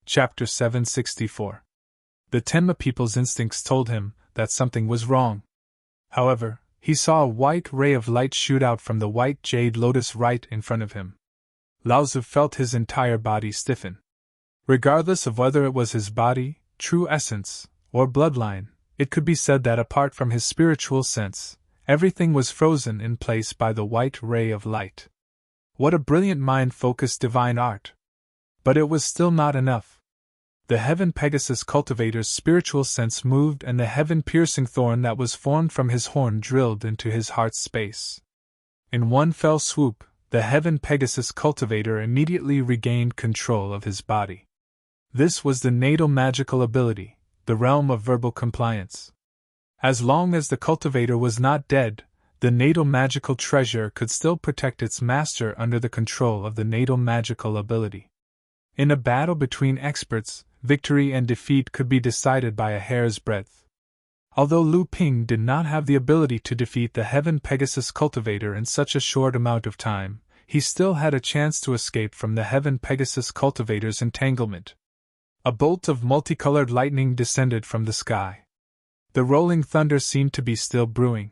Chapter 764. The Tenma people's instincts told him that something was wrong. However, he saw a white ray of light shoot out from the white jade lotus right in front of him. Lao Tzu felt his entire body stiffen. Regardless of whether it was his body, true essence, or bloodline, it could be said that apart from his spiritual sense, everything was frozen in place by the white ray of light. What a brilliant mind-focused divine art! But it was still not enough. The heaven Pegasus cultivator's spiritual sense moved, and the heaven-piercing thorn that was formed from his horn drilled into his heart's space. In one fell swoop, the heaven Pegasus cultivator immediately regained control of his body. This was the natal magical ability, the realm of verbal compliance. As long as the cultivator was not dead, the natal magical treasure could still protect its master under the control of the natal magical ability. In a battle between experts, victory and defeat could be decided by a hair's breadth. Although Lu Ping did not have the ability to defeat the Heaven Pegasus cultivator in such a short amount of time, he still had a chance to escape from the Heaven Pegasus cultivator's entanglement. A bolt of multicolored lightning descended from the sky. The rolling thunder seemed to be still brewing.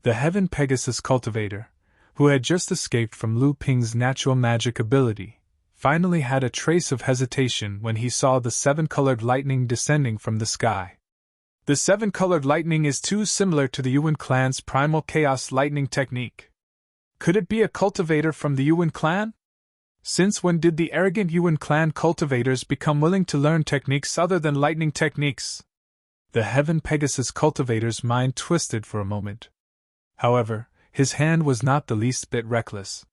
The Heaven Pegasus cultivator, who had just escaped from Lu Ping's natural magic ability, finally had a trace of hesitation when he saw the seven-colored lightning descending from the sky. The seven-colored lightning is too similar to the Yuan clan's primal chaos lightning technique. Could it be a cultivator from the Yuan clan? Since when did the arrogant Yuan clan cultivators become willing to learn techniques other than lightning techniques? The Heaven Pegasus cultivator's mind twisted for a moment. However, his hand was not the least bit reckless.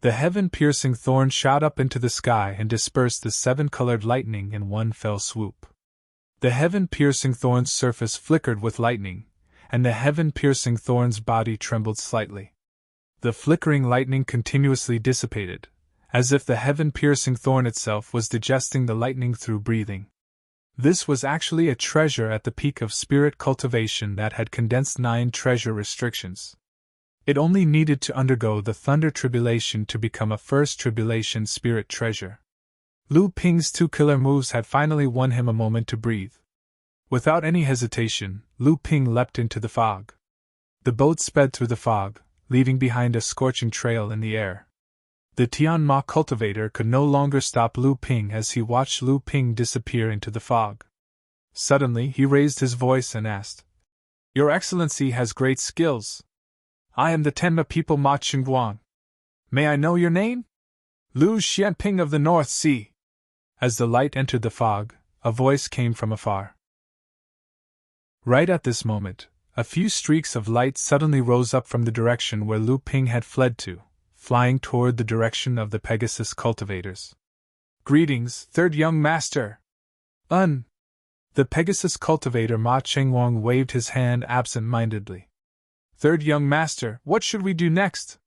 The heaven-piercing thorn shot up into the sky and dispersed the seven-colored lightning in one fell swoop. The heaven-piercing thorn's surface flickered with lightning, and the heaven-piercing thorn's body trembled slightly. The flickering lightning continuously dissipated, as if the heaven-piercing thorn itself was digesting the lightning through breathing. This was actually a treasure at the peak of spirit cultivation that had condensed 9 treasure restrictions. It only needed to undergo the thunder tribulation to become a first tribulation spirit treasure. Lu Ping's 2 killer moves had finally won him a moment to breathe. Without any hesitation, Lu Ping leapt into the fog. The boat sped through the fog, leaving behind a scorching trail in the air. The Tianma cultivator could no longer stop Lu Ping as he watched Lu Ping disappear into the fog. Suddenly he raised his voice and asked, "Your Excellency has great skills. I am the Tenma people Ma Qingguang. May I know your name?" "Lu Xianping of the North Sea." As the light entered the fog, a voice came from afar. Right at this moment, a few streaks of light suddenly rose up from the direction where Lu Ping had fled to, flying toward the direction of the Pegasus cultivators. "Greetings, third young master." The Pegasus cultivator Ma Qingguang waved his hand absent-mindedly. "Third young master, what should we do next?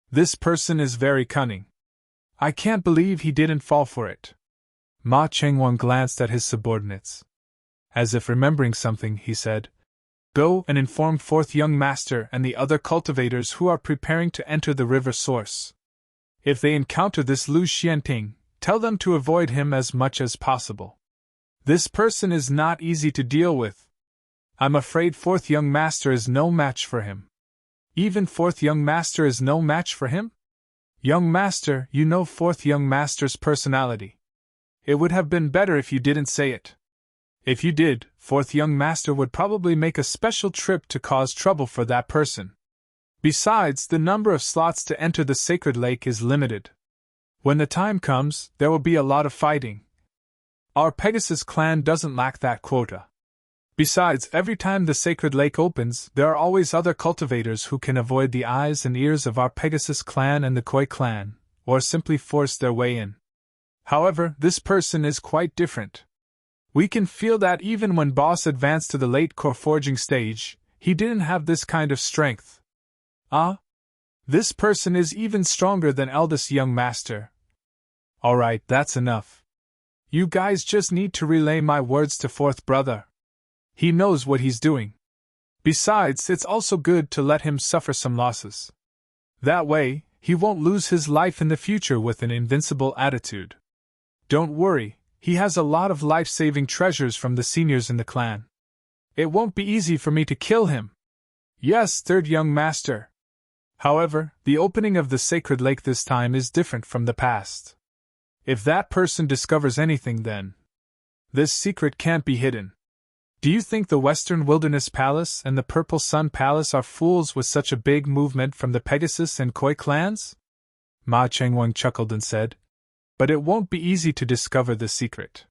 This person is very cunning. I can't believe he didn't fall for it." Ma Qingguang glanced at his subordinates. As if remembering something, he said, "Go and inform fourth young master and the other cultivators who are preparing to enter the river source. If they encounter this Lu Xianping, tell them to avoid him as much as possible. This person is not easy to deal with. I'm afraid fourth young master is no match for him." "Even fourth young master is no match for him?" "Young master, you know fourth young master's personality. It would have been better if you didn't say it. If you did, fourth young master would probably make a special trip to cause trouble for that person. Besides, the number of slots to enter the sacred lake is limited. When the time comes, there will be a lot of fighting. Our Pegasus clan doesn't lack that quota. Besides, every time the sacred lake opens, there are always other cultivators who can avoid the eyes and ears of our Pegasus clan and the Koi clan, or simply force their way in. However, this person is quite different. We can feel that even when Boss advanced to the late core forging stage, he didn't have this kind of strength. Ah? This person is even stronger than eldest young master. Alright, that's enough. You guys just need to relay my words to fourth brother. He knows what he's doing. Besides, it's also good to let him suffer some losses. That way, he won't lose his life in the future with an invincible attitude. Don't worry, He has a lot of life-saving treasures from the seniors in the clan. It won't be easy for me to kill him. Yes, third young master. However, the opening of the sacred lake this time is different from the past. If that person discovers anything, then this secret can't be hidden. Do you think the Western Wilderness Palace and the Purple Sun Palace are fools with such a big movement from the Pegasus and Koi clans? Ma Chengwang chuckled and said, but it won't be easy to discover the secret.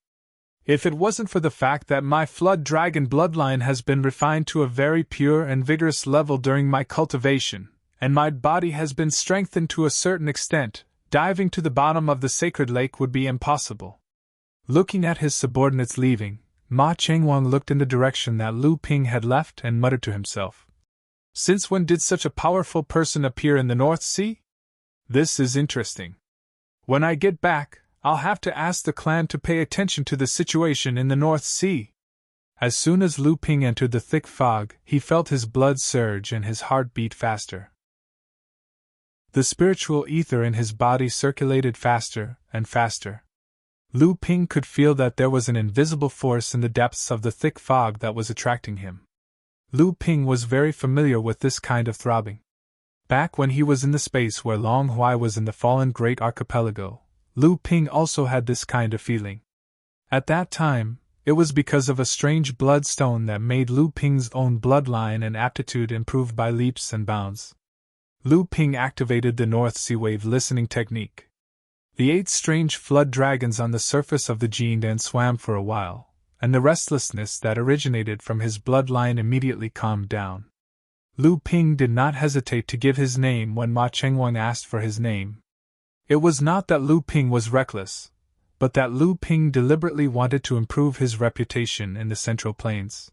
If it wasn't for the fact that my flood dragon bloodline has been refined to a very pure and vigorous level during my cultivation, and my body has been strengthened to a certain extent, diving to the bottom of the sacred lake would be impossible. Looking at his subordinates leaving, Ma Chengwang looked in the direction that Lu Ping had left and muttered to himself. Since when did such a powerful person appear in the North Sea? This is interesting. When I get back, I'll have to ask the clan to pay attention to the situation in the North Sea. As soon as Lu Ping entered the thick fog, he felt his blood surge and his heart beat faster. The spiritual ether in his body circulated faster and faster. Lu Ping could feel that there was an invisible force in the depths of the thick fog that was attracting him. Lu Ping was very familiar with this kind of throbbing. Back when he was in the space where Long Huai was in the fallen Great Archipelago, Lu Ping also had this kind of feeling. At that time, it was because of a strange bloodstone that made Lu Ping's own bloodline and aptitude improve by leaps and bounds. Lu Ping activated the North Sea Wave listening technique. The 8 strange flood dragons on the surface of the Jiangdan swam for a while, and the restlessness that originated from his bloodline immediately calmed down. Lu Ping did not hesitate to give his name when Ma Chengwang asked for his name. It was not that Lu Ping was reckless, but that Lu Ping deliberately wanted to improve his reputation in the Central Plains.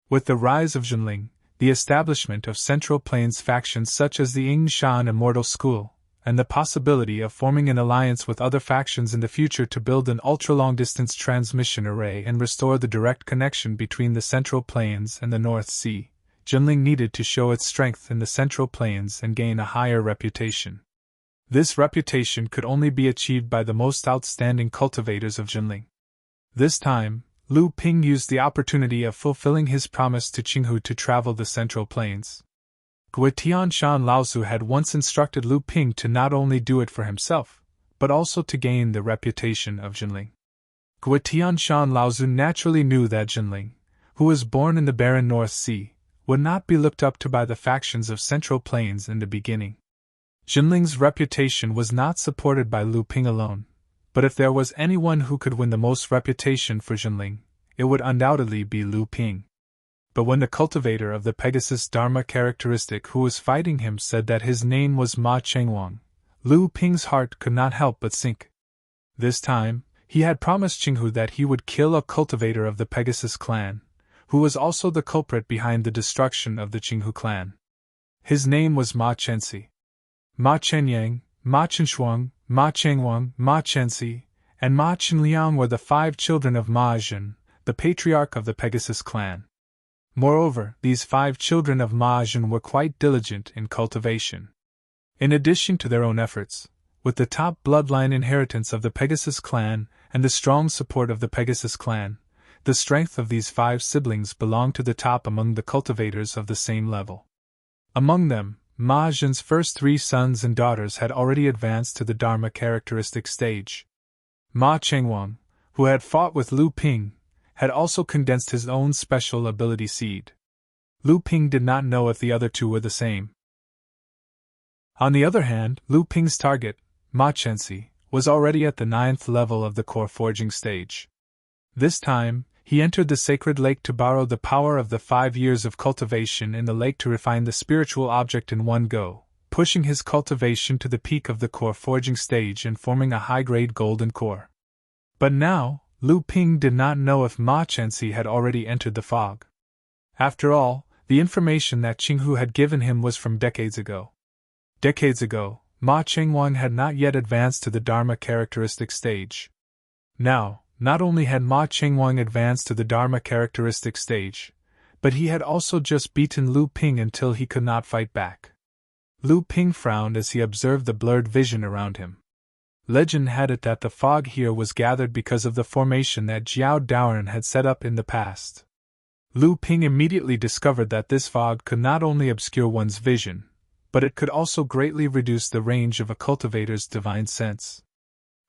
With the rise of Jinling, the establishment of Central Plains factions such as the Yingshan Immortal School, and the possibility of forming an alliance with other factions in the future to build an ultra-long-distance transmission array and restore the direct connection between the Central Plains and the North Sea, Jinling needed to show its strength in the Central Plains and gain a higher reputation. This reputation could only be achieved by the most outstanding cultivators of Jinling. This time, Lu Ping used the opportunity of fulfilling his promise to Qinghu to travel the Central Plains. Guitian Shan Laozu had once instructed Lu Ping to not only do it for himself, but also to gain the reputation of Jinling. Guitian Shan Laozu naturally knew that Jinling, who was born in the barren North Sea, would not be looked up to by the factions of Central Plains in the beginning. Jinling's reputation was not supported by Lu Ping alone, but if there was anyone who could win the most reputation for Jinling, it would undoubtedly be Lu Ping. But when the cultivator of the Pegasus Dharma characteristic who was fighting him said that his name was Ma Chengwang, Lu Ping's heart could not help but sink. This time, he had promised Qinghu that he would kill a cultivator of the Pegasus clan, who was also the culprit behind the destruction of the Qinghu clan. His name was Ma Chenxi. Ma Chenyang, Ma Chenshuang, Ma Chengwang, Ma Chenxi, and Ma Chenliang were the 5 children of Ma Jin, the patriarch of the Pegasus clan. Moreover, these 5 children of Ma Jin were quite diligent in cultivation. In addition to their own efforts, with the top bloodline inheritance of the Pegasus clan and the strong support of the Pegasus clan, the strength of these 5 siblings belonged to the top among the cultivators of the same level. Among them, Ma Jin's first 3 sons and daughters had already advanced to the Dharma characteristic stage. Ma Chengwang, who had fought with Lu Ping, had also condensed his own special ability seed. Lu Ping did not know if the other 2 were the same. On the other hand, Lu Ping's target, Ma Chenxi, was already at the 9th level of the core forging stage. This time, he entered the sacred lake to borrow the power of the 5 years of cultivation in the lake to refine the spiritual object in one go, pushing his cultivation to the peak of the core forging stage and forming a high-grade golden core. But now, Lu Ping did not know if Ma Chenxi had already entered the fog. After all, the information that Qinghu had given him was from decades ago. Decades ago, Ma Chengwang had not yet advanced to the Dharma characteristic stage. Now, not only had Ma Chengwang advanced to the Dharma characteristic stage, but he had also just beaten Lu Ping until he could not fight back. Lu Ping frowned as he observed the blurred vision around him. Legend had it that the fog here was gathered because of the formation that Jiao Daoren had set up in the past. Lu Ping immediately discovered that this fog could not only obscure one's vision, but it could also greatly reduce the range of a cultivator's divine sense.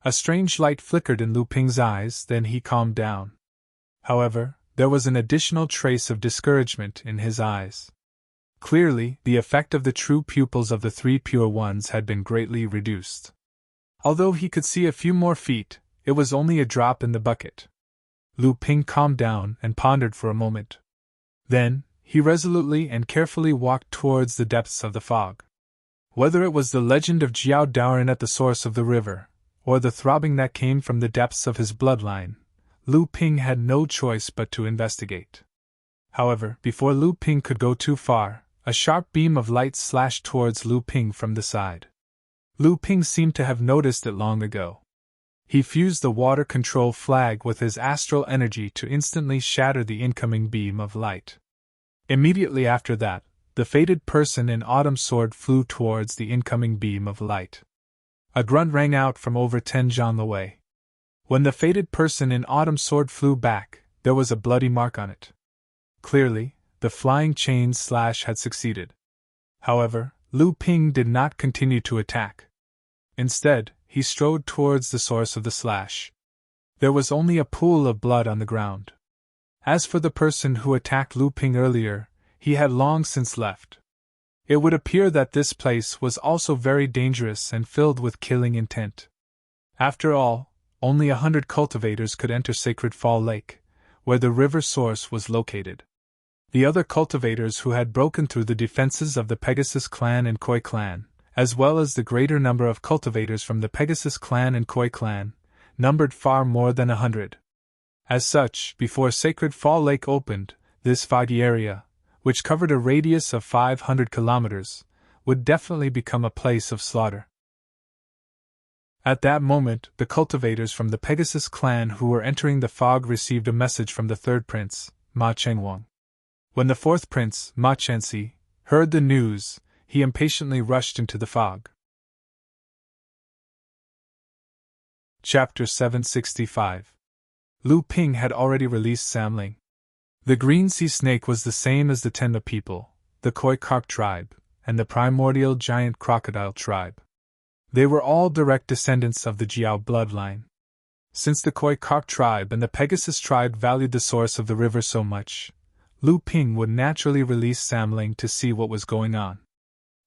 A strange light flickered in Lu Ping's eyes, then he calmed down. However, there was an additional trace of discouragement in his eyes. Clearly, the effect of the true pupils of the three pure ones had been greatly reduced. Although he could see a few more feet, it was only a drop in the bucket. Lu Ping calmed down and pondered for a moment. Then, he resolutely and carefully walked towards the depths of the fog. Whether it was the legend of Jiao Daoren at the source of the river, or the throbbing that came from the depths of his bloodline, Lu Ping had no choice but to investigate. However, before Lu Ping could go too far, a sharp beam of light slashed towards Lu Ping from the side. Lu Ping seemed to have noticed it long ago. He fused the water control flag with his astral energy to instantly shatter the incoming beam of light. Immediately after that, the fated person in autumn sword flew towards the incoming beam of light. A grunt rang out from over 10 zhang away. When the fated person in autumn sword flew back, there was a bloody mark on it. Clearly, the flying chain slash had succeeded. However, Lu Ping did not continue to attack. Instead, he strode towards the source of the slash. There was only a pool of blood on the ground. As for the person who attacked Lu Ping earlier, he had long since left. It would appear that this place was also very dangerous and filled with killing intent. After all, only 100 cultivators could enter Sacred Fall Lake, where the river source was located. The other cultivators who had broken through the defenses of the Pegasus clan and Koi clan, as well as the greater number of cultivators from the Pegasus clan and Koi clan, numbered far more than 100. As such, before Sacred Fall Lake opened, this foggy area, which covered a radius of 500 kilometers, would definitely become a place of slaughter. At that moment, the cultivators from the Pegasus clan who were entering the fog received a message from the third prince, Ma Chengwang. When the fourth prince, Ma Chenxi, heard the news, he impatiently rushed into the fog. Chapter 765. Lu Ping had already released Samling. The green sea snake was the same as the Tenma people, the Koi carp tribe, and the primordial giant crocodile tribe. They were all direct descendants of the Jiao bloodline. Since the Koi carp tribe and the Pegasus tribe valued the source of the river so much, Lu Ping would naturally release Samling to see what was going on.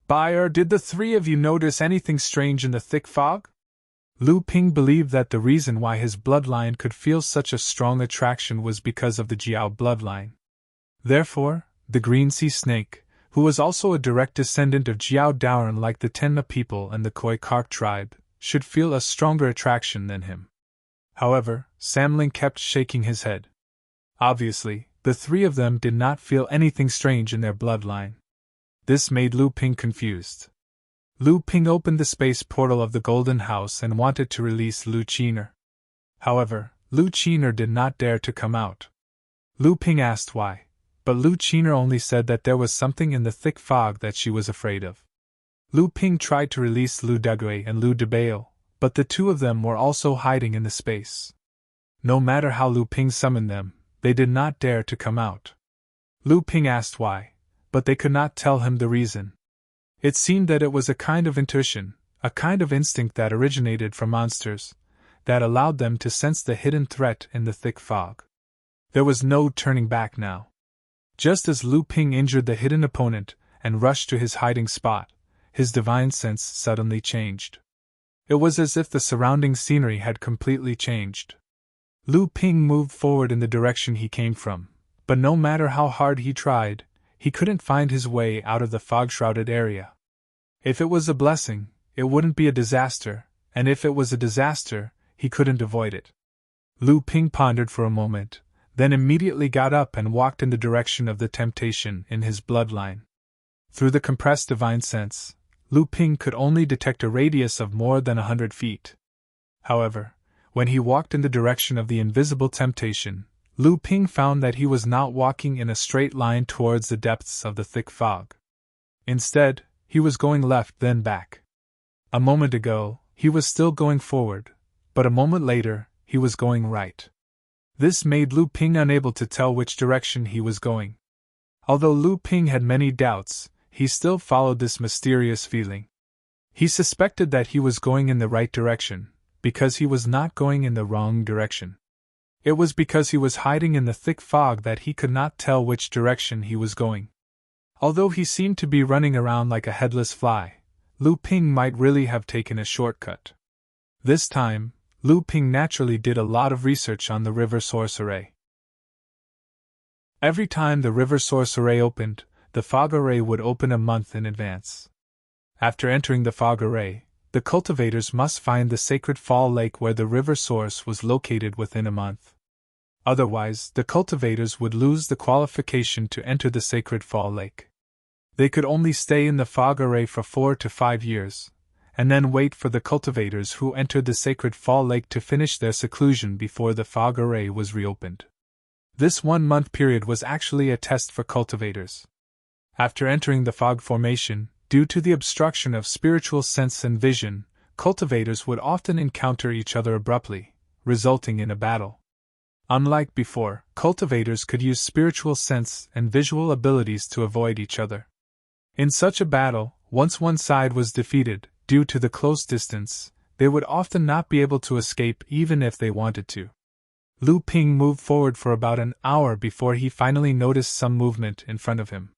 "Buyer, did the three of you notice anything strange in the thick fog?" Lu Ping believed that the reason why his bloodline could feel such a strong attraction was because of the Jiao bloodline. Therefore, the green sea snake, who was also a direct descendant of Jiao Daoren like the Tenma people and the Koi carp tribe, should feel a stronger attraction than him. However, Samling kept shaking his head. Obviously, the three of them did not feel anything strange in their bloodline. This made Lu Ping confused. Lu Ping opened the space portal of the Golden House and wanted to release Lu Qiner. However, Lu Qiner did not dare to come out. Lu Ping asked why, but Lu Qiner only said that there was something in the thick fog that she was afraid of. Lu Ping tried to release Lu Dagui and Lu Debao, but the two of them were also hiding in the space. No matter how Lu Ping summoned them, they did not dare to come out. Lu Ping asked why, but they could not tell him the reason. It seemed that it was a kind of intuition, a kind of instinct that originated from monsters, that allowed them to sense the hidden threat in the thick fog. There was no turning back now. Just as Lu Ping injured the hidden opponent and rushed to his hiding spot, his divine sense suddenly changed. It was as if the surrounding scenery had completely changed. Lu Ping moved forward in the direction he came from, but no matter how hard he tried, he couldn't find his way out of the fog-shrouded area. If it was a blessing, it wouldn't be a disaster, and if it was a disaster, he couldn't avoid it. Lu Ping pondered for a moment, then immediately got up and walked in the direction of the temptation in his bloodline. Through the compressed divine sense, Lu Ping could only detect a radius of more than 100 feet. However, when he walked in the direction of the invisible temptation, Lu Ping found that he was not walking in a straight line towards the depths of the thick fog. Instead, he was going left then back. A moment ago, he was still going forward, but a moment later, he was going right. This made Lu Ping unable to tell which direction he was going. Although Lu Ping had many doubts, he still followed this mysterious feeling. He suspected that he was going in the right direction, because he was not going in the wrong direction. It was because he was hiding in the thick fog that he could not tell which direction he was going. Although he seemed to be running around like a headless fly, Lu Ping might really have taken a shortcut. This time, Lu Ping naturally did a lot of research on the river source array. Every time the river source array opened, the fog array would open a month in advance. After entering the fog array, the cultivators must find the sacred fall lake where the river source was located within a month. Otherwise, the cultivators would lose the qualification to enter the sacred fall lake. They could only stay in the fog array for 4 to 5 years, and then wait for the cultivators who entered the sacred fall lake to finish their seclusion before the fog array was reopened. This 1-month period was actually a test for cultivators. After entering the fog formation, due to the obstruction of spiritual sense and vision, cultivators would often encounter each other abruptly, resulting in a battle. Unlike before, cultivators could use spiritual sense and visual abilities to avoid each other. In such a battle, once one side was defeated, due to the close distance, they would often not be able to escape even if they wanted to. Lu Ping moved forward for about an hour before he finally noticed some movement in front of him.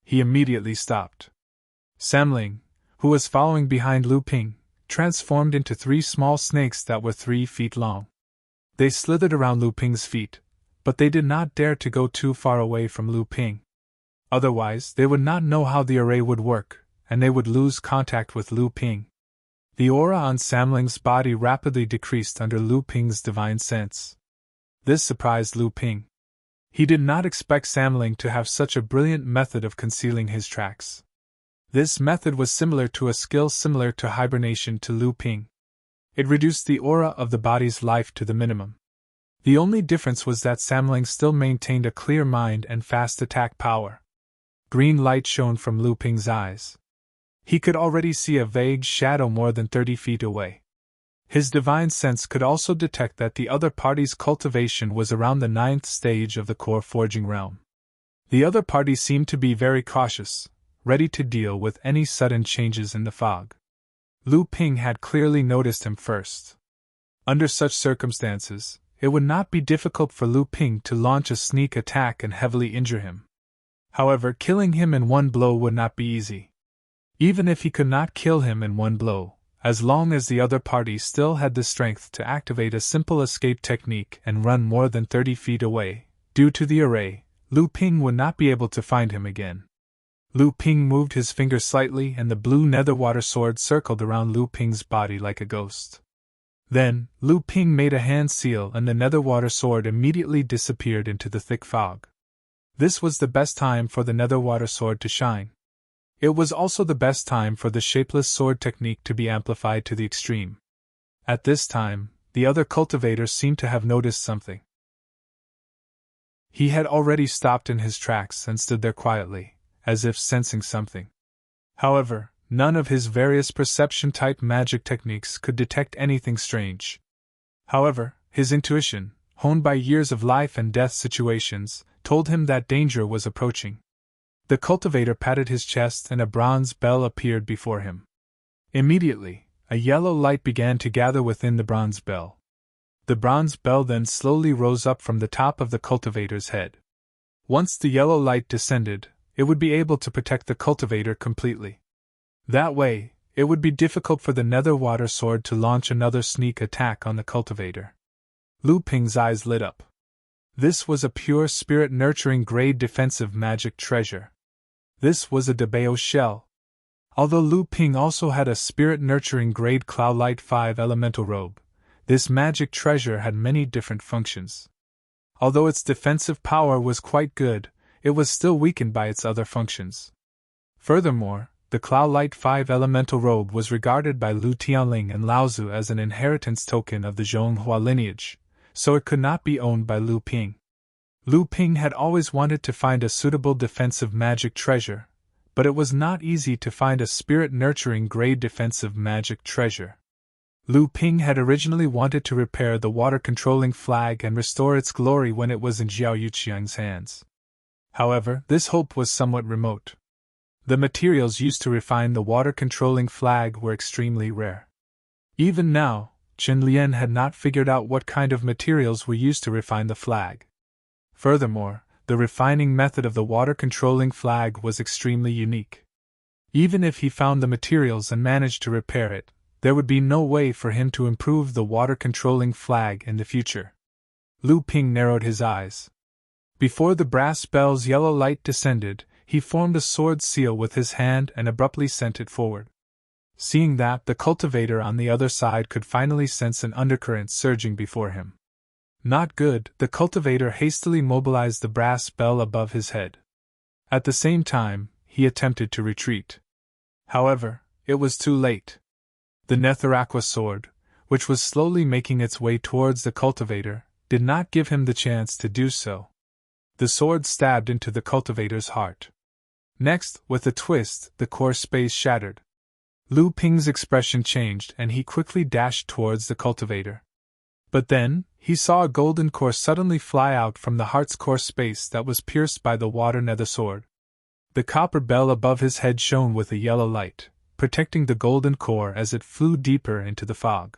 He immediately stopped. Samling, who was following behind Lu Ping, transformed into 3 small snakes that were 3 feet long. They slithered around Lu Ping's feet, but they did not dare to go too far away from Lu Ping. Otherwise, they would not know how the array would work, and they would lose contact with Lu Ping. The aura on Samling's body rapidly decreased under Lu Ping's divine sense. This surprised Lu Ping. He did not expect Samling to have such a brilliant method of concealing his tracks. This method was similar to a skill similar to hibernation to Lu Ping. It reduced the aura of the body's life to the minimum. The only difference was that Samling still maintained a clear mind and fast attack power. Green light shone from Lu Ping's eyes. He could already see a vague shadow more than 30 feet away. His divine sense could also detect that the other party's cultivation was around the 9th stage of the core forging realm. The other party seemed to be very cautious, ready to deal with any sudden changes in the fog. Lu Ping had clearly noticed him first. Under such circumstances, it would not be difficult for Lu Ping to launch a sneak attack and heavily injure him. However, killing him in one blow would not be easy. Even if he could not kill him in one blow, as long as the other party still had the strength to activate a simple escape technique and run more than 30 feet away, due to the array, Lu Ping would not be able to find him again. Lu Ping moved his finger slightly and the blue netherwater sword circled around Lu Ping's body like a ghost. Then, Lu Ping made a hand seal and the netherwater sword immediately disappeared into the thick fog. This was the best time for the netherwater sword to shine. It was also the best time for the shapeless sword technique to be amplified to the extreme. At this time, the other cultivator seemed to have noticed something. He had already stopped in his tracks and stood there quietly, as if sensing something. However, none of his various perception-type magic techniques could detect anything strange. However, his intuition, honed by years of life and death situations, told him that danger was approaching. The cultivator patted his chest and a bronze bell appeared before him. Immediately, a yellow light began to gather within the bronze bell. The bronze bell then slowly rose up from the top of the cultivator's head. Once the yellow light descended, it would be able to protect the cultivator completely. That way, it would be difficult for the netherwater sword to launch another sneak attack on the cultivator. Lu Ping's eyes lit up. This was a pure spirit-nurturing grade defensive magic treasure. This was a Debao shell. Although Lu Ping also had a spirit-nurturing grade Cloudlight 5 elemental robe, this magic treasure had many different functions. Although its defensive power was quite good, it was still weakened by its other functions. Furthermore, the Cloudlight 5 elemental robe was regarded by Lu Tianling and Laozu as an inheritance token of the Zhonghua lineage, so it could not be owned by Lu Ping. Lu Ping had always wanted to find a suitable defensive magic treasure, but it was not easy to find a spirit-nurturing grade defensive magic treasure. Lu Ping had originally wanted to repair the water-controlling flag and restore its glory when it was in Zhao Yuqiang's hands. However, this hope was somewhat remote. The materials used to refine the water-controlling flag were extremely rare. Even now, Chen Lian had not figured out what kind of materials were used to refine the flag. Furthermore, the refining method of the water-controlling flag was extremely unique. Even if he found the materials and managed to repair it, there would be no way for him to improve the water-controlling flag in the future. Lu Ping narrowed his eyes. Before the brass bell's yellow light descended, he formed a sword seal with his hand and abruptly sent it forward. Seeing that, the cultivator on the other side could finally sense an undercurrent surging before him. Not good, the cultivator hastily mobilized the brass bell above his head. At the same time, he attempted to retreat. However, it was too late. The Netheraqua sword, which was slowly making its way towards the cultivator, did not give him the chance to do so. The sword stabbed into the cultivator's heart. Next, with a twist, the core space shattered. Lu Ping's expression changed and he quickly dashed towards the cultivator. But then, he saw a golden core suddenly fly out from the heart's core space that was pierced by the water nether sword. The copper bell above his head shone with a yellow light, protecting the golden core as it flew deeper into the fog.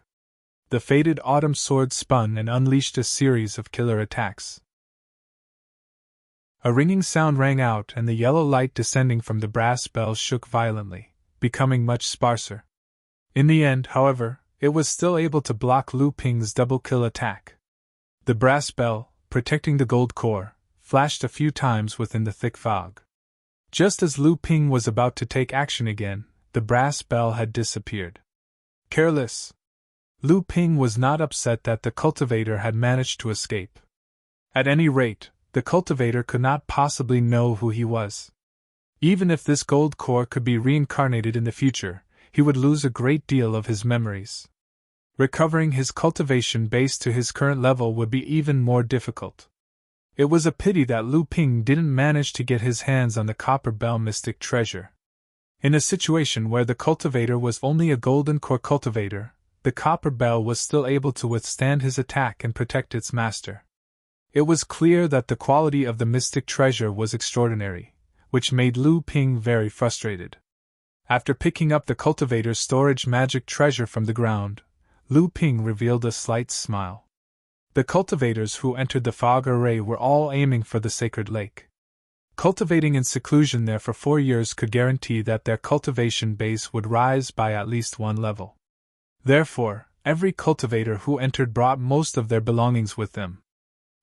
The faded autumn sword spun and unleashed a series of killer attacks. A ringing sound rang out and the yellow light descending from the brass bell shook violently, becoming much sparser. In the end, however, it was still able to block Lu Ping's double kill attack. The brass bell, protecting the gold core, flashed a few times within the thick fog. Just as Lu Ping was about to take action again, the brass bell had disappeared. Careless! Lu Ping was not upset that the cultivator had managed to escape. At any rate, the cultivator could not possibly know who he was. Even if this gold core could be reincarnated in the future, he would lose a great deal of his memories. Recovering his cultivation base to his current level would be even more difficult. It was a pity that Lu Ping didn't manage to get his hands on the copper bell mystic treasure. In a situation where the cultivator was only a golden core cultivator, the copper bell was still able to withstand his attack and protect its master. It was clear that the quality of the mystic treasure was extraordinary, which made Lu Ping very frustrated. After picking up the cultivator's storage magic treasure from the ground, Lu Ping revealed a slight smile. The cultivators who entered the fog array were all aiming for the sacred lake. Cultivating in seclusion there for 4 years could guarantee that their cultivation base would rise by at least 1 level. Therefore, every cultivator who entered brought most of their belongings with them.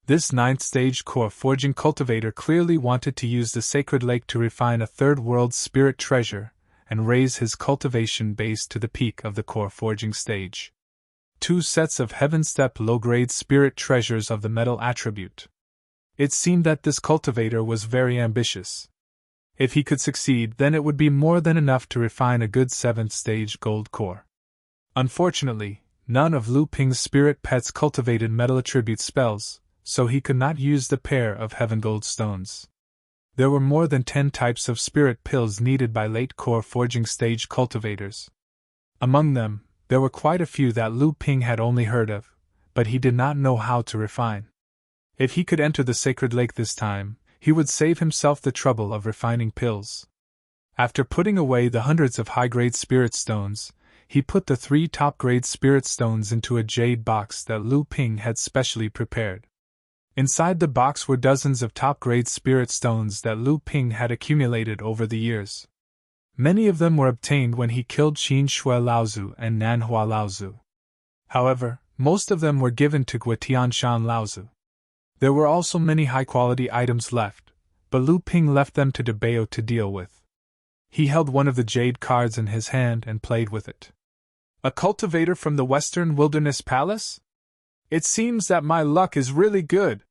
This 9th stage core forging cultivator clearly wanted to use the sacred lake to refine a third world spirit treasure and raise his cultivation base to the peak of the core forging stage. 2 sets of heaven-step low-grade spirit treasures of the metal attribute. It seemed that this cultivator was very ambitious. If he could succeed, then it would be more than enough to refine a good 7th stage gold core. Unfortunately, none of Lu Ping's spirit pets cultivated metal attribute spells, so he could not use the pair of heaven gold stones. There were more than 10 types of spirit pills needed by late core forging stage cultivators. Among them, there were quite a few that Lu Ping had only heard of, but he did not know how to refine. If he could enter the sacred lake this time, he would save himself the trouble of refining pills. After putting away the hundreds of high-grade spirit stones, he put the 3 top-grade spirit stones into a jade box that Lu Ping had specially prepared. Inside the box were dozens of top-grade spirit stones that Lu Ping had accumulated over the years. Many of them were obtained when he killed Qin Shui Laozu and Nanhua Laozu. However, most of them were given to Guotianshan Laozu. There were also many high-quality items left, but Lu Ping left them to Debao to deal with. He held one of the jade cards in his hand and played with it. A cultivator from the Western Wilderness Palace? It seems that my luck is really good.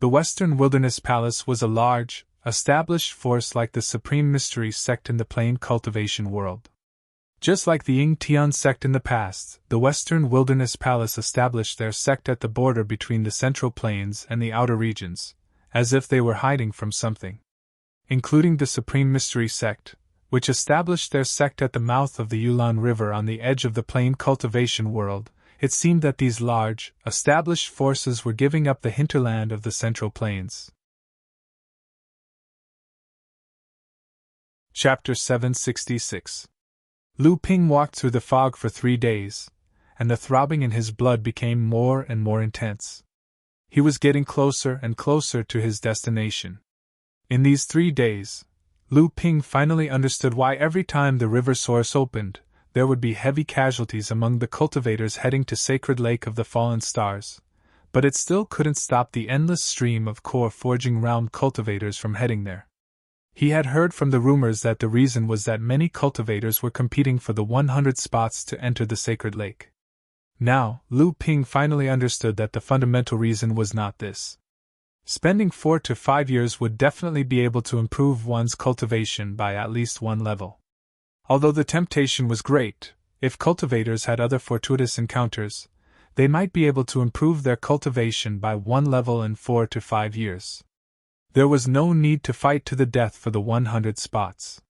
The Western Wilderness Palace was a large, established force like the Supreme Mystery sect in the plain cultivation world. Just like the Ying Tian sect in the past, the Western Wilderness Palace established their sect at the border between the Central Plains and the outer regions, as if they were hiding from something. Including the Supreme Mystery sect, which established their sect at the mouth of the Yulon River on the edge of the plain cultivation world, it seemed that these large, established forces were giving up the hinterland of the Central Plains. Chapter 766. Lu Ping walked through the fog for 3 days, and the throbbing in his blood became more and more intense. He was getting closer and closer to his destination. In these 3 days, Lu Ping finally understood why every time the river source opened, there would be heavy casualties among the cultivators heading to Sacred Lake of the Fallen Stars, but it still couldn't stop the endless stream of core forging round cultivators from heading there. He had heard from the rumors that the reason was that many cultivators were competing for the 100 spots to enter the Sacred Lake. Now, Lu Ping finally understood that the fundamental reason was not this. Spending 4 to 5 years would definitely be able to improve one's cultivation by at least 1 level. Although the temptation was great, if cultivators had other fortuitous encounters, they might be able to improve their cultivation by 1 level in 4 to 5 years. There was no need to fight to the death for the 100 spots.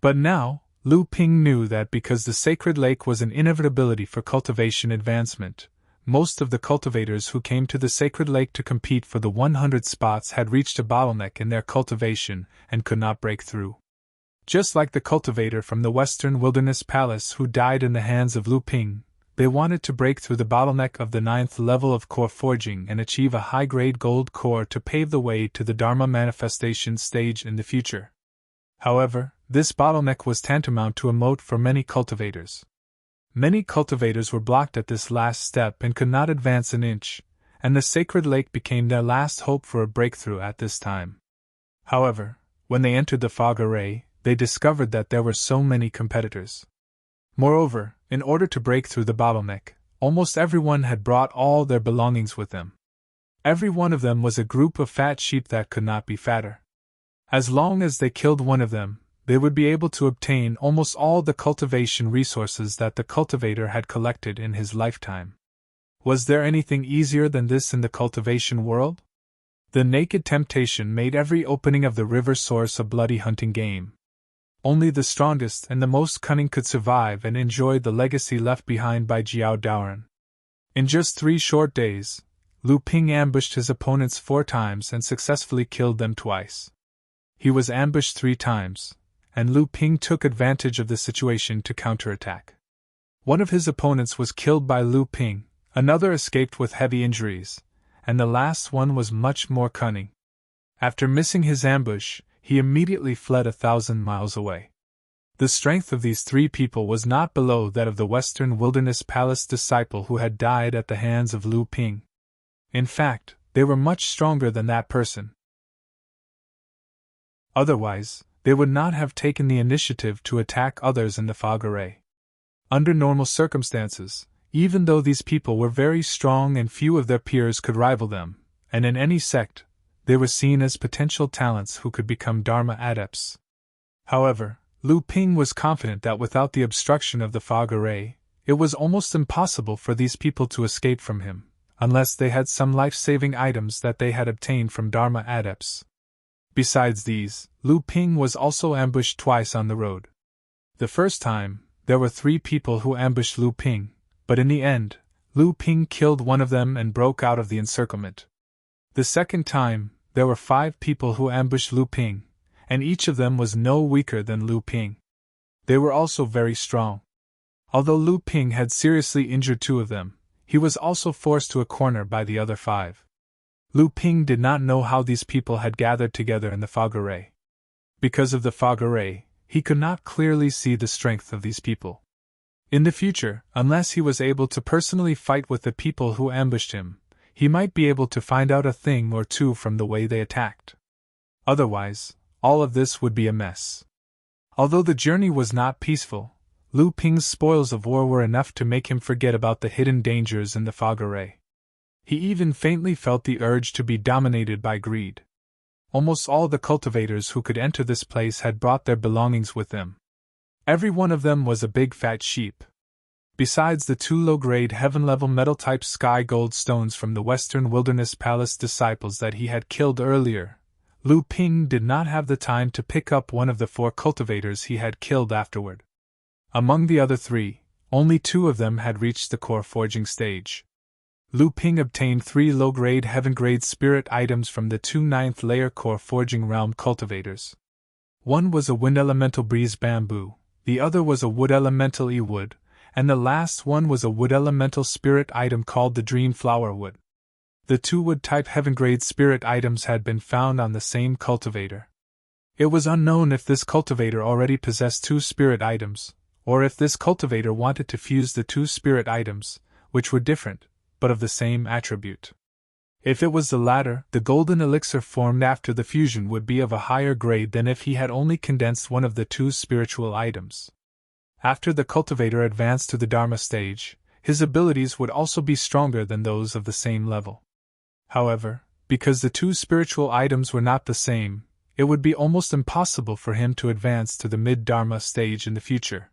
But now, Lu Ping knew that because the Sacred Lake was an inevitability for cultivation advancement, most of the cultivators who came to the Sacred Lake to compete for the 100 spots had reached a bottleneck in their cultivation and could not break through. Just like the cultivator from the Western Wilderness Palace who died in the hands of Lu Ping, they wanted to break through the bottleneck of the 9th level of core forging and achieve a high-grade gold core to pave the way to the Dharma manifestation stage in the future. However, this bottleneck was tantamount to a moat for many cultivators. Many cultivators were blocked at this last step and could not advance an inch, and the Sacred Lake became their last hope for a breakthrough at this time. However, when they entered the fog array, they discovered that there were so many competitors. Moreover, in order to break through the bottleneck, almost everyone had brought all their belongings with them. Every one of them was a group of fat sheep that could not be fatter. As long as they killed one of them, they would be able to obtain almost all the cultivation resources that the cultivator had collected in his lifetime. Was there anything easier than this in the cultivation world? The naked temptation made every opening of the river source a bloody hunting game. Only the strongest and the most cunning could survive and enjoy the legacy left behind by Jiao Daoren. In just 3 short days, Lu Ping ambushed his opponents 4 times and successfully killed them twice. He was ambushed 3 times, and Lu Ping took advantage of the situation to counterattack. One of his opponents was killed by Lu Ping, another escaped with heavy injuries, and the last one was much more cunning. After missing his ambush, he immediately fled 1,000 miles away. The strength of these 3 people was not below that of the Western Wilderness Palace disciple who had died at the hands of Lu Ping. In fact, they were much stronger than that person. Otherwise, they would not have taken the initiative to attack others in the fog array. Under normal circumstances, even though these people were very strong and few of their peers could rival them, and in any sect, they were seen as potential talents who could become Dharma adepts. However, Lu Ping was confident that without the obstruction of the fog array, it was almost impossible for these people to escape from him, unless they had some life-saving items that they had obtained from Dharma adepts. Besides these, Lu Ping was also ambushed twice on the road. The first time, there were 3 people who ambushed Lu Ping, but in the end, Lu Ping killed one of them and broke out of the encirclement. The second time, there were 5 people who ambushed Lu Ping, and each of them was no weaker than Lu Ping. They were also very strong. Although Lu Ping had seriously injured 2 of them, he was also forced to a corner by the other 5. Lu Ping did not know how these people had gathered together in the fog array. Because of the fog array, he could not clearly see the strength of these people. In the future, unless he was able to personally fight with the people who ambushed him, he might be able to find out a thing or 2 from the way they attacked. Otherwise, all of this would be a mess. Although the journey was not peaceful, Lu Ping's spoils of war were enough to make him forget about the hidden dangers in the fog array. He even faintly felt the urge to be dominated by greed. Almost all the cultivators who could enter this place had brought their belongings with them. Every one of them was a big fat sheep. Besides the 2 low-grade heaven-level metal-type sky gold stones from the Western Wilderness Palace disciples that he had killed earlier, Lu Ping did not have the time to pick up one of the 4 cultivators he had killed afterward. Among the other 3, only 2 of them had reached the core forging stage. Lu Ping obtained 3 low-grade heaven-grade spirit items from the 2 9th-layer core forging realm cultivators. One was a wind elemental breeze bamboo, the other was a wood elemental e-wood, and the last one was a wood elemental spirit item called the dream flower wood. The 2 wood-type heaven-grade spirit items had been found on the same cultivator. It was unknown if this cultivator already possessed 2 spirit items, or if this cultivator wanted to fuse the 2 spirit items, which were different, but of the same attribute. If it was the latter, the golden elixir formed after the fusion would be of a higher grade than if he had only condensed one of the 2 spiritual items. After the cultivator advanced to the Dharma stage, his abilities would also be stronger than those of the same level. However, because the 2 spiritual items were not the same, it would be almost impossible for him to advance to the mid-Dharma stage in the future.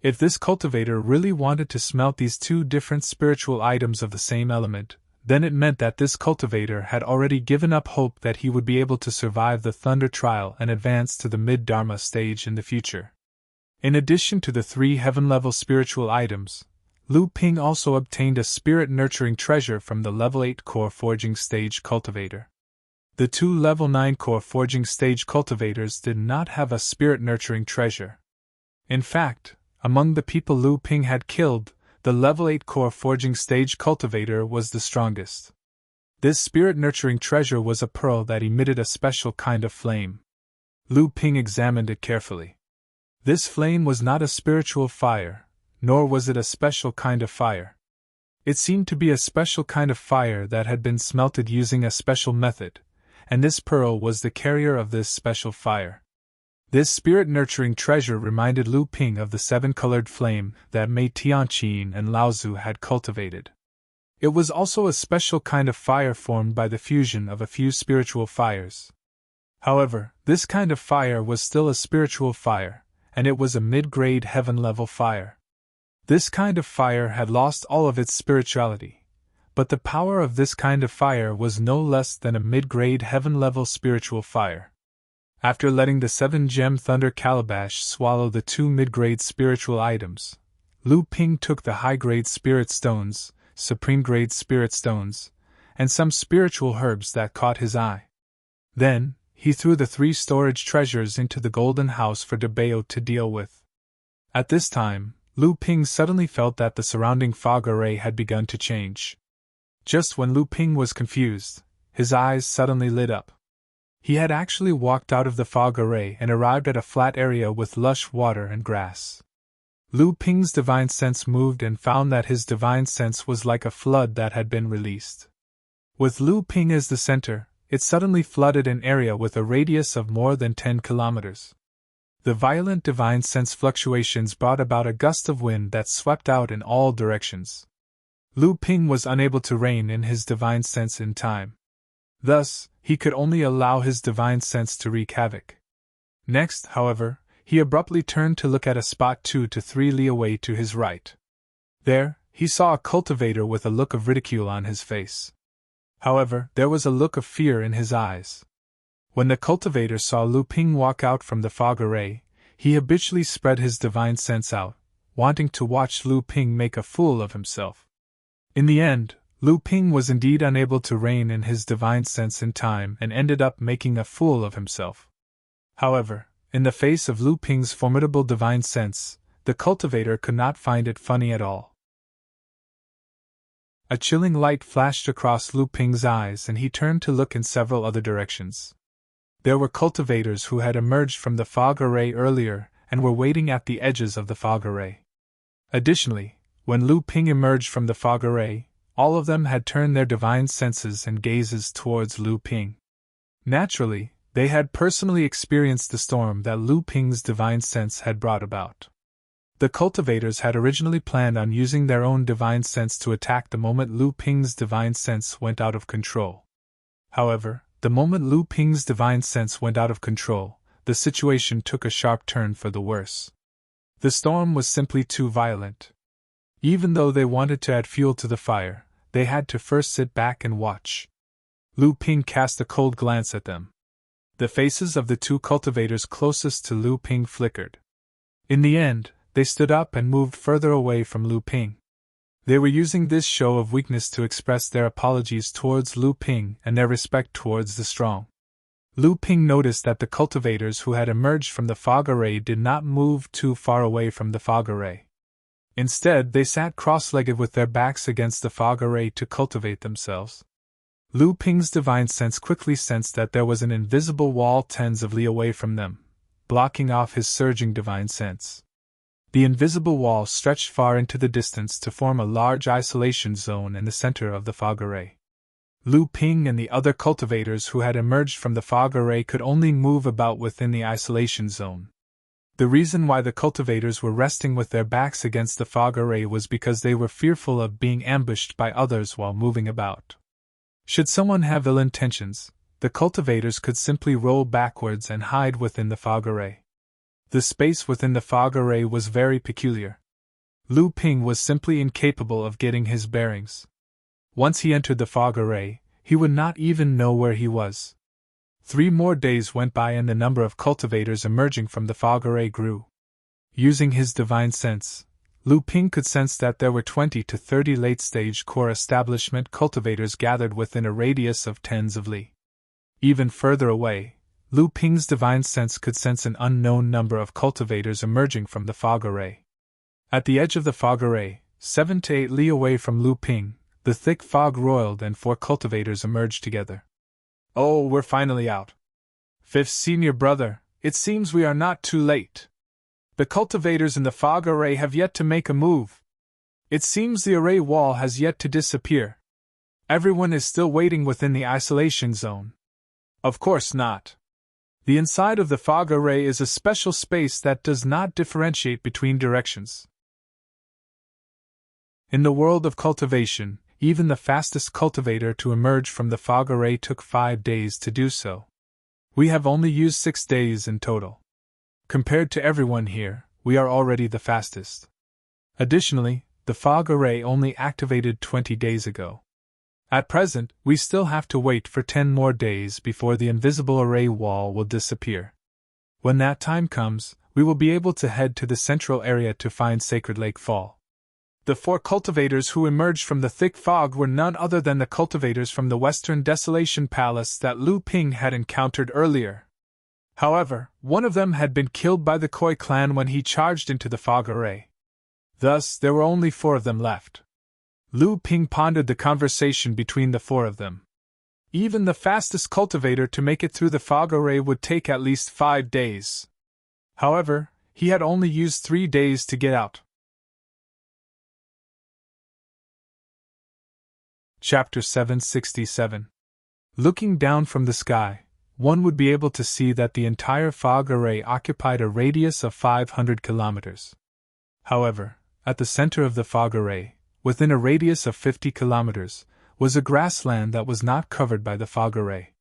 If this cultivator really wanted to smelt these 2 different spiritual items of the same element, then it meant that this cultivator had already given up hope that he would be able to survive the Thunder trial and advance to the mid-Dharma stage in the future. In addition to the 3 heaven-level spiritual items, Lu Ping also obtained a spirit-nurturing treasure from the level 8 core forging stage cultivator. The 2 level 9 core forging stage cultivators did not have a spirit-nurturing treasure. In fact, among the people Lu Ping had killed, the level 8 core forging stage cultivator was the strongest. This spirit-nurturing treasure was a pearl that emitted a special kind of flame. Lu Ping examined it carefully. This flame was not a spiritual fire, nor was it a special kind of fire. It seemed to be a special kind of fire that had been smelted using a special method, and this pearl was the carrier of this special fire. This spirit-nurturing treasure reminded Lu Ping of the 7-colored flame that Mei Tianqin and Laozu had cultivated. It was also a special kind of fire formed by the fusion of a few spiritual fires. However, this kind of fire was still a spiritual fire, and it was a mid-grade heaven-level fire. This kind of fire had lost all of its spirituality, but the power of this kind of fire was no less than a mid-grade heaven-level spiritual fire. After letting the 7-gem Thunder Calabash swallow the 2 mid-grade spiritual items, Lu Ping took the high-grade spirit stones, supreme-grade spirit stones, and some spiritual herbs that caught his eye. Then, he threw the 3 storage treasures into the golden house for Debao to deal with. At this time, Lu Ping suddenly felt that the surrounding fog array had begun to change. Just when Lu Ping was confused, his eyes suddenly lit up. He had actually walked out of the fog array and arrived at a flat area with lush water and grass. Lu Ping's divine sense moved and found that his divine sense was like a flood that had been released. With Lu Ping as the center, it suddenly flooded an area with a radius of more than 10 kilometers. The violent divine sense fluctuations brought about a gust of wind that swept out in all directions. Lu Ping was unable to rein in his divine sense in time. Thus, he could only allow his divine sense to wreak havoc. Next, however, he abruptly turned to look at a spot 2 to 3 li away to his right. There, he saw a cultivator with a look of ridicule on his face. However, there was a look of fear in his eyes. When the cultivator saw Lu Ping walk out from the fog array, he habitually spread his divine sense out, wanting to watch Lu Ping make a fool of himself. In the end, Lu Ping was indeed unable to rein in his divine sense in time and ended up making a fool of himself. However, in the face of Lu Ping's formidable divine sense, the cultivator could not find it funny at all. A chilling light flashed across Lu Ping's eyes and he turned to look in several other directions. There were cultivators who had emerged from the fog array earlier and were waiting at the edges of the fog array. Additionally, when Lu Ping emerged from the fog array, all of them had turned their divine senses and gazes towards Lu Ping. Naturally, they had personally experienced the storm that Lu Ping's divine sense had brought about. The cultivators had originally planned on using their own divine sense to attack the moment Lu Ping's divine sense went out of control. However, the moment Lu Ping's divine sense went out of control, the situation took a sharp turn for the worse. The storm was simply too violent. Even though they wanted to add fuel to the fire, they had to first sit back and watch. Lu Ping cast a cold glance at them. The faces of the two cultivators closest to Lu Ping flickered. In the end, they stood up and moved further away from Lu Ping. They were using this show of weakness to express their apologies towards Lu Ping and their respect towards the strong. Lu Ping noticed that the cultivators who had emerged from the fog array did not move too far away from the fog array. Instead, they sat cross-legged with their backs against the fog array to cultivate themselves. Lu Ping's divine sense quickly sensed that there was an invisible wall tens of li away from them, blocking off his surging divine sense. The invisible wall stretched far into the distance to form a large isolation zone in the center of the fog array. Lu Ping and the other cultivators who had emerged from the fog array could only move about within the isolation zone. The reason why the cultivators were resting with their backs against the fog array was because they were fearful of being ambushed by others while moving about. Should someone have ill intentions, the cultivators could simply roll backwards and hide within the fog array. The space within the fog array was very peculiar. Lu Ping was simply incapable of getting his bearings. Once he entered the fog array, he would not even know where he was. 3 more days went by and the number of cultivators emerging from the fog array grew. Using his divine sense, Lu Ping could sense that there were 20 to 30 late-stage core establishment cultivators gathered within a radius of tens of li. Even further away, Lu Ping's divine sense could sense an unknown number of cultivators emerging from the fog array. At the edge of the fog array, 7 to 8 li away from Lu Ping, the thick fog roiled and 4 cultivators emerged together. "Oh, we're finally out. Fifth senior brother, it seems we are not too late. The cultivators in the fog array have yet to make a move. It seems the array wall has yet to disappear. Everyone is still waiting within the isolation zone." "Of course not. The inside of the fog array is a special space that does not differentiate between directions." In the world of cultivation, even the fastest cultivator to emerge from the fog array took 5 days to do so. We have only used 6 days in total. Compared to everyone here, we are already the fastest. Additionally, the fog array only activated 20 days ago. At present, we still have to wait for 10 more days before the invisible array wall will disappear. When that time comes, we will be able to head to the central area to find Sacred Lake Fall. The 4 cultivators who emerged from the thick fog were none other than the cultivators from the Western Desolation Palace that Lu Ping had encountered earlier. However, one of them had been killed by the Koi clan when he charged into the fog array. Thus, there were only 4 of them left. Lu Ping pondered the conversation between the 4 of them. Even the fastest cultivator to make it through the fog array would take at least 5 days. However, he had only used 3 days to get out. Chapter 767. Looking down from the sky, one would be able to see that the entire fog array occupied a radius of 500 kilometers. However, at the center of the fog array, within a radius of 50 kilometers, was a grassland that was not covered by the fog array.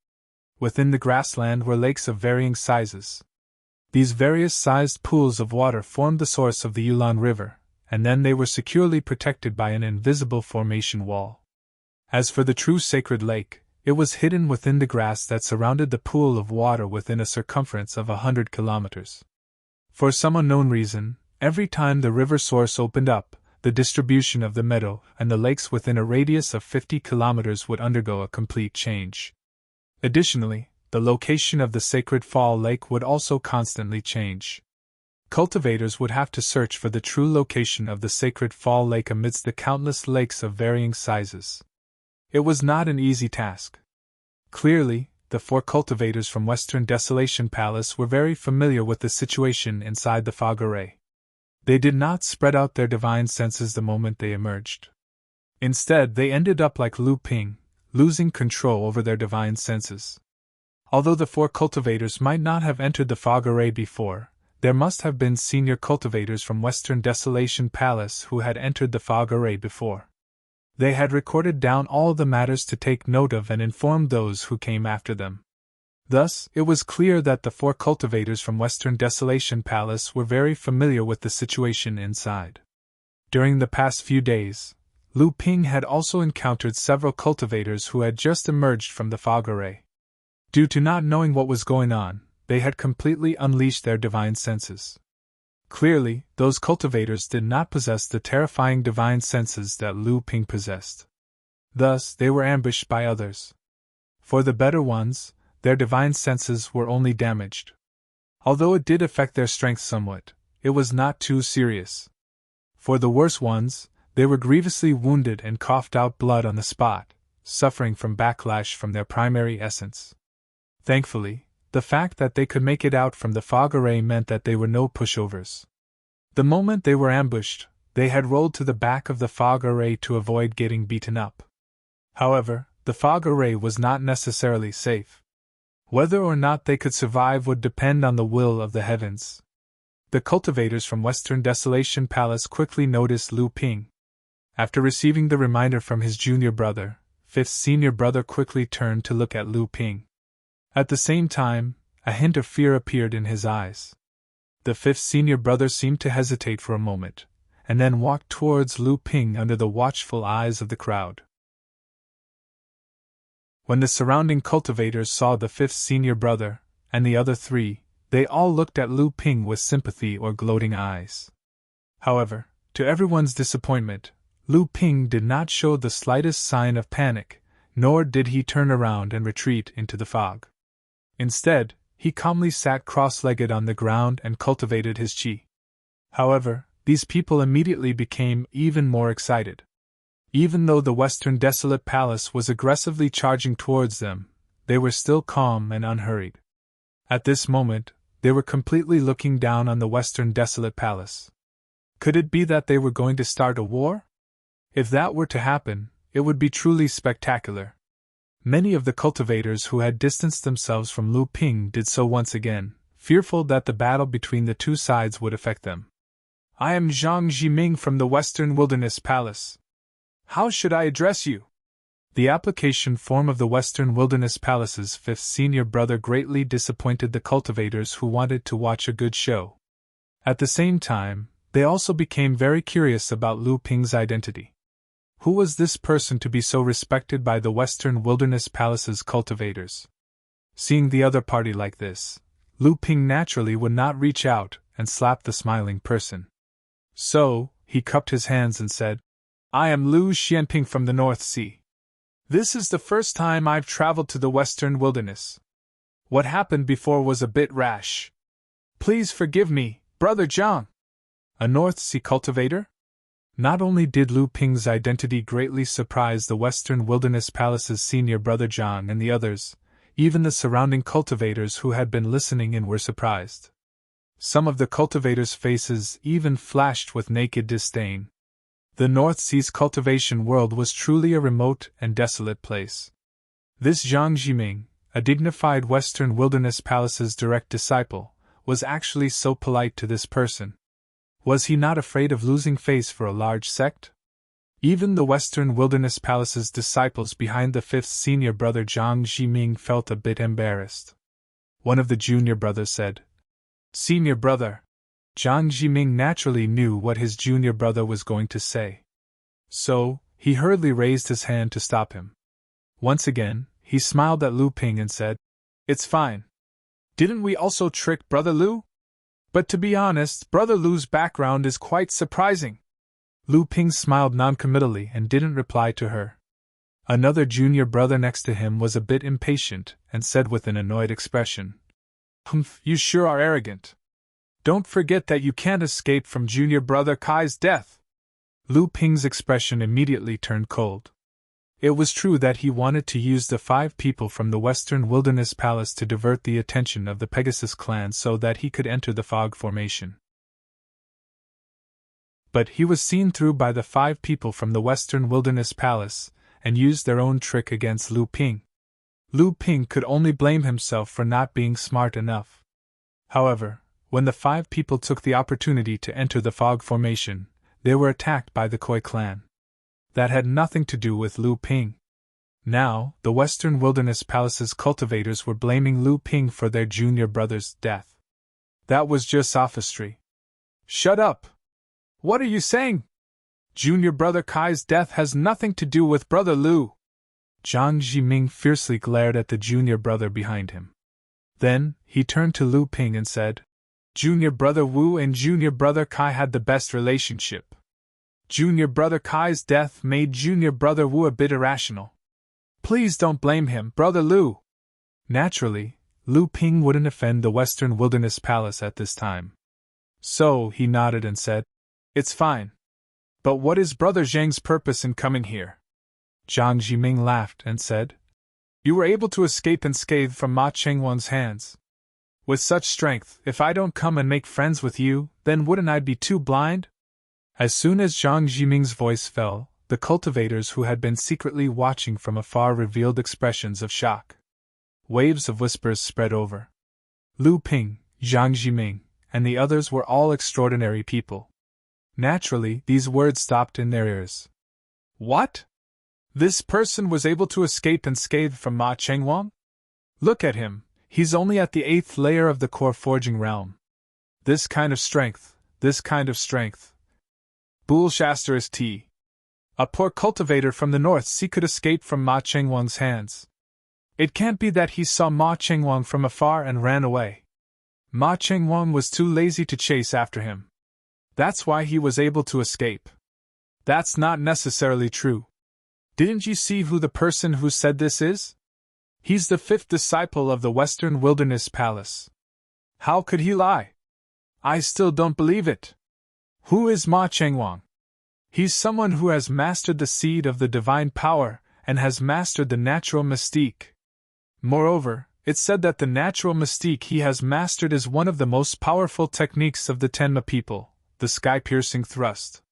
Within the grassland were lakes of varying sizes. These various sized pools of water formed the source of the Yulon River, and then they were securely protected by an invisible formation wall. As for the true sacred lake, it was hidden within the grass that surrounded the pool of water within a circumference of 100 kilometers. For some unknown reason, every time the river source opened up, the distribution of the meadow and the lakes within a radius of 50 kilometers would undergo a complete change. Additionally, the location of the sacred fall lake would also constantly change. Cultivators would have to search for the true location of the sacred fall lake amidst the countless lakes of varying sizes. It was not an easy task. Clearly, the 4 cultivators from Western Desolation Palace were very familiar with the situation inside the fog array. They did not spread out their divine senses the moment they emerged. Instead, they ended up like Lu Ping, losing control over their divine senses. Although the 4 cultivators might not have entered the fog array before, there must have been senior cultivators from Western Desolation Palace who had entered the fog array before. They had recorded down all the matters to take note of and informed those who came after them. Thus, it was clear that the 4 cultivators from Western Desolation Palace were very familiar with the situation inside. During the past few days, Lu Ping had also encountered several cultivators who had just emerged from the fog array. Due to not knowing what was going on, they had completely unleashed their divine senses. Clearly, those cultivators did not possess the terrifying divine senses that Lu Ping possessed. Thus, they were ambushed by others. For the better ones, their divine senses were only damaged. Although it did affect their strength somewhat, it was not too serious. For the worse ones, they were grievously wounded and coughed out blood on the spot, suffering from backlash from their primary essence. Thankfully, the fact that they could make it out from the fog array meant that they were no pushovers. The moment they were ambushed, they had rolled to the back of the fog array to avoid getting beaten up. However, the fog array was not necessarily safe. Whether or not they could survive would depend on the will of the heavens. The cultivators from Western Desolation Palace quickly noticed Lu Ping. After receiving the reminder from his junior brother, fifth senior brother quickly turned to look at Lu Ping. At the same time, a hint of fear appeared in his eyes. The fifth senior brother seemed to hesitate for a moment, and then walked towards Lu Ping under the watchful eyes of the crowd. When the surrounding cultivators saw the fifth senior brother, and the other three, they all looked at Lu Ping with sympathy or gloating eyes. However, to everyone's disappointment, Lu Ping did not show the slightest sign of panic, nor did he turn around and retreat into the fog. Instead, he calmly sat cross-legged on the ground and cultivated his chi. However, these people immediately became even more excited. Even though the Western Desolate Palace was aggressively charging towards them, they were still calm and unhurried. At this moment, they were completely looking down on the Western Desolate Palace. Could it be that they were going to start a war? If that were to happen, it would be truly spectacular. Many of the cultivators who had distanced themselves from Lu Ping did so once again, fearful that the battle between the two sides would affect them. I am Zhang Jiming from the Western Wilderness Palace. How should I address you? The application form of the Western Wilderness Palace's fifth senior brother greatly disappointed the cultivators who wanted to watch a good show. At the same time, they also became very curious about Lu Ping's identity. Who was this person to be so respected by the Western Wilderness Palace's cultivators? Seeing the other party like this, Lu Ping naturally would not reach out and slap the smiling person. So, he cupped his hands and said, I am Lu Xianping from the North Sea. This is the first time I've traveled to the Western Wilderness. What happened before was a bit rash. Please forgive me, Brother Zhang. A North Sea cultivator? Not only did Lu Ping's identity greatly surprise the Western Wilderness Palace's senior brother Zhang and the others, even the surrounding cultivators who had been listening in were surprised. Some of the cultivators' faces even flashed with naked disdain. The North Sea's cultivation world was truly a remote and desolate place. This Zhang Jiming, a dignified Western Wilderness Palace's direct disciple, was actually so polite to this person. Was he not afraid of losing face for a large sect? Even the Western Wilderness Palace's disciples behind the fifth senior brother Zhang Jiming felt a bit embarrassed. One of the junior brothers said, Senior brother. Zhang Jiming naturally knew what his junior brother was going to say. So, he hurriedly raised his hand to stop him. Once again, he smiled at Lu Ping and said, It's fine. Didn't we also trick Brother Lu? But to be honest, Brother Lu's background is quite surprising. Lu Ping smiled noncommittally and didn't reply to her. Another junior brother next to him was a bit impatient and said with an annoyed expression, Humph, you sure are arrogant. Don't forget that you can't escape from junior brother Kai's death. Lu Ping's expression immediately turned cold. It was true that he wanted to use the 5 people from the Western Wilderness Palace to divert the attention of the Pegasus clan so that he could enter the fog formation. But he was seen through by the 5 people from the Western Wilderness Palace, and used their own trick against Lu Ping. Lu Ping could only blame himself for not being smart enough. However, when the 5 people took the opportunity to enter the fog formation, they were attacked by the Koi clan. That had nothing to do with Lu Ping. Now, the Western Wilderness Palace's cultivators were blaming Lu Ping for their junior brother's death. That was just sophistry. Shut up! What are you saying? Junior Brother Kai's death has nothing to do with Brother Lu. Jiang Zhiming fiercely glared at the junior brother behind him. Then, he turned to Lu Ping and said, Junior Brother Wu and Junior Brother Kai had the best relationship. Junior Brother Kai's death made Junior Brother Wu a bit irrational. Please don't blame him, Brother Lu. Naturally, Lu Ping wouldn't offend the Western Wilderness Palace at this time. So, he nodded and said, It's fine. But what is Brother Zhang's purpose in coming here? Jiang Zhiming laughed and said, You were able to escape unscathed from Ma Chengwang's hands. With such strength, if I don't come and make friends with you, then wouldn't I be too blind? As soon as Jiang Zhiming's voice fell, the cultivators who had been secretly watching from afar revealed expressions of shock. Waves of whispers spread over. Lu Ping, Jiang Zhiming, and the others were all extraordinary people. Naturally, these words stopped in their ears. What? This person was able to escape unscathed from Ma Chengwang? Look at him, he's only at the 8th layer of the core forging realm. This kind of strength. Bullshasters T. A poor cultivator from the North Sea could escape from Ma Chengwang's hands. It can't be that he saw Ma Chengwang from afar and ran away. Ma Chengwang was too lazy to chase after him. That's why he was able to escape. That's not necessarily true. Didn't you see who the person who said this is? He's the 5th disciple of the Western Wilderness Palace. How could he lie? I still don't believe it. Who is Ma Chengwang? He's someone who has mastered the seed of the divine power and has mastered the natural mystique. Moreover, it's said that the natural mystique he has mastered is one of the most powerful techniques of the Tenma people, the sky-piercing thrust.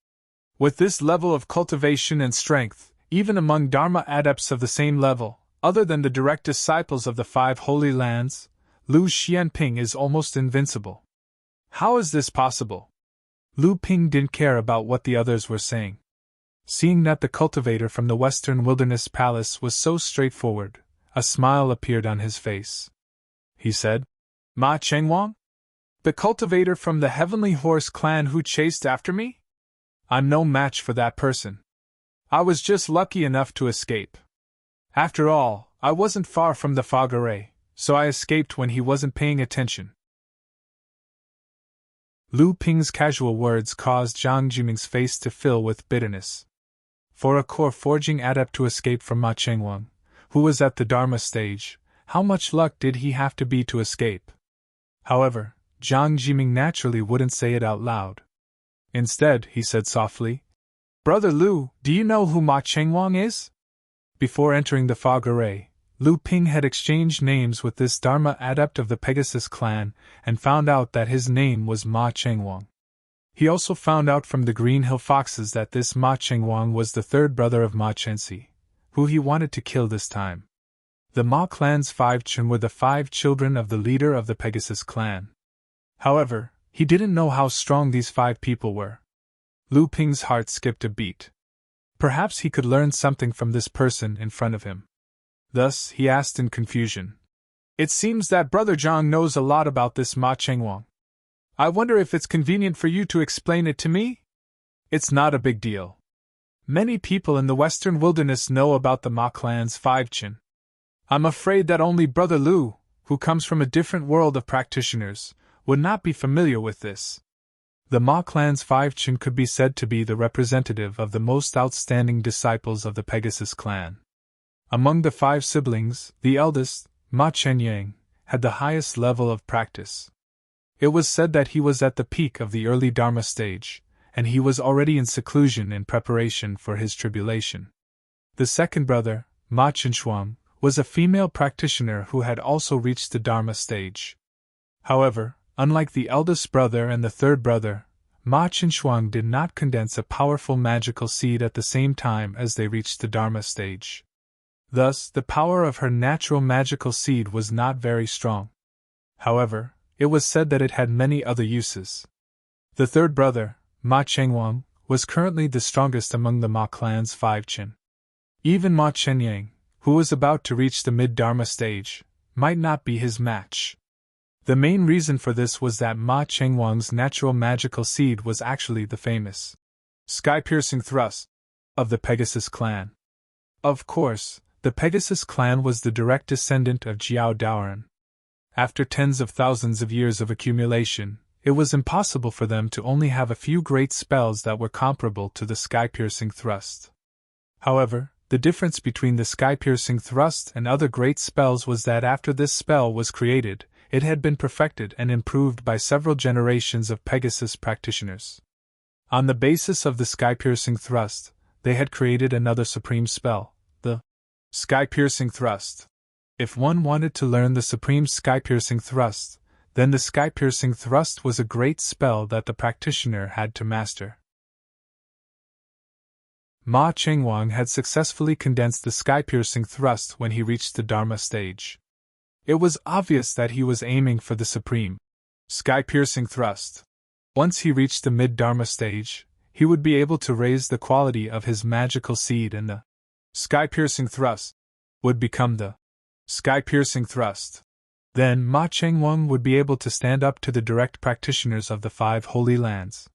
With this level of cultivation and strength, even among Dharma adepts of the same level, other than the direct disciples of the 5 holy lands, Lu Xianping is almost invincible. How is this possible? Lu Ping didn't care about what the others were saying. Seeing that the cultivator from the Western Wilderness Palace was so straightforward, a smile appeared on his face. He said, Ma Chengwang? The cultivator from the Heavenly Horse clan who chased after me? I'm no match for that person. I was just lucky enough to escape. After all, I wasn't far from the fog array, so I escaped when he wasn't paying attention. Lu Ping's casual words caused Jiang Zhiming's face to fill with bitterness. For a core forging adept to escape from Ma Chengwang, who was at the Dharma stage, how much luck did he have to be to escape? However, Jiang Zhiming naturally wouldn't say it out loud. Instead, he said softly, Brother Lu, do you know who Ma Chengwang is? Before entering the fog array, Lu Ping had exchanged names with this Dharma adept of the Pegasus clan and found out that his name was Ma Chengwang. He also found out from the Green Hill Foxes that this Ma Chengwang was the 3rd brother of Ma Chenxi, who he wanted to kill this time. The Ma clan's 5 Chen were the 5 children of the leader of the Pegasus clan. However, he didn't know how strong these 5 people were. Lu Ping's heart skipped a beat. Perhaps he could learn something from this person in front of him. Thus, he asked in confusion. It seems that Brother Zhang knows a lot about this Ma Chengwang. I wonder if it's convenient for you to explain it to me? It's not a big deal. Many people in the Western Wilderness know about the Ma clan's 5 Chen. I'm afraid that only Brother Lu, who comes from a different world of practitioners, would not be familiar with this. The Ma clan's 5 Chen could be said to be the representative of the most outstanding disciples of the Pegasus clan. Among the 5 siblings, the eldest, Ma Chenyang, had the highest level of practice. It was said that he was at the peak of the early Dharma stage, and he was already in seclusion in preparation for his tribulation. The second brother, Ma Chenxuang, was a female practitioner who had also reached the Dharma stage. However, unlike the eldest brother and the 3rd brother, Ma Chenxuang did not condense a powerful magical seed at the same time as they reached the Dharma stage. Thus, the power of her natural magical seed was not very strong. However, it was said that it had many other uses. The 3rd brother, Ma Chengwang, was currently the strongest among the Ma clan's 5 Chen. Even Ma Chenyang, who was about to reach the mid-Dharma stage, might not be his match. The main reason for this was that Ma Chengwang's natural magical seed was actually the famous sky-piercing thrust of the Pegasus clan. Of course, the Pegasus clan was the direct descendant of Jiao Daoren. After tens of thousands of years of accumulation, it was impossible for them to only have a few great spells that were comparable to the sky-piercing thrust. However, the difference between the sky-piercing thrust and other great spells was that after this spell was created, it had been perfected and improved by several generations of Pegasus practitioners. On the basis of the sky-piercing thrust, they had created another supreme spell, the sky-piercing thrust. If one wanted to learn the supreme sky-piercing thrust, then the sky-piercing thrust was a great spell that the practitioner had to master. Ma Chengwang had successfully condensed the sky-piercing thrust when he reached the Dharma stage. It was obvious that he was aiming for the supreme sky-piercing thrust. Once he reached the mid-Dharma stage, he would be able to raise the quality of his magical seed and the sky-piercing thrust would become the sky-piercing thrust. Then Ma Chengwang would be able to stand up to the direct practitioners of the 5 Holy Lands.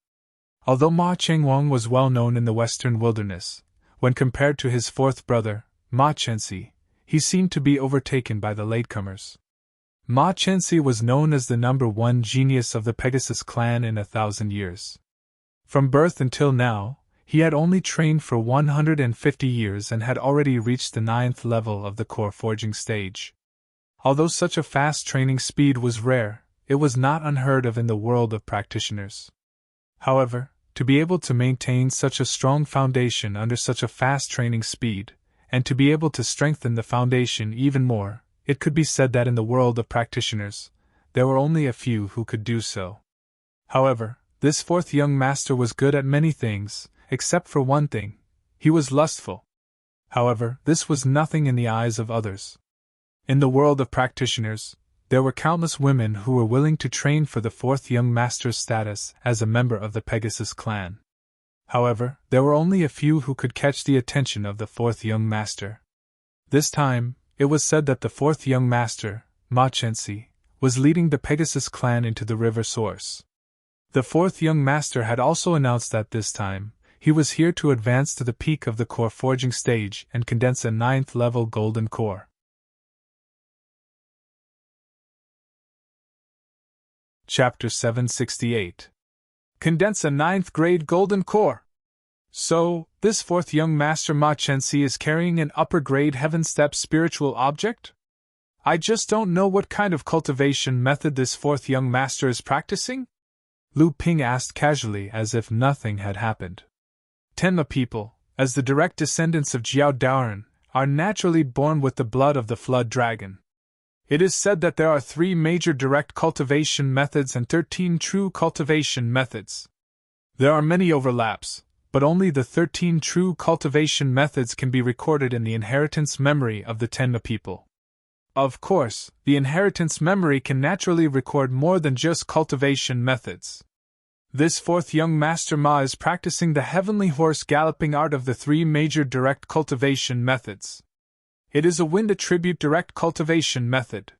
Although Ma Chengwang was well known in the western wilderness, when compared to his fourth brother, Ma Chenxi, he seemed to be overtaken by the latecomers. Ma Chenxi was known as the #1 genius of the Pegasus clan in 1,000 years. From birth until now, he had only trained for 150 years and had already reached the 9th level of the core forging stage. Although such a fast training speed was rare, it was not unheard of in the world of practitioners. However, to be able to maintain such a strong foundation under such a fast training speed, and to be able to strengthen the foundation even more, it could be said that in the world of practitioners, there were only a few who could do so. However, this fourth young master was good at many things, except for one thing: he was lustful. However, this was nothing in the eyes of others. In the world of practitioners, there were countless women who were willing to train for the fourth young master's status as a member of the Pegasus clan. However, there were only a few who could catch the attention of the fourth young master. This time, it was said that the fourth young master, Ma Chenxi, was leading the Pegasus clan into the river source. The fourth young master had also announced that this time, he was here to advance to the peak of the core forging stage and condense a 9th level golden core. Chapter 768. Condense a 9th grade golden core. So, this fourth young master Ma Chenxi is carrying an upper grade heaven step spiritual object? I just don't know what kind of cultivation method this fourth young master is practicing? Lu Ping asked casually as if nothing had happened. Tenma people, as the direct descendants of Jiao Daoren, are naturally born with the blood of the flood dragon. It is said that there are 3 major direct cultivation methods and 13 true cultivation methods. There are many overlaps, but only the 13 true cultivation methods can be recorded in the inheritance memory of the Tenma people. Of course, the inheritance memory can naturally record more than just cultivation methods. This fourth young master Ma is practicing the heavenly horse galloping art of the 3 major direct cultivation methods. It is a wind attribute direct cultivation method.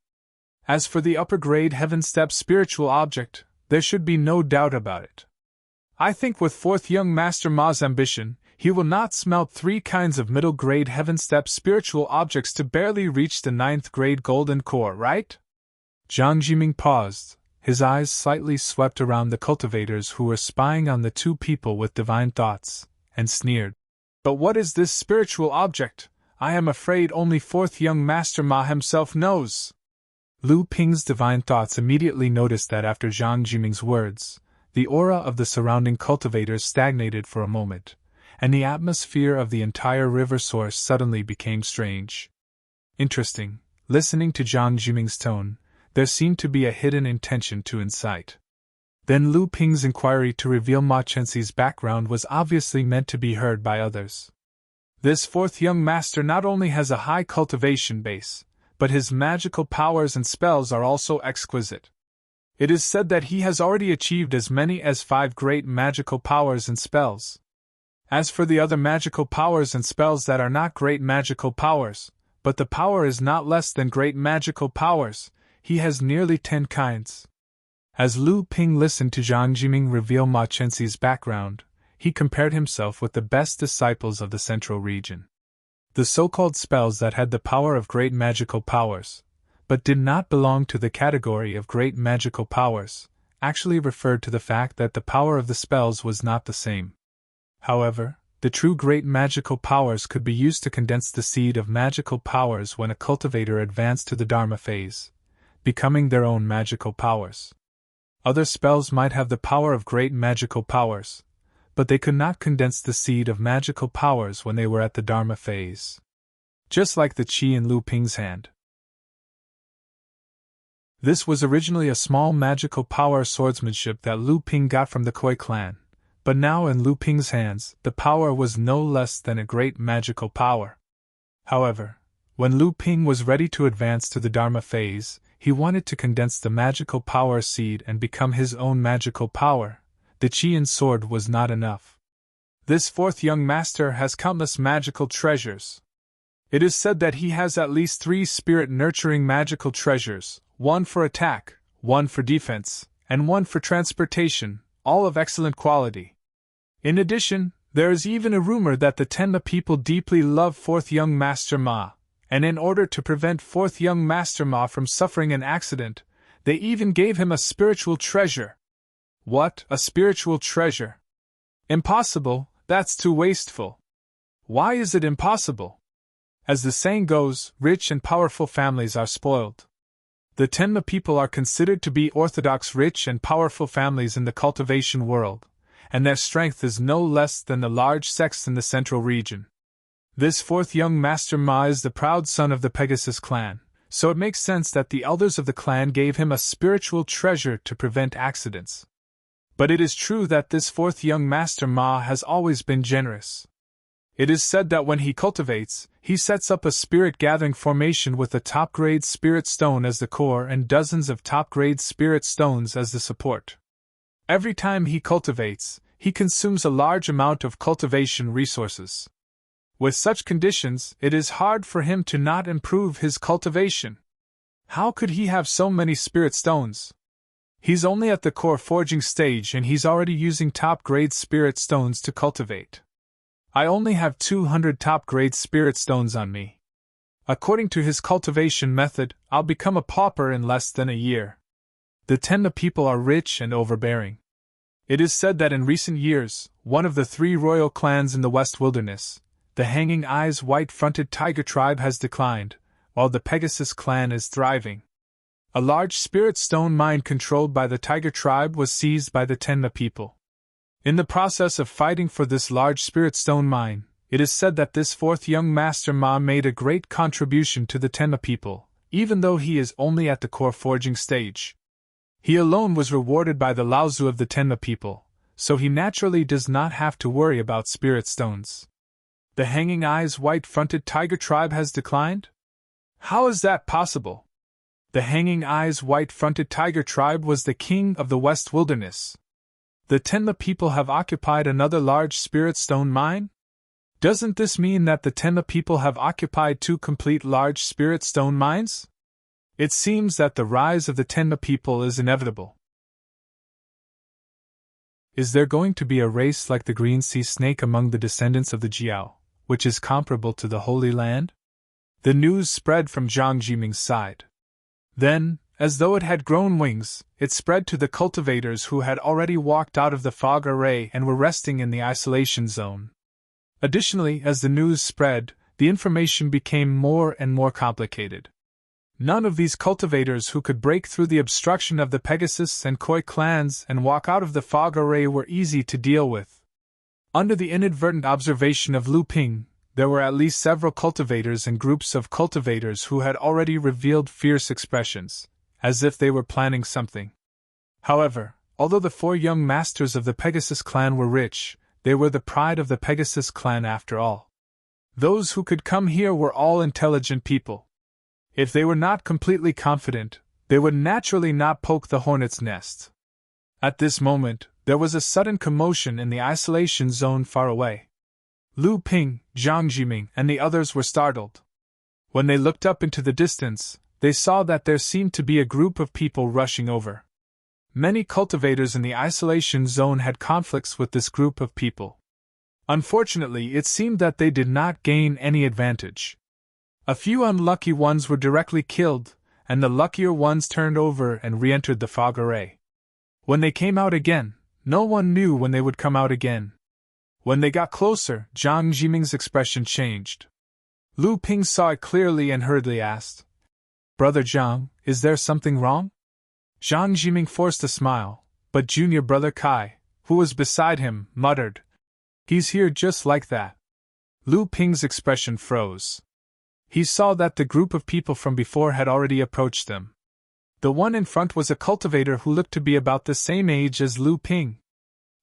As for the upper grade heaven step spiritual object, there should be no doubt about it. I think with fourth young master Ma's ambition, he will not smelt 3 kinds of middle grade heaven step spiritual objects to barely reach the 9th grade golden core, right? Jiang Jiming paused, his eyes slightly swept around the cultivators who were spying on the 2 people with divine thoughts, and sneered. But what is this spiritual object? I am afraid only fourth young master Ma himself knows. Lu Ping's divine thoughts immediately noticed that after Jiang Jiming's words, the aura of the surrounding cultivators stagnated for a moment, and the atmosphere of the entire river source suddenly became strange. Interesting, listening to Jiang Jiming's tone, there seemed to be a hidden intention to incite. Then Lu Ping's inquiry to reveal Ma Chenxi's background was obviously meant to be heard by others. This fourth young master not only has a high cultivation base, but his magical powers and spells are also exquisite. It is said that he has already achieved as many as 5 great magical powers and spells. As for the other magical powers and spells that are not great magical powers, but the power is not less than great magical powers, he has nearly 10 kinds. As Lu Ping listened to Jiang Jiming reveal Ma Chenxi's background, he compared himself with the best disciples of the central region. The so-called spells that had the power of great magical powers, but did not belong to the category of great magical powers, actually referred to the fact that the power of the spells was not the same. However, the true great magical powers could be used to condense the seed of magical powers when a cultivator advanced to the Dharma phase, becoming their own magical powers. Other spells might have the power of great magical powers, but they could not condense the seed of magical powers when they were at the Dharma phase. Just like the Qi in Lu Ping's hand. This was originally a small magical power swordsmanship that Lu Ping got from the Koi clan, but now in Lu Ping's hands, the power was no less than a great magical power. However, when Lu Ping was ready to advance to the Dharma phase, he wanted to condense the magical power seed and become his own magical power. The Qian sword was not enough. This fourth young master has countless magical treasures. It is said that he has at least 3 spirit-nurturing magical treasures, 1 for attack, 1 for defense, and 1 for transportation, all of excellent quality. In addition, there is even a rumor that the Tenma people deeply love fourth young Master Ma, and in order to prevent fourth young Master Ma from suffering an accident, they even gave him a spiritual treasure. What, a spiritual treasure? Impossible, that's too wasteful. Why is it impossible? As the saying goes, rich and powerful families are spoiled. The Tenma people are considered to be orthodox rich and powerful families in the cultivation world, and their strength is no less than the large sects in the central region. This fourth young Master Ma is the proud son of the Pegasus clan, so it makes sense that the elders of the clan gave him a spiritual treasure to prevent accidents. But it is true that this fourth young Master Ma has always been generous. It is said that when he cultivates, he sets up a spirit-gathering formation with a top-grade spirit stone as the core and dozens of top-grade spirit stones as the support. Every time he cultivates, he consumes a large amount of cultivation resources. With such conditions, it is hard for him to not improve his cultivation. How could he have so many spirit stones? He's only at the core forging stage and he's already using top-grade spirit stones to cultivate. I only have 200 top-grade spirit stones on me. According to his cultivation method, I'll become a pauper in less than a year. The Tenma people are rich and overbearing. It is said that in recent years, one of the 3 royal clans in the West Wilderness, the Hanging Eyes White-Fronted Tiger tribe, has declined, while the Pegasus clan is thriving. A large spirit stone mine controlled by the Tiger tribe was seized by the Tenma people. In the process of fighting for this large spirit stone mine, it is said that this fourth young Master Ma made a great contribution to the Tenma people, even though he is only at the core forging stage. He alone was rewarded by the Laozu of the Tenma people, so he naturally does not have to worry about spirit stones. The Hanging Eyes White-Fronted Tiger tribe has declined? How is that possible? The Hanging Eyes White-Fronted Tiger tribe was the king of the West Wilderness. The Tenma people have occupied another large spirit stone mine? Doesn't this mean that the Tenma people have occupied 2 complete large spirit stone mines? It seems that the rise of the Tenma people is inevitable. Is there going to be a race like the Green Sea Snake among the descendants of the Jiao, which is comparable to the Holy Land? The news spread from Zhang Jiming's side. Then, as though it had grown wings, it spread to the cultivators who had already walked out of the fog array and were resting in the isolation zone. Additionally, as the news spread, the information became more and more complicated. None of these cultivators who could break through the obstruction of the Pegasus and Koi clans and walk out of the fog array were easy to deal with. Under the inadvertent observation of Lu Ping, there were at least several cultivators and groups of cultivators who had already revealed fierce expressions, as if they were planning something. However, although the 4 young masters of the Pegasus clan were rich, they were the pride of the Pegasus clan after all. Those who could come here were all intelligent people. If they were not completely confident, they would naturally not poke the hornet's nest. At this moment, there was a sudden commotion in the isolation zone far away. Lu Ping, Zhang Jiming, and the others were startled. When they looked up into the distance, they saw that there seemed to be a group of people rushing over. Many cultivators in the isolation zone had conflicts with this group of people. Unfortunately, it seemed that they did not gain any advantage. A few unlucky ones were directly killed, and the luckier ones turned over and re-entered the fog array. When they came out again, no one knew when they would come out again. When they got closer, Jiang Jiming's expression changed. Lu Ping saw it clearly and hurriedly asked, "Brother Jiang, is there something wrong?" Jiang Jiming forced a smile, but junior brother Kai, who was beside him, muttered, "He's here just like that." Lu Ping's expression froze. He saw that the group of people from before had already approached them. The one in front was a cultivator who looked to be about the same age as Lu Ping.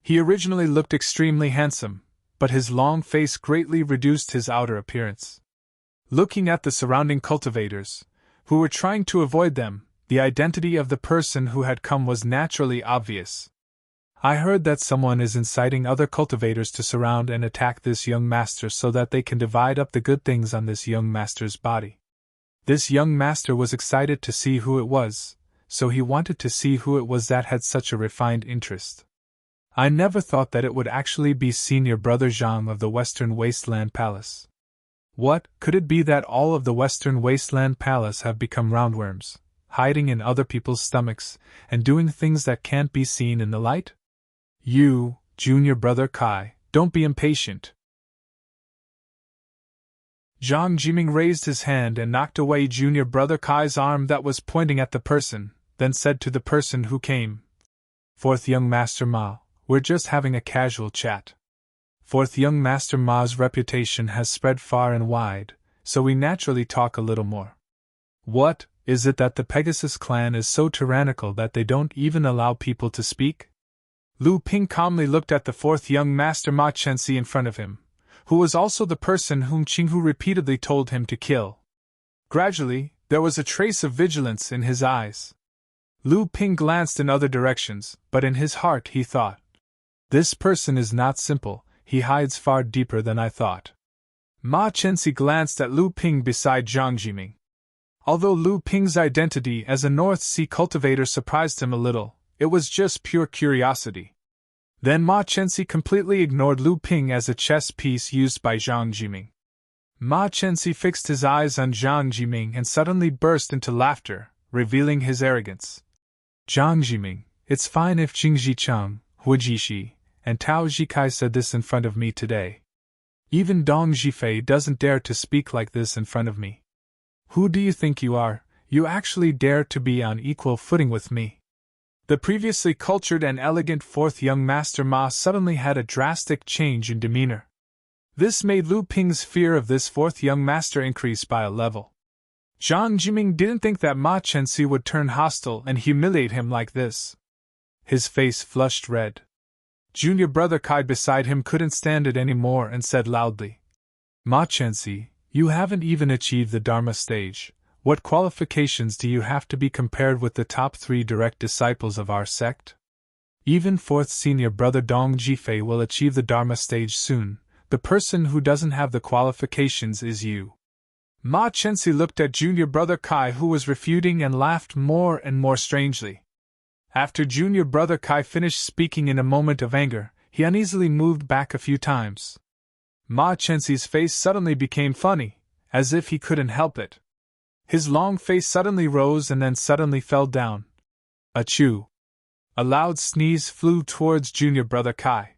He originally looked extremely handsome, but his long face greatly reduced his outer appearance. Looking at the surrounding cultivators, who were trying to avoid them, the identity of the person who had come was naturally obvious. "I heard that someone is inciting other cultivators to surround and attack this young master so that they can divide up the good things on this young master's body." This young master was excited to see who it was, so he wanted to see who it was that had such a refined interest. "I never thought that it would actually be senior brother Zhang of the Western Wasteland Palace. What, could it be that all of the Western Wasteland Palace have become roundworms, hiding in other people's stomachs, and doing things that can't be seen in the light? You, junior brother Kai, don't be impatient." Jiang Jiming raised his hand and knocked away junior brother Kai's arm that was pointing at the person, then said to the person who came, "Fourth young Master Ma, we're just having a casual chat. Fourth young Master Ma's reputation has spread far and wide, so we naturally talk a little more. What, is it that the Pegasus clan is so tyrannical that they don't even allow people to speak?" Lu Ping calmly looked at the fourth young Master Ma Chenxi in front of him, who was also the person whom Qinghu repeatedly told him to kill. Gradually, there was a trace of vigilance in his eyes. Lu Ping glanced in other directions, but in his heart he thought, "This person is not simple, he hides far deeper than I thought." Ma Chenxi glanced at Lu Ping beside Jiang Jiming. Although Lu Ping's identity as a North Sea cultivator surprised him a little, it was just pure curiosity. Then Ma Chenxi completely ignored Lu Ping as a chess piece used by Jiang Jiming. Ma Chenxi fixed his eyes on Jiang Jiming and suddenly burst into laughter, revealing his arrogance. "Jiang Jiming, it's fine if Jing Jichang, Hu Jishi, and Tao Jikai said this in front of me today. Even Dong Jifei doesn't dare to speak like this in front of me. Who do you think you are? You actually dare to be on equal footing with me." The previously cultured and elegant fourth young Master Ma suddenly had a drastic change in demeanor. This made Lu Ping's fear of this fourth young master increase by a level. Jiang Jiming didn't think that Ma Chenxi would turn hostile and humiliate him like this. His face flushed red. Junior brother Kai beside him couldn't stand it anymore and said loudly, "Ma Chenxi, you haven't even achieved the Dharma stage. What qualifications do you have to be compared with the top 3 direct disciples of our sect? Even fourth senior brother Dong Jifei will achieve the Dharma stage soon. The person who doesn't have the qualifications is you." Ma Chenxi looked at junior brother Kai, who was refuting, and laughed more and more strangely. After junior brother Kai finished speaking in a moment of anger, he uneasily moved back a few times. Ma Chenxi's face suddenly became funny, as if he couldn't help it. His long face suddenly rose and then suddenly fell down. Achoo! A loud sneeze flew towards junior brother Kai.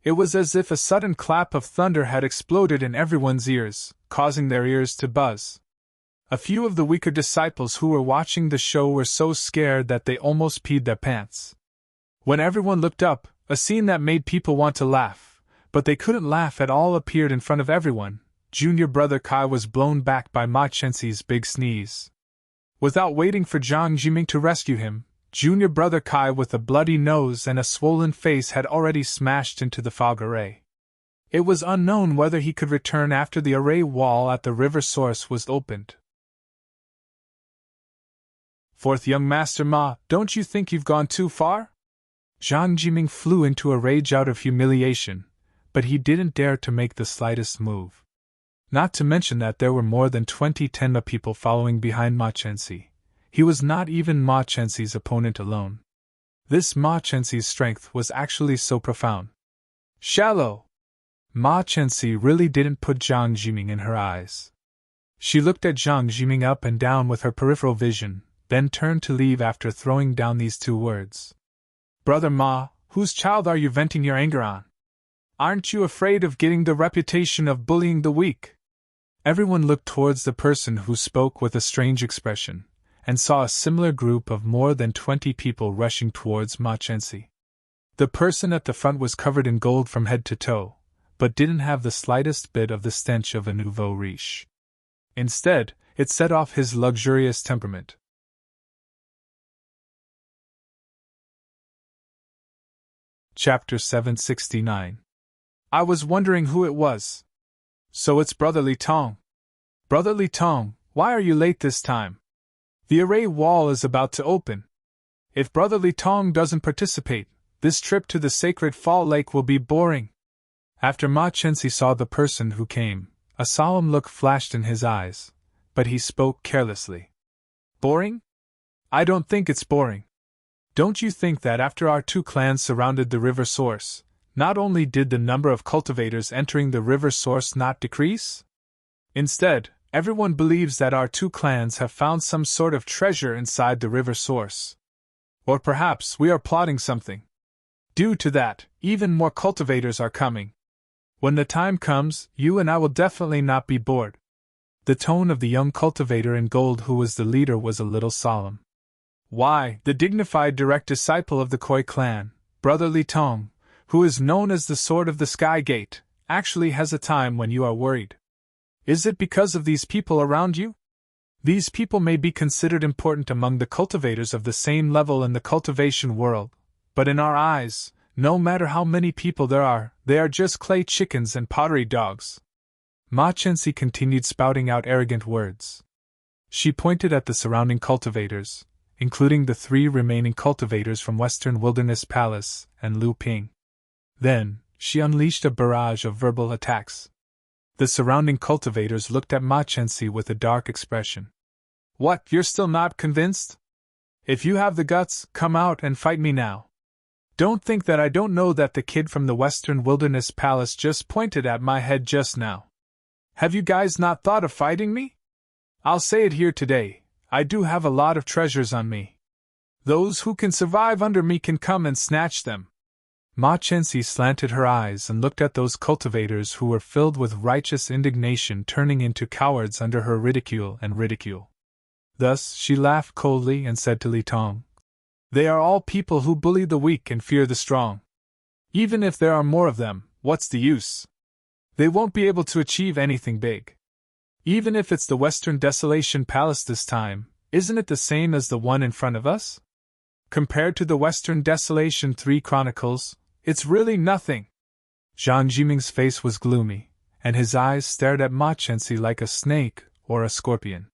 It was as if a sudden clap of thunder had exploded in everyone's ears, causing their ears to buzz. A few of the weaker disciples who were watching the show were so scared that they almost peed their pants. When everyone looked up, a scene that made people want to laugh, but they couldn't laugh at all, appeared in front of everyone. Junior brother Kai was blown back by Ma Chenxi's big sneeze. Without waiting for Jiang Jiming to rescue him, junior brother Kai with a bloody nose and a swollen face had already smashed into the fog array. It was unknown whether he could return after the array wall at the river source was opened. "Fourth young Master Ma, don't you think you've gone too far?" Jiang Jiming flew into a rage out of humiliation, but he didn't dare to make the slightest move. Not to mention that there were more than 20 Tenma people following behind Ma Chenxi. He was not even Ma Chenxi's opponent alone. This Ma Chenxi's strength was actually so profound. Shallow! Ma Chenxi really didn't put Jiang Jiming in her eyes. She looked at Jiang Jiming up and down with her peripheral vision, then turned to leave after throwing down these two words. Brother Ma, whose child are you venting your anger on? Aren't you afraid of getting the reputation of bullying the weak? Everyone looked towards the person who spoke with a strange expression, and saw a similar group of more than 20 people rushing towards Ma Chenxi. The person at the front was covered in gold from head to toe, but didn't have the slightest bit of the stench of a nouveau riche. Instead, it set off his luxurious temperament. Chapter 769. I was wondering who it was. So it's Brother Li Tong. Brother Li Tong, why are you late this time? The array wall is about to open. If Brother Li Tong doesn't participate, this trip to the sacred fall lake will be boring. After Ma Chenxi saw the person who came, a solemn look flashed in his eyes, but he spoke carelessly. Boring? I don't think it's boring. Don't you think that after our two clans surrounded the river source, not only did the number of cultivators entering the river source not decrease? Instead, everyone believes that our two clans have found some sort of treasure inside the river source. Or perhaps we are plotting something. Due to that, even more cultivators are coming. When the time comes, you and I will definitely not be bored. The tone of the young cultivator in gold who was the leader was a little solemn. Why, the dignified direct disciple of the Koi clan, Brother Li Tong, who is known as the Sword of the Sky Gate, actually has a time when you are worried. Is it because of these people around you? These people may be considered important among the cultivators of the same level in the cultivation world, but in our eyes, no matter how many people there are, they are just clay chickens and pottery dogs. Ma Chenxi continued spouting out arrogant words. She pointed at the surrounding cultivators, including the 3 remaining cultivators from Western Wilderness Palace and Lu Ping. Then, she unleashed a barrage of verbal attacks. The surrounding cultivators looked at Ma Chenxi with a dark expression. What, you're still not convinced? If you have the guts, come out and fight me now. Don't think that I don't know that the kid from the Western Wilderness Palace just pointed at my head just now. Have you guys not thought of fighting me? I'll say it here today, I do have a lot of treasures on me. Those who can survive under me can come and snatch them. Ma Chenxi slanted her eyes and looked at those cultivators who were filled with righteous indignation turning into cowards under her ridicule. Thus, she laughed coldly and said to Li Tong, They are all people who bully the weak and fear the strong. Even if there are more of them, what's the use? They won't be able to achieve anything big. Even if it's the Western Desolation Palace this time, isn't it the same as the one in front of us? Compared to the Western Desolation 3 Chronicles, it's really nothing. Jiang Jiming's face was gloomy, and his eyes stared at Ma Chenxi like a snake or a scorpion.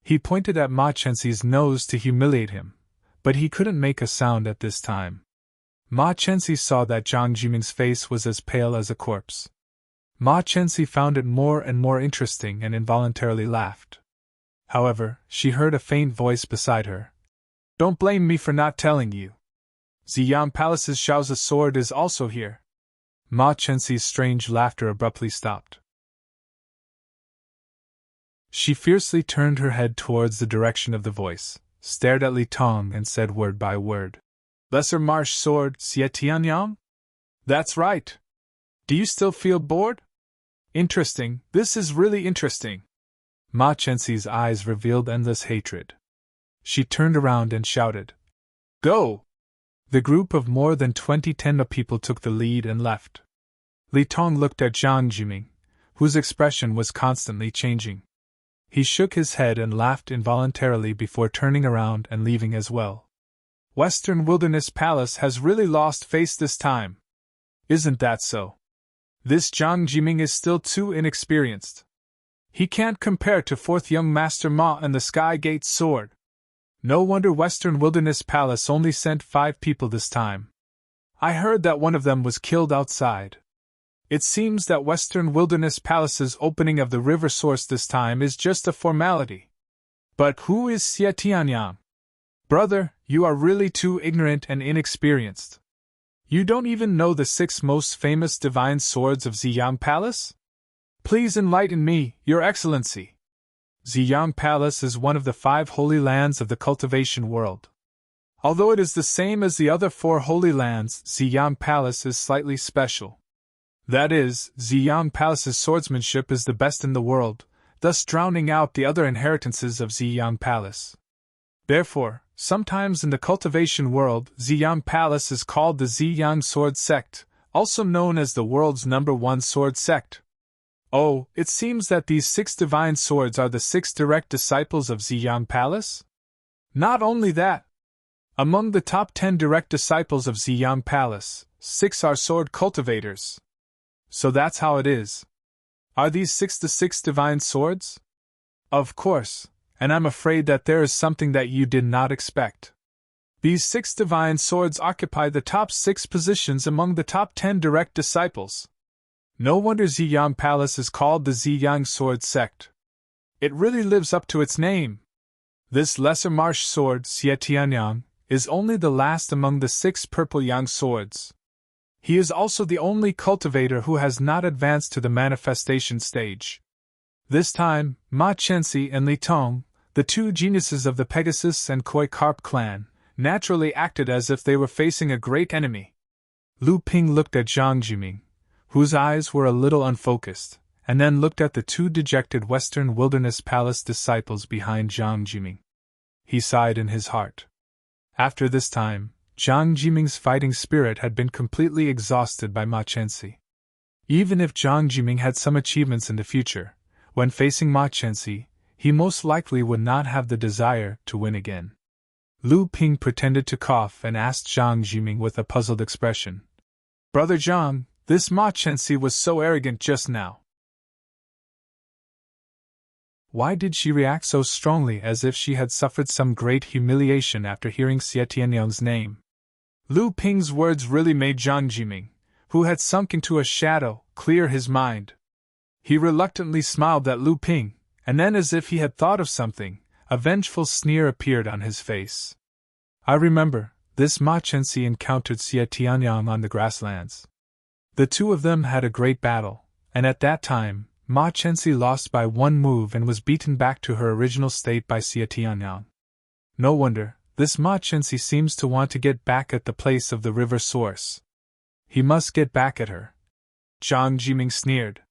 He pointed at Ma Chenxi's nose to humiliate him, but he couldn't make a sound at this time. Ma Chenxi saw that Jiang Jiming's face was as pale as a corpse. Ma Chenxi found it more and more interesting and involuntarily laughed. However, she heard a faint voice beside her. Don't blame me for not telling you. Ziyang Palace's Xiao's sword is also here. Ma Chenxi's strange laughter abruptly stopped. She fiercely turned her head towards the direction of the voice, stared at Li Tong and said word by word. Lesser Marsh Sword, Xie Tianyang? That's right. Do you still feel bored? Interesting, this is really interesting. Ma Chenxi's eyes revealed endless hatred. She turned around and shouted, Go! The group of more than 20 Tenma people took the lead and left. Li Tong looked at Jiang Jiming, whose expression was constantly changing. He shook his head and laughed involuntarily before turning around and leaving as well. Western Wilderness Palace has really lost face this time. Isn't that so? This Jiang Jiming is still too inexperienced. He can't compare to 4th Young Master Ma and the Sky Gate Sword. No wonder Western Wilderness Palace only sent 5 people this time. I heard that one of them was killed outside. It seems that Western Wilderness Palace's opening of the river source this time is just a formality. But who is Xie Tianyang? Brother, you are really too ignorant and inexperienced. You don't even know the 6 most famous divine swords of Ziyang Palace? Please enlighten me, Your Excellency. Ziyang Palace is one of the 5 holy lands of the cultivation world. Although it is the same as the other 4 holy lands, Ziyang Palace is slightly special. That is, Ziyang Palace's swordsmanship is the best in the world, thus drowning out the other inheritances of Ziyang Palace. Therefore, sometimes in the cultivation world, Ziyang Palace is called the Ziyang Sword Sect, also known as the world's #1 sword sect. Oh, it seems that these 6 divine swords are the 6 direct disciples of Ziyang Palace? Not only that. Among the top 10 direct disciples of Ziyang Palace, 6 are sword cultivators. So that's how it is. Are these 6 the 6 divine swords? Of course, and I'm afraid that there is something that you did not expect. These 6 divine swords occupy the top 6 positions among the top 10 direct disciples. No wonder Ziyang Palace is called the Ziyang Sword Sect. It really lives up to its name. This lesser marsh sword, Xietianyang, is only the last among the 6 purple yang swords. He is also the only cultivator who has not advanced to the manifestation stage. This time, Ma Chenxi and Li Tong, the 2 geniuses of the Pegasus and Koi Carp clan, naturally acted as if they were facing a great enemy. Lu Ping looked at Zhang Jiming, whose eyes were a little unfocused, and then looked at the 2 dejected Western Wilderness Palace disciples behind Zhang Jiming. He sighed in his heart. After this time, Zhang Jiming's fighting spirit had been completely exhausted by Ma Chenxi. Even if Zhang Jiming had some achievements in the future, when facing Ma Chenxi, he most likely would not have the desire to win again. Lu Ping pretended to cough and asked Zhang Jiming with a puzzled expression. Brother Zhang, this Ma Chenxi was so arrogant just now. Why did she react so strongly as if she had suffered some great humiliation after hearing Xietianyang's name? Lu Ping's words really made Zhang Jiming, who had sunk into a shadow, clear his mind. He reluctantly smiled at Lu Ping, and then as if he had thought of something, a vengeful sneer appeared on his face. I remember, this Ma Chenxi encountered Xietianyang on the grasslands. The 2 of them had a great battle, and at that time, Ma Chenxi lost by 1 move and was beaten back to her original state by Xietianyang. No wonder, this Ma Chenxi seems to want to get back at the place of the river source. He must get back at her. Zhang Jiming sneered.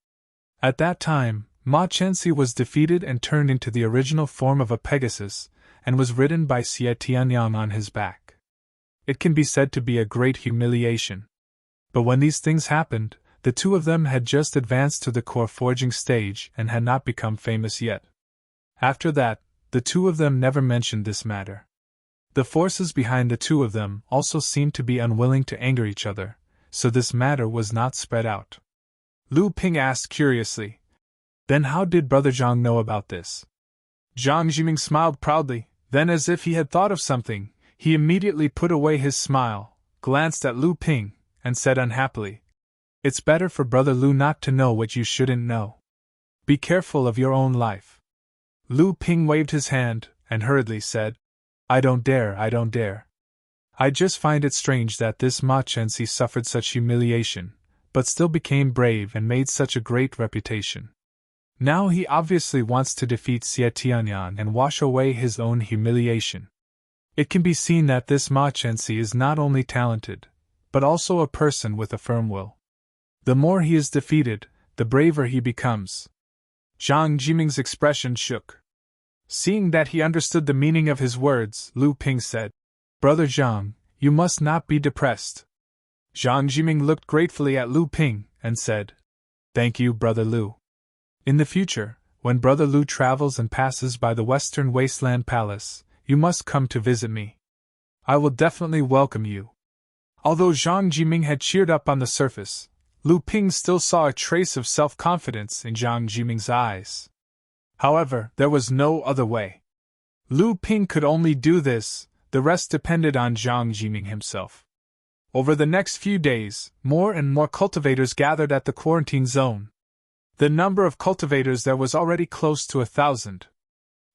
At that time, Ma Chenxi was defeated and turned into the original form of a Pegasus, and was ridden by Xietianyang on his back. It can be said to be a great humiliation. But when these things happened, the 2 of them had just advanced to the core forging stage and had not become famous yet. After that, the 2 of them never mentioned this matter. The forces behind the 2 of them also seemed to be unwilling to anger each other, so this matter was not spread out. Lu Ping asked curiously, Then how did Brother Zhang know about this? Zhang Jiming smiled proudly, then as if he had thought of something, he immediately put away his smile, glanced at Lu Ping, and said unhappily, It's better for Brother Lu not to know what you shouldn't know. Be careful of your own life. Lu Ping waved his hand, and hurriedly said, I don't dare. I just find it strange that this Ma Chenxi suffered such humiliation, but still became brave and made such a great reputation. Now he obviously wants to defeat Xietianyang and wash away his own humiliation. It can be seen that this Ma Chenxi is not only talented, but also a person with a firm will. The more he is defeated, the braver he becomes. Zhang Jiming's expression shook. Seeing that he understood the meaning of his words, Lu Ping said, Brother Zhang, you must not be depressed. Zhang Jiming looked gratefully at Lu Ping and said, Thank you, Brother Lu. In the future, when Brother Lu travels and passes by the Western Wasteland Palace, you must come to visit me. I will definitely welcome you. Although Zhang Jiming had cheered up on the surface, Lu Ping still saw a trace of self-confidence in Zhang Jiming's eyes. However, there was no other way. Lu Ping could only do this, the rest depended on Zhang Jiming himself. Over the next few days, more and more cultivators gathered at the quarantine zone. The number of cultivators there was already close to 1,000.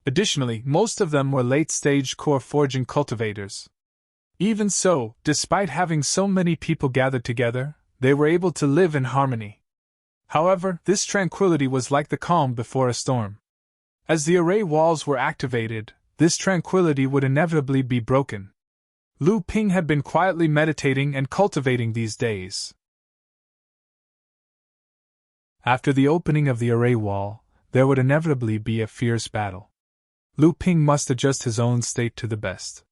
Additionally, most of them were late-stage core forging cultivators. Even so, despite having so many people gathered together, they were able to live in harmony. However, this tranquility was like the calm before a storm. As the array walls were activated, this tranquility would inevitably be broken. Lu Ping had been quietly meditating and cultivating these days. After the opening of the array wall, there would inevitably be a fierce battle. Lu Ping must adjust his own state to the best.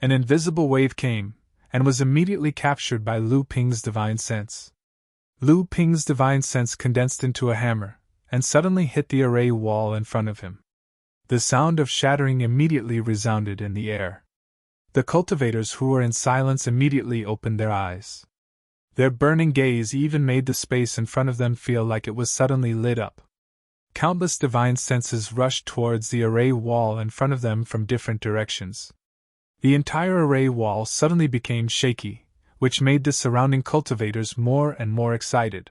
An invisible wave came, and was immediately captured by Lu Ping's divine sense. Lu Ping's divine sense condensed into a hammer, and suddenly hit the array wall in front of him. The sound of shattering immediately resounded in the air. The cultivators who were in silence immediately opened their eyes. Their burning gaze even made the space in front of them feel like it was suddenly lit up. Countless divine senses rushed towards the array wall in front of them from different directions. The entire array wall suddenly became shaky, which made the surrounding cultivators more and more excited.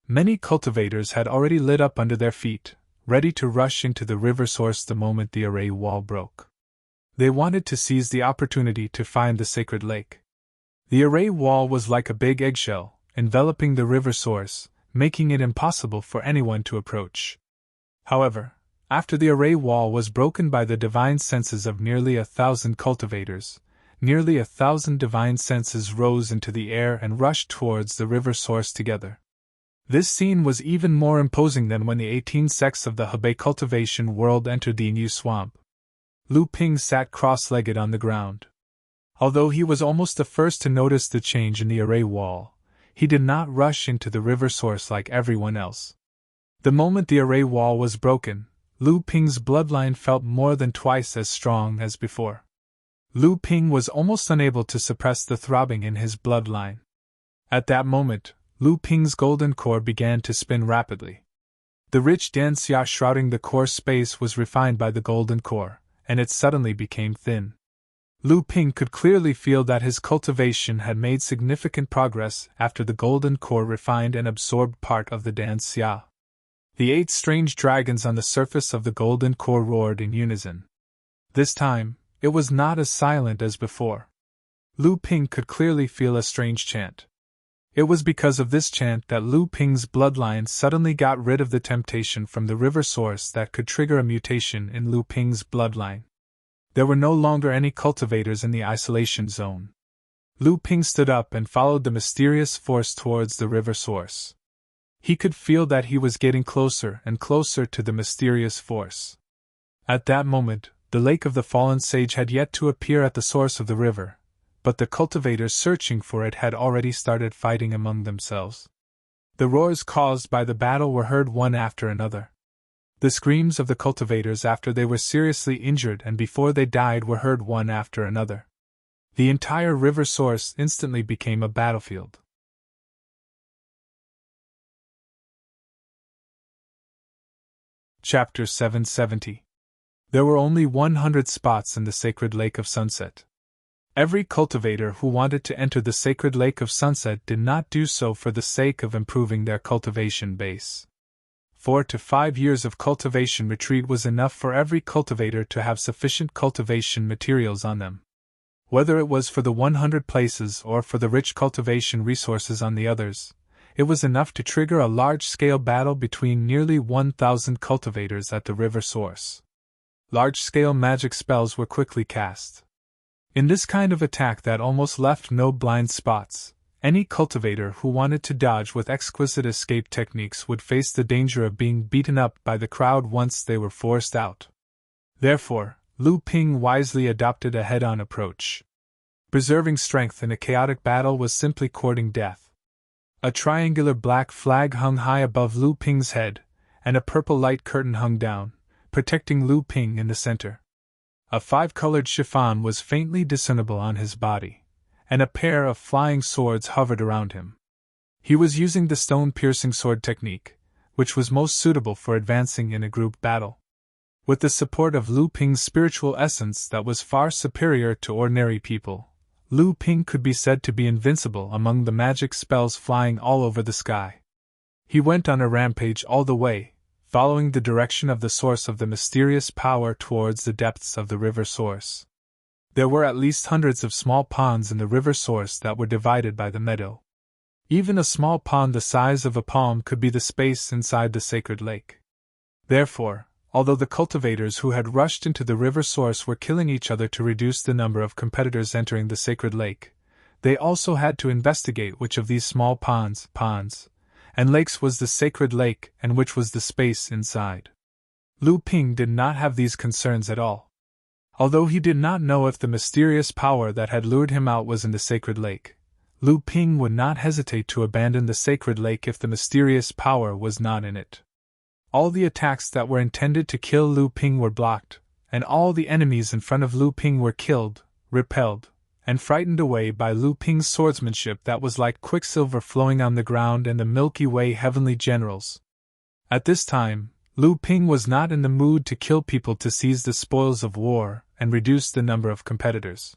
Many cultivators had already lit up under their feet, ready to rush into the river source the moment the array wall broke. They wanted to seize the opportunity to find the sacred lake. The array wall was like a big eggshell, enveloping the river source, making it impossible for anyone to approach. However, after the array wall was broken by the divine senses of nearly 1,000 cultivators, nearly 1,000 divine senses rose into the air and rushed towards the river source together. This scene was even more imposing than when the 18 sects of the Hebei cultivation world entered the Inu swamp. Lu Ping sat cross-legged on the ground. Although he was almost the first to notice the change in the array wall, he did not rush into the river source like everyone else. The moment the array wall was broken, Lu Ping's bloodline felt more than twice as strong as before. Lu Ping was almost unable to suppress the throbbing in his bloodline. At that moment, Lu Ping's golden core began to spin rapidly. The rich danxia shrouding the core space was refined by the golden core, and it suddenly became thin. Lu Ping could clearly feel that his cultivation had made significant progress after the golden core refined and absorbed part of the danxia. The 8 strange dragons on the surface of the golden core roared in unison. This time, it was not as silent as before. Lu Ping could clearly feel a strange chant. It was because of this chant that Lu Ping's bloodline suddenly got rid of the temptation from the river source that could trigger a mutation in Lu Ping's bloodline. There were no longer any cultivators in the isolation zone. Lu Ping stood up and followed the mysterious force towards the river source. He could feel that he was getting closer and closer to the mysterious force. At that moment, the lake of the fallen sage had yet to appear at the source of the river, but the cultivators searching for it had already started fighting among themselves. The roars caused by the battle were heard one after another. The screams of the cultivators after they were seriously injured and before they died were heard one after another. The entire river source instantly became a battlefield. Chapter 770. There were only 100 spots in the sacred lake of sunset. Every cultivator who wanted to enter the sacred lake of sunset did not do so for the sake of improving their cultivation base. 4 to 5 years of cultivation retreat was enough for every cultivator to have sufficient cultivation materials on them. Whether it was for the 100 places or for the rich cultivation resources on the others, it was enough to trigger a large-scale battle between nearly 1,000 cultivators at the river source. Large-scale magic spells were quickly cast. In this kind of attack that almost left no blind spots, any cultivator who wanted to dodge with exquisite escape techniques would face the danger of being beaten up by the crowd once they were forced out. Therefore, Lu Ping wisely adopted a head-on approach. Preserving strength in a chaotic battle was simply courting death. A triangular black flag hung high above Lu Ping's head, and a purple light curtain hung down, protecting Lu Ping in the center. A 5-colored chiffon was faintly discernible on his body, and a pair of flying swords hovered around him. He was using the stone-piercing sword technique, which was most suitable for advancing in a group battle. With the support of Lu Ping's spiritual essence that was far superior to ordinary people, Lu Ping could be said to be invincible among the magic spells flying all over the sky. He went on a rampage all the way, following the direction of the source of the mysterious power towards the depths of the river source. There were at least hundreds of small ponds in the river source that were divided by the meadow. Even a small pond the size of a palm could be the space inside the sacred lake. Therefore, although the cultivators who had rushed into the river source were killing each other to reduce the number of competitors entering the sacred lake, they also had to investigate which of these small ponds, and lakes was the sacred lake and which was the space inside. Lu Ping did not have these concerns at all. Although he did not know if the mysterious power that had lured him out was in the sacred lake, Lu Ping would not hesitate to abandon the sacred lake if the mysterious power was not in it. All the attacks that were intended to kill Lu Ping were blocked, and all the enemies in front of Lu Ping were killed, repelled, and frightened away by Lu Ping's swordsmanship that was like quicksilver flowing on the ground and the Milky Way heavenly generals. At this time, Lu Ping was not in the mood to kill people to seize the spoils of war and reduce the number of competitors.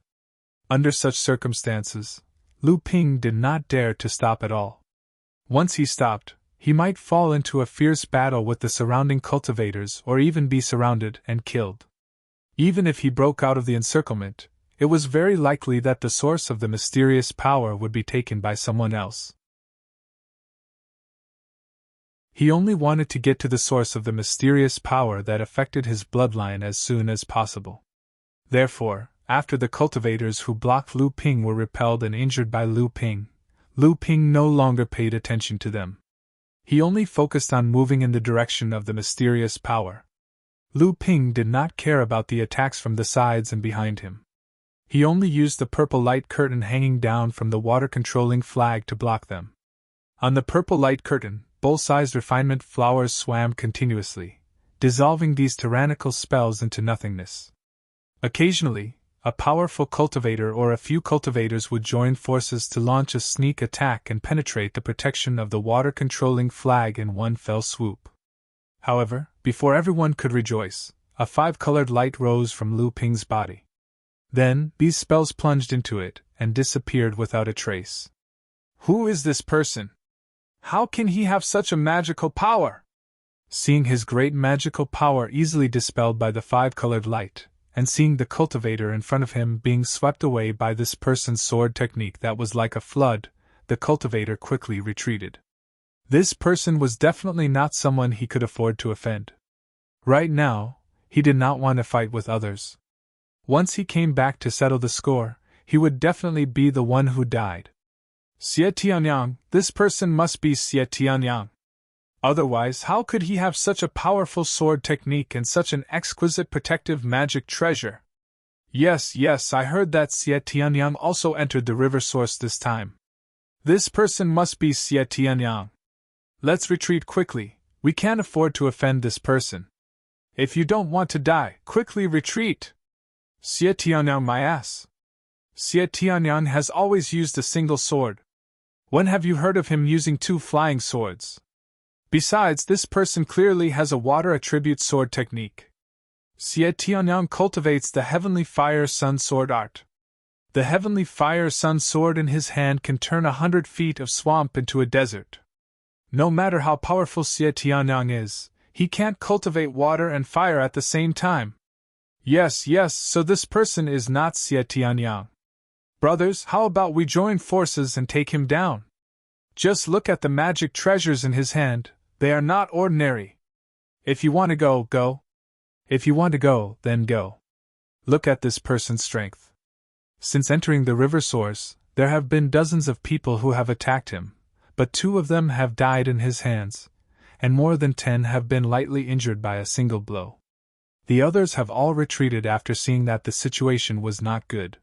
Under such circumstances, Lu Ping did not dare to stop at all. Once he stopped, he might fall into a fierce battle with the surrounding cultivators or even be surrounded and killed. Even if he broke out of the encirclement, it was very likely that the source of the mysterious power would be taken by someone else. He only wanted to get to the source of the mysterious power that affected his bloodline as soon as possible. Therefore, after the cultivators who blocked Lu Ping were repelled and injured by Lu Ping no longer paid attention to them. He only focused on moving in the direction of the mysterious power. Lu Ping did not care about the attacks from the sides and behind him. He only used the purple light curtain hanging down from the water-controlling flag to block them. On the purple light curtain, bowl-sized refinement flowers swam continuously, dissolving these tyrannical spells into nothingness. Occasionally, a powerful cultivator or a few cultivators would join forces to launch a sneak attack and penetrate the protection of the water-controlling flag in one fell swoop. However, before everyone could rejoice, a five-colored light rose from Lu Ping's body. Then, these spells plunged into it and disappeared without a trace. Who is this person? How can he have such a magical power? Seeing his great magical power easily dispelled by the five-colored light, and seeing the cultivator in front of him being swept away by this person's sword technique that was like a flood, the cultivator quickly retreated. This person was definitely not someone he could afford to offend. Right now, he did not want to fight with others. Once he came back to settle the score, he would definitely be the one who died. Xie Tianyang, this person must be Xie Tianyang. Otherwise, how could he have such a powerful sword technique and such an exquisite protective magic treasure? Yes, I heard that Xie Tianyang also entered the river source this time. This person must be Xie Tianyang. Let's retreat quickly, we can't afford to offend this person. If you don't want to die, quickly retreat! Xie Tianyang, my ass. Xie Tianyang has always used a single sword. When have you heard of him using two flying swords? Besides, this person clearly has a water attribute sword technique. Xie Tianyang cultivates the Heavenly Fire Sun Sword art. The Heavenly Fire Sun Sword in his hand can turn 100 feet of swamp into a desert. No matter how powerful Xie Tianyang is, he can't cultivate water and fire at the same time. Yes, so this person is not Xie Tianyang. Brothers, how about we join forces and take him down? Just look at the magic treasures in his hand, they are not ordinary. If you want to go, go. If you want to go, then go. Look at this person's strength. Since entering the river source, there have been dozens of people who have attacked him, but 2 of them have died in his hands, and more than 10 have been lightly injured by a single blow. The others have all retreated after seeing that the situation was not good.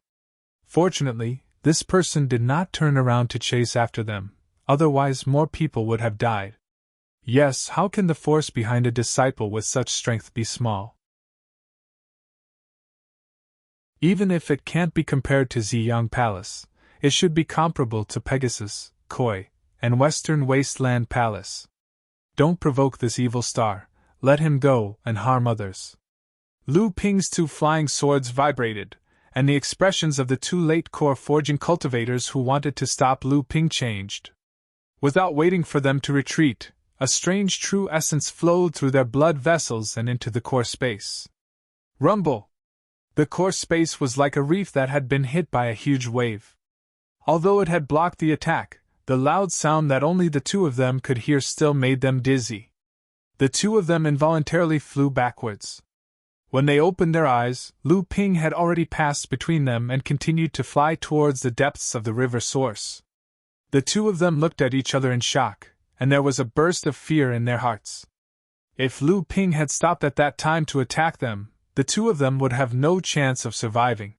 Fortunately, this person did not turn around to chase after them, otherwise more people would have died. Yes, how can the force behind a disciple with such strength be small? Even if it can't be compared to Ziyang Palace, it should be comparable to Pegasus, Koi, and Western Wasteland Palace. Don't provoke this evil star, let him go and harm others. Lu Ping's 2 flying swords vibrated, and the expressions of the 2 late core forging cultivators who wanted to stop Lu Ping changed. Without waiting for them to retreat, A strange true essence flowed through their blood vessels and into the core space. Rumble! The core space was like a reef that had been hit by a huge wave. Although it had blocked the attack, the loud sound that only the two of them could hear still made them dizzy. The two of them involuntarily flew backwards. When they opened their eyes, Lu Ping had already passed between them and continued to fly towards the depths of the river source. The two of them looked at each other in shock, and there was a burst of fear in their hearts. If Lu Ping had stopped at that time to attack them, the two of them would have no chance of surviving.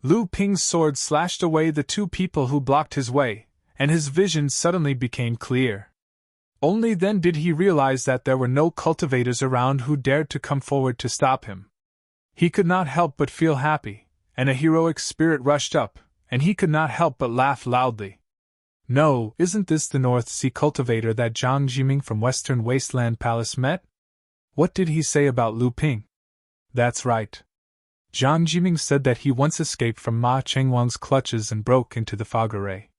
Lu Ping's sword slashed away the two people who blocked his way, and his vision suddenly became clear. Only then did he realize that there were no cultivators around who dared to come forward to stop him. He could not help but feel happy, and a heroic spirit rushed up, and he could not help but laugh loudly. No, isn't this the North Sea cultivator that Zhang Jiming from Western Wasteland Palace met? What did he say about Lu Ping? That's right. Zhang Jiming said that he once escaped from Ma Chengwang's clutches and broke into the fog array.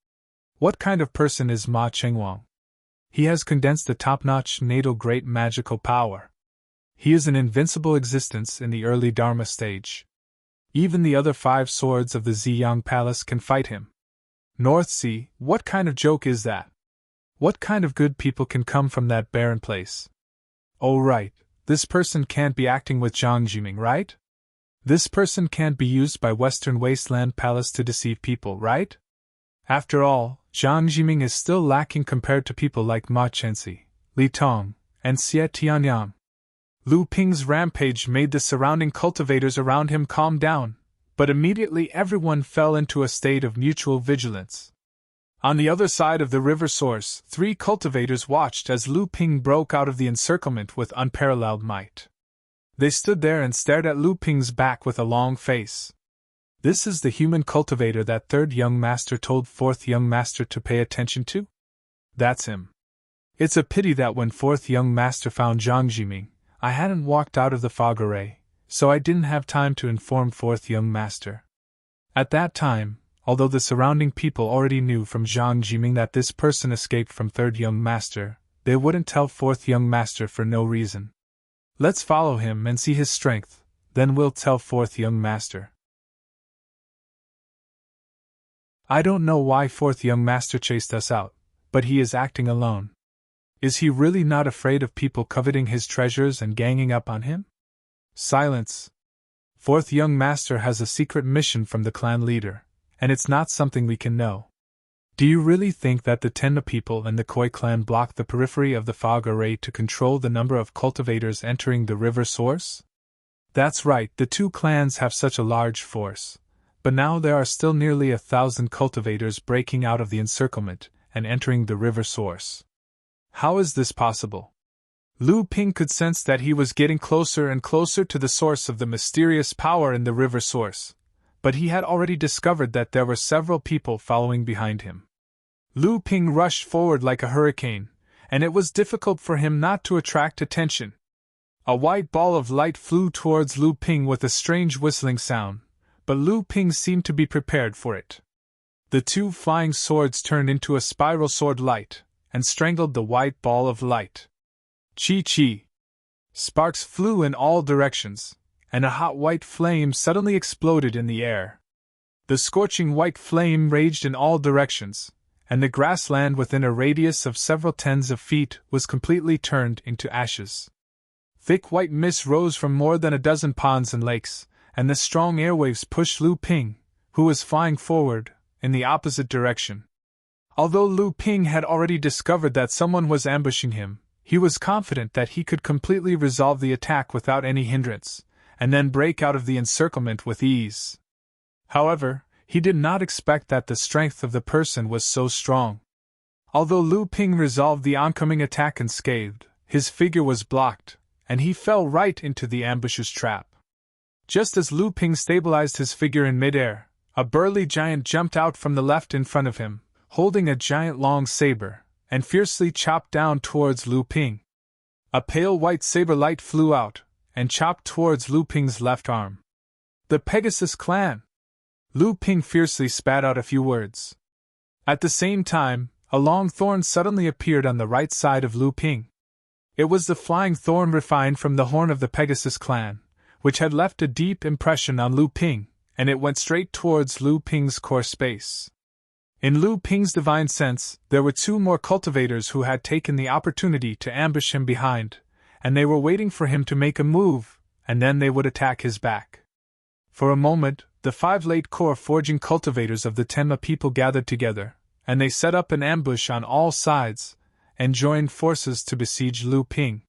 What kind of person is Ma Chengwang? He has condensed the top-notch natal great magical power. He is an invincible existence in the early Dharma stage. Even the other 5 swords of the Ziyang Palace can fight him. North Sea, what kind of joke is that? What kind of good people can come from that barren place? Oh right, this person can't be acting with Zhang Jiming, right? This person can't be used by Western Wasteland Palace to deceive people, right? After all, Zhang Jiming is still lacking compared to people like Ma Chenxi, Li Tong, and Xie Tianyang. Lu Ping's rampage made the surrounding cultivators around him calm down, but immediately everyone fell into a state of mutual vigilance. On the other side of the river source, 3 cultivators watched as Lu Ping broke out of the encirclement with unparalleled might. They stood there and stared at Lu Ping's back with a long face. This is the human cultivator that 3rd young master told 4th young master to pay attention to? That's him. It's a pity that when 4th young master found Zhang Jiming, I hadn't walked out of the fog array, so I didn't have time to inform 4th young master. At that time, although the surrounding people already knew from Zhang Jiming that this person escaped from 3rd young master, they wouldn't tell 4th young master for no reason. Let's follow him and see his strength, then we'll tell 4th young master. I don't know why 4th young master chased us out, but he is acting alone. Is he really not afraid of people coveting his treasures and ganging up on him? Silence. 4th young master has a secret mission from the clan leader, and it's not something we can know. Do you really think that the Tenma people and the Koi clan blocked the periphery of the fog array to control the number of cultivators entering the river source? That's right, the 2 clans have such a large force, but now there are still nearly 1,000 cultivators breaking out of the encirclement and entering the river source. How is this possible? Lu Ping could sense that he was getting closer and closer to the source of the mysterious power in the river source, but he had already discovered that there were several people following behind him. Lu Ping rushed forward like a hurricane, and it was difficult for him not to attract attention. A white ball of light flew towards Lu Ping with a strange whistling sound, but Lu Ping seemed to be prepared for it. The 2 flying swords turned into a spiral sword light, and strangled the white ball of light. Chi-chi! Sparks flew in all directions, and a hot white flame suddenly exploded in the air. The scorching white flame raged in all directions, and the grassland within a radius of several tens of feet was completely turned into ashes. Thick white mist rose from more than a dozen ponds and lakes, and the strong airwaves pushed Lu Ping, who was flying forward, in the opposite direction. Although Lu Ping had already discovered that someone was ambushing him, he was confident that he could completely resolve the attack without any hindrance, and then break out of the encirclement with ease. However, he did not expect that the strength of the person was so strong. Although Lu Ping resolved the oncoming attack unscathed, his figure was blocked, and he fell right into the ambusher's trap. Just as Lu Ping stabilized his figure in midair, a burly giant jumped out from the left in front of him, holding a giant long saber, and fiercely chopped down towards Lu Ping. A pale white saber light flew out, and chopped towards Lu Ping's left arm. The Pegasus clan! Lu Ping fiercely spat out a few words. At the same time, a long thorn suddenly appeared on the right side of Lu Ping. It was the flying thorn refined from the horn of the Pegasus clan, which had left a deep impression on Lu Ping, and it went straight towards Lu Ping's core space. In Lu Ping's divine sense, there were two more cultivators who had taken the opportunity to ambush him behind, and they were waiting for him to make a move, and then they would attack his back. For a moment, the 5 late core forging cultivators of the Tenma people gathered together, and they set up an ambush on all sides, and joined forces to besiege Lu Ping.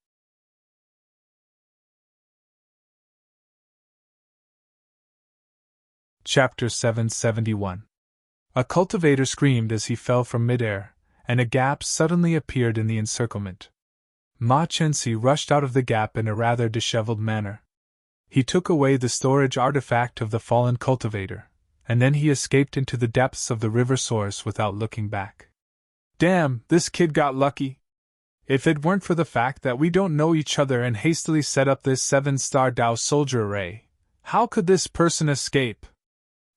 Chapter 771. A cultivator screamed as he fell from midair, and a gap suddenly appeared in the encirclement. Ma Chensi rushed out of the gap in a rather disheveled manner. He took away the storage artifact of the fallen cultivator, and then he escaped into the depths of the river source without looking back. Damn, this kid got lucky. If it weren't for the fact that we don't know each other and hastily set up this 7-star Dao soldier array, how could this person escape?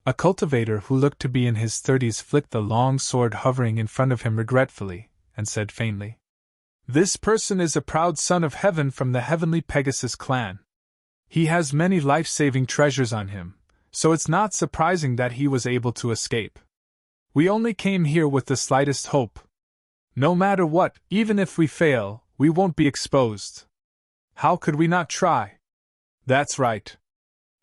A cultivator who looked to be in his 30s flicked the long sword hovering in front of him regretfully, and said faintly, "This person is a proud son of heaven from the heavenly Pegasus clan. He has many life-saving treasures on him, so it's not surprising that he was able to escape. We only came here with the slightest hope. No matter what, even if we fail, we won't be exposed. How could we not try?" "That's right.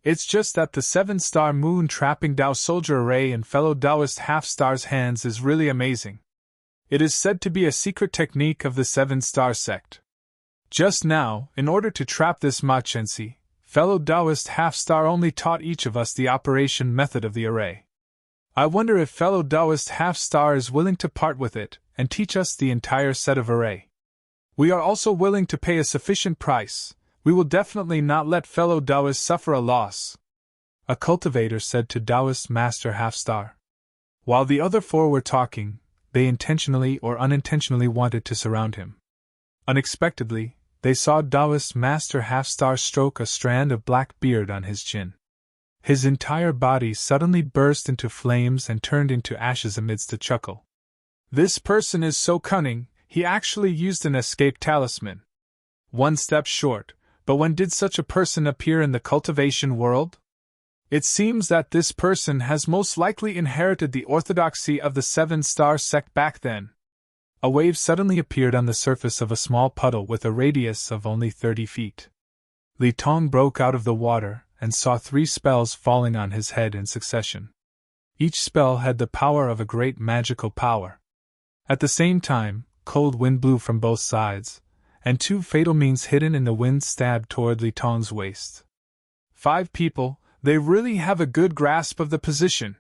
It's just that the 7-star moon-trapping Dao soldier array in fellow Taoist half-stars' hands is really amazing. It is said to be a secret technique of the 7-star sect. Just now, in order to trap this Ma Chensi, fellow Taoist half-star only taught each of us the operation method of the array. I wonder if fellow Taoist half-star is willing to part with it and teach us the entire set of array. We are also willing to pay a sufficient price. We will definitely not let fellow Taoists suffer a loss," a cultivator said to Taoist Master Half-Star. While the other 4 were talking, they intentionally or unintentionally wanted to surround him. Unexpectedly, they saw Taoist Master Half-Star stroke a strand of black beard on his chin. His entire body suddenly burst into flames and turned into ashes amidst a chuckle. "This person is so cunning, he actually used an escape talisman. One step short. But when did such a person appear in the cultivation world? It seems that this person has most likely inherited the orthodoxy of the 7-star sect back then." A wave suddenly appeared on the surface of a small puddle with a radius of only 30 feet. Li Tong broke out of the water and saw 3 spells falling on his head in succession. Each spell had the power of a great magical power. At the same time, cold wind blew from both sides, and 2 fatal means hidden in the wind stabbed toward Li Tong's waist. 5 people, they really have a good grasp of the position.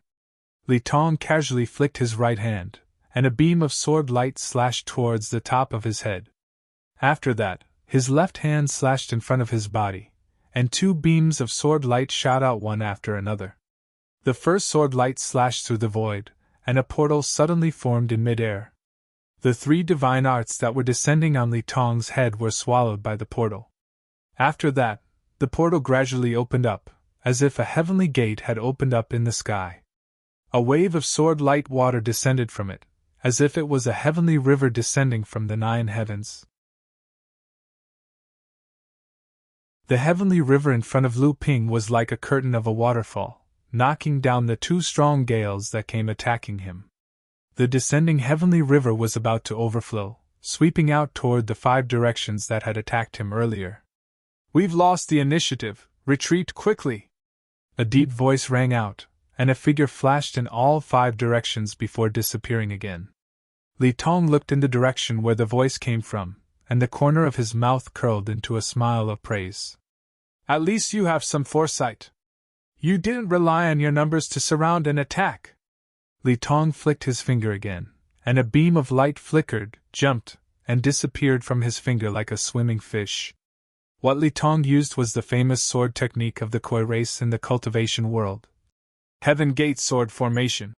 Li Tong casually flicked his right hand, and a beam of sword light slashed towards the top of his head. After that, his left hand slashed in front of his body, and 2 beams of sword light shot out one after another. The first sword light slashed through the void, and a portal suddenly formed in midair. The 3 divine arts that were descending on Li Tong's head were swallowed by the portal. After that, the portal gradually opened up, as if a heavenly gate had opened up in the sky. A wave of sword light water descended from it, as if it was a heavenly river descending from the 9 heavens. The heavenly river in front of Lu Ping was like a curtain of a waterfall, knocking down the 2 strong gales that came attacking him. The descending heavenly river was about to overflow, sweeping out toward the 5 directions that had attacked him earlier. "We've lost the initiative, retreat quickly!" A deep voice rang out, and a figure flashed in all 5 directions before disappearing again. Li Tong looked in the direction where the voice came from, and the corner of his mouth curled into a smile of praise. "At least you have some foresight. You didn't rely on your numbers to surround and attack." Li Tong flicked his finger again, and a beam of light flickered, jumped, and disappeared from his finger like a swimming fish. What Li Tong used was the famous sword technique of the Koi race in the cultivation world. Heaven Gate Sword Formation.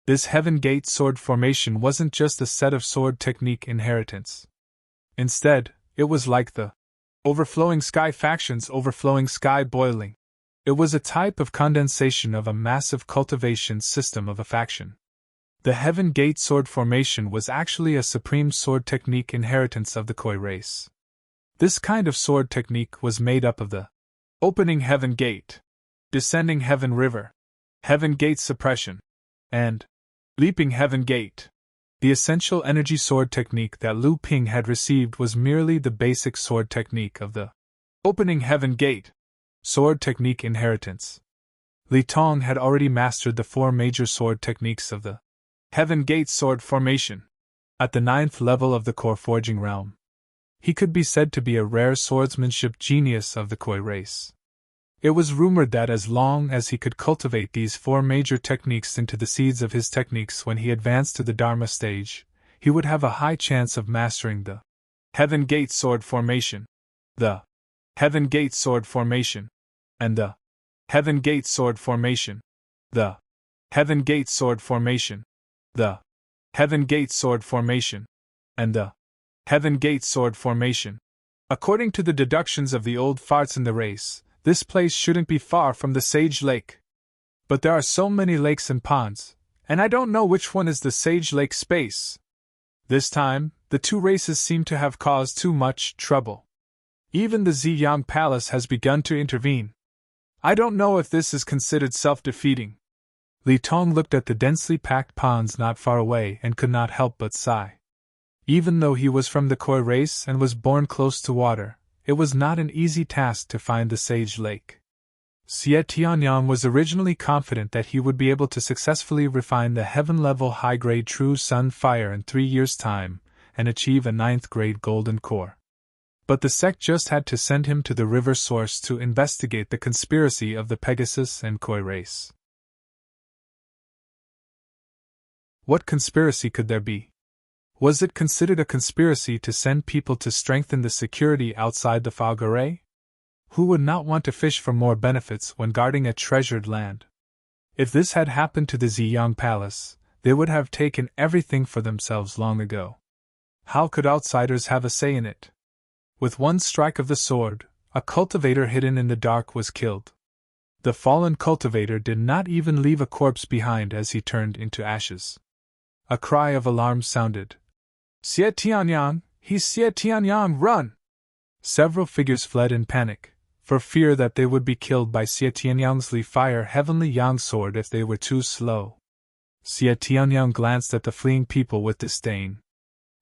This Heaven Gate Sword Formation wasn't just a set of sword technique inheritance. Instead, it was like the Overflowing Sky faction's Overflowing Sky boiling. It was a type of condensation of a massive cultivation system of a faction. The Heaven Gate sword formation was actually a supreme sword technique inheritance of the Khoi race. This kind of sword technique was made up of the opening Heaven Gate, descending Heaven River, Heaven Gate suppression, and leaping Heaven Gate. The essential energy sword technique that Lu Ping had received was merely the basic sword technique of the opening Heaven Gate sword technique inheritance. Li Tong had already mastered the 4 major sword techniques of the Heaven Gate sword formation at the 9th level of the core forging realm. He could be said to be a rare swordsmanship genius of the Khoi race. It was rumored that as long as he could cultivate these 4 major techniques into the seeds of his techniques when he advanced to the Dharma stage, he would have a high chance of mastering the Heaven Gate sword formation, the Heaven Gate sword formation, and the Heaven Gate sword formation, the Heaven Gate sword formation, the Heaven Gate sword formation, and the Heaven Gate sword formation. According to the deductions of the old farts in the race, this place shouldn't be far from the Sage Lake. But there are so many lakes and ponds, and I don't know which one is the Sage Lake space. This time, the 2 races seem to have caused too much trouble. Even the Ziyang Palace has begun to intervene. I don't know if this is considered self-defeating. Li Tong looked at the densely packed ponds not far away and could not help but sigh. Even though he was from the Khoi race and was born close to water, it was not an easy task to find the Sage Lake. Xie Tianyang was originally confident that he would be able to successfully refine the heaven-level high-grade True Sun Fire in 3 years' time and achieve a 9th-grade golden core. But the sect just had to send him to the river source to investigate the conspiracy of the Pegasus and Khoi race. What conspiracy could there be? Was it considered a conspiracy to send people to strengthen the security outside the fog array? Who would not want to fish for more benefits when guarding a treasured land? If this had happened to the Ziyang Palace, they would have taken everything for themselves long ago. How could outsiders have a say in it? With one strike of the sword, a cultivator hidden in the dark was killed. The fallen cultivator did not even leave a corpse behind as he turned into ashes. A cry of alarm sounded. Xie Tianyang, he's Xie Tianyang, run! Several figures fled in panic, for fear that they would be killed by Xie Tianyang's Li Fire Heavenly Yang sword if they were too slow. Xie Tianyang glanced at the fleeing people with disdain.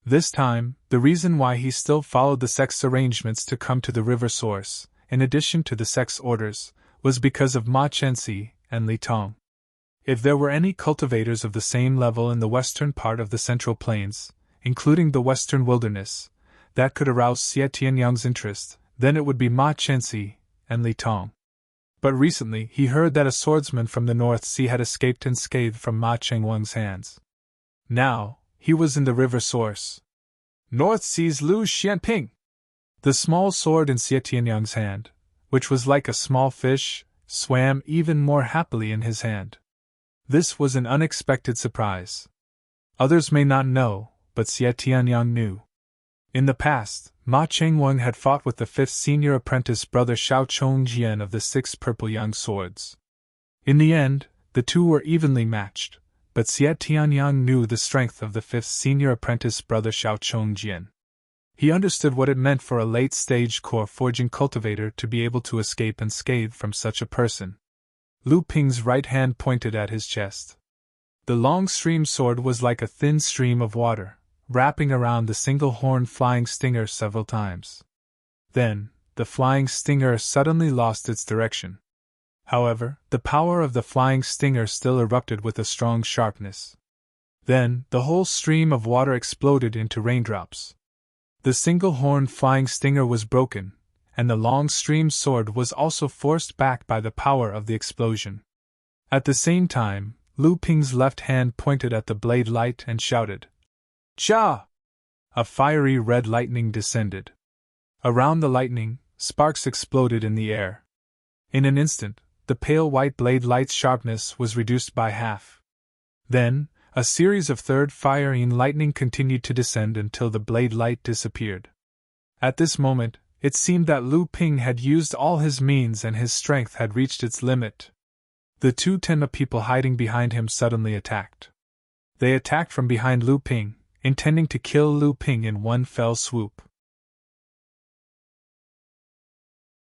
This time, the reason why he still followed the sect's arrangements to come to the river source, in addition to the sect's orders, was because of Ma Chenxi and Li Tong. If there were any cultivators of the same level in the western part of the Central Plains, including the western wilderness, that could arouse Xie Tianyang's interest, then it would be Ma Chenxi and Li Tong. But recently he heard that a swordsman from the North Sea had escaped unscathed from Ma Chengwang's hands. Now, he was in the river source. North Sea's Lu Xianping! The small sword in Xie Tianyang's hand, which was like a small fish, swam even more happily in his hand. This was an unexpected surprise. Others may not know, but Xie Tianyang knew. In the past, Ma Chengwang had fought with the 5th senior apprentice brother Xiao Chongjian of the 6 purple yang swords. In the end, the two were evenly matched, but Xie Tianyang knew the strength of the 5th senior apprentice brother Xiao Chongjian. He understood what it meant for a late-stage core forging cultivator to be able to escape unscathed from such a person. Lu Ping's right hand pointed at his chest. The long stream sword was like a thin stream of water, wrapping around the single-horned flying stinger several times. Then, the flying stinger suddenly lost its direction. However, the power of the flying stinger still erupted with a strong sharpness. Then, the whole stream of water exploded into raindrops. The single-horned flying stinger was broken, and the long stream sword was also forced back by the power of the explosion. At the same time, Lu Ping's left hand pointed at the blade light and shouted, "Cha!" A fiery red lightning descended. Around the lightning, sparks exploded in the air. In an instant, the pale white blade light's sharpness was reduced by half. Then, a series of third firing lightning continued to descend until the blade light disappeared. At this moment, it seemed that Lu Ping had used all his means and his strength had reached its limit. The 2 Tenma people hiding behind him suddenly attacked. They attacked from behind Lu Ping, intending to kill Lu Ping in one fell swoop.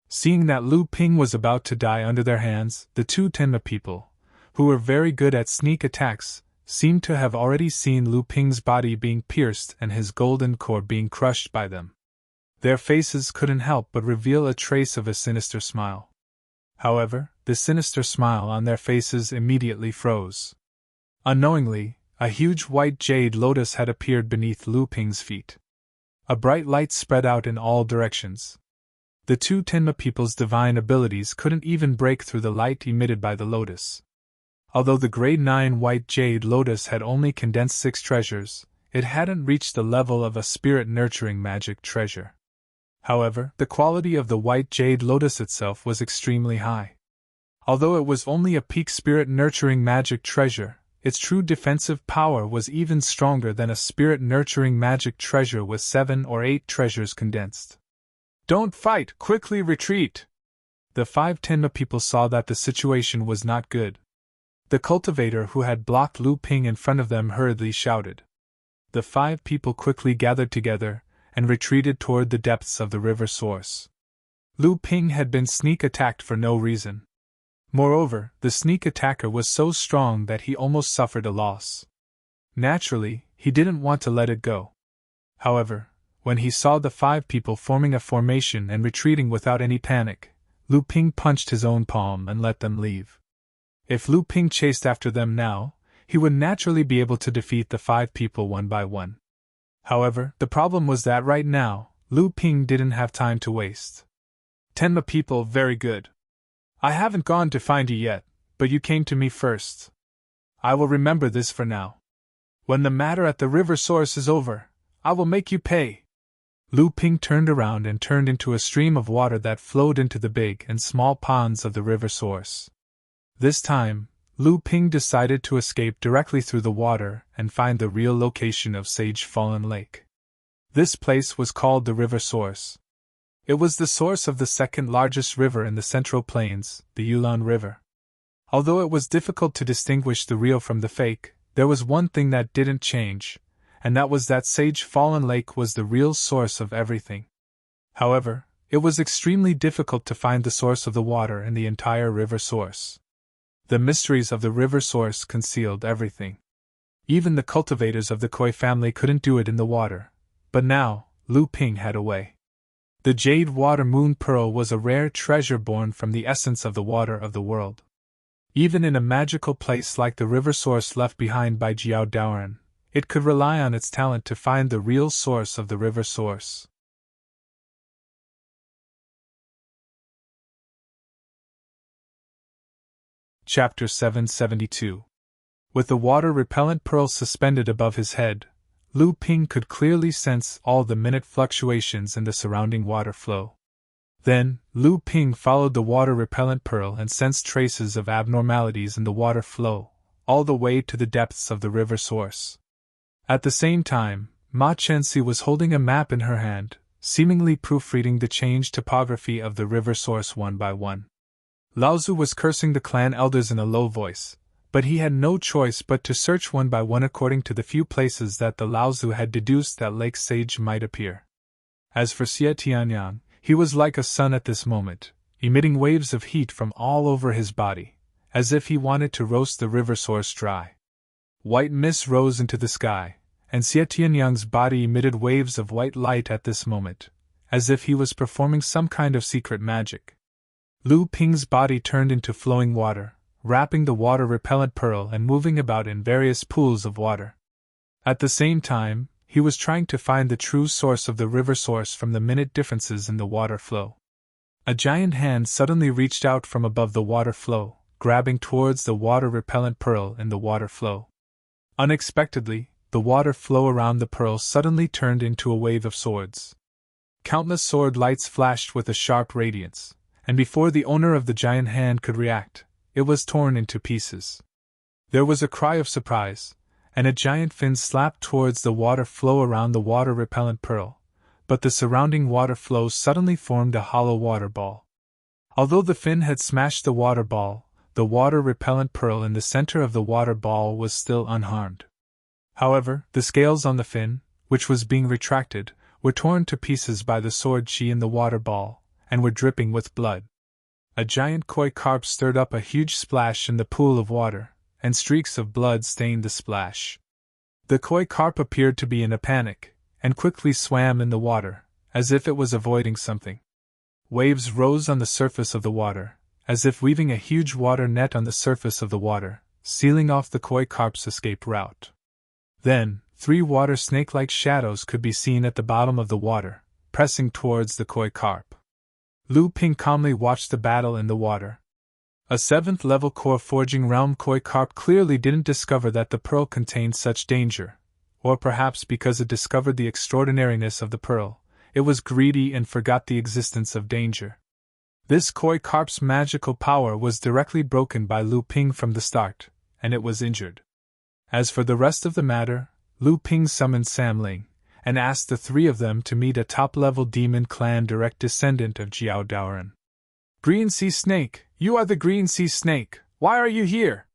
Seeing that Lu Ping was about to die under their hands, the two Tenma people, who were very good at sneak attacks, seemed to have already seen Lu Ping's body being pierced and his golden core being crushed by them. Their faces couldn't help but reveal a trace of a sinister smile. However, the sinister smile on their faces immediately froze. Unknowingly, a huge white jade lotus had appeared beneath Lu Ping's feet. A bright light spread out in all directions. The two Tenma people's divine abilities couldn't even break through the light emitted by the lotus. Although the grade 9 white jade lotus had only condensed 6 treasures, it hadn't reached the level of a spirit-nurturing magic treasure. However, the quality of the white jade lotus itself was extremely high. Although it was only a peak spirit-nurturing magic treasure, its true defensive power was even stronger than a spirit-nurturing magic treasure with 7 or 8 treasures condensed. "Don't fight, quickly retreat!" The 5 Tenma people saw that the situation was not good. The cultivator who had blocked Lu Ping in front of them hurriedly shouted. The 5 people quickly gathered together and retreated toward the depths of the river source. Lu Ping had been sneak attacked for no reason. Moreover, the sneak attacker was so strong that he almost suffered a loss. Naturally, he didn't want to let it go. However, when he saw the 5 people forming a formation and retreating without any panic, Lu Ping punched his own palm and let them leave. If Lu Ping chased after them now, he would naturally be able to defeat the 5 people one by one. However, the problem was that right now, Lu Ping didn't have time to waste. "Tenma people, very good. I haven't gone to find you yet, but you came to me first. I will remember this for now. When the matter at the river source is over, I will make you pay." Lu Ping turned around and turned into a stream of water that flowed into the big and small ponds of the river source. This time, Lu Ping decided to escape directly through the water and find the real location of Sage Fallen Lake. This place was called the river source. It was the source of the second largest river in the Central Plains, the Yulon River. Although it was difficult to distinguish the real from the fake, there was one thing that didn't change, and that was that Sage Fallen Lake was the real source of everything. However, it was extremely difficult to find the source of the water in the entire river source. The mysteries of the river source concealed everything. Even the cultivators of the Koi family couldn't do it in the water, but now, Lu Ping had a way. The Jade Water Moon Pearl was a rare treasure born from the essence of the water of the world. Even in a magical place like the river source left behind by Jiao Daoran, it could rely on its talent to find the real source of the river source. Chapter 772. With the water-repellent pearl suspended above his head, Lu Ping could clearly sense all the minute fluctuations in the surrounding water flow. Then, Lu Ping followed the water-repellent pearl and sensed traces of abnormalities in the water flow, all the way to the depths of the river source. At the same time, Ma Chenxi was holding a map in her hand, seemingly proofreading the changed topography of the river source one by one. Lao Zu was cursing the clan elders in a low voice, but he had no choice but to search one by one according to the few places that the Lao Zu had deduced that Lake Sage might appear. As for Xie Tianyang, he was like a sun at this moment, emitting waves of heat from all over his body, as if he wanted to roast the river source dry. White mist rose into the sky, and Xie Tianyang's body emitted waves of white light at this moment, as if he was performing some kind of secret magic. Lu Ping's body turned into flowing water, wrapping the water-repellent pearl and moving about in various pools of water. At the same time, he was trying to find the true source of the river source from the minute differences in the water flow. A giant hand suddenly reached out from above the water flow, grabbing towards the water-repellent pearl in the water flow. Unexpectedly, the water flow around the pearl suddenly turned into a wave of swords. Countless sword lights flashed with a sharp radiance, and before the owner of the giant hand could react, it was torn into pieces. There was a cry of surprise, and a giant fin slapped towards the water flow around the water-repellent pearl, but the surrounding water flow suddenly formed a hollow water ball. Although the fin had smashed the water ball, the water-repellent pearl in the center of the water ball was still unharmed. However, the scales on the fin, which was being retracted, were torn to pieces by the sword chi in the water ball, and were dripping with blood. A giant koi carp stirred up a huge splash in the pool of water, and streaks of blood stained the splash. The koi carp appeared to be in a panic, and quickly swam in the water, as if it was avoiding something. Waves rose on the surface of the water, as if weaving a huge water net on the surface of the water, sealing off the koi carp's escape route. Then, 3 water snake-like shadows could be seen at the bottom of the water, pressing towards the koi carp. Lu Ping calmly watched the battle in the water. A 7th-level core forging realm koi carp clearly didn't discover that the pearl contained such danger, or perhaps because it discovered the extraordinariness of the pearl, it was greedy and forgot the existence of danger. This koi carp's magical power was directly broken by Lu Ping from the start, and it was injured. As for the rest of the matter, Lu Ping summoned Sam Ling, and asked the 3 of them to meet a top-level demon clan direct descendant of Jiao Daoren. "Green Sea Snake, you are the Green Sea Snake, why are you here?"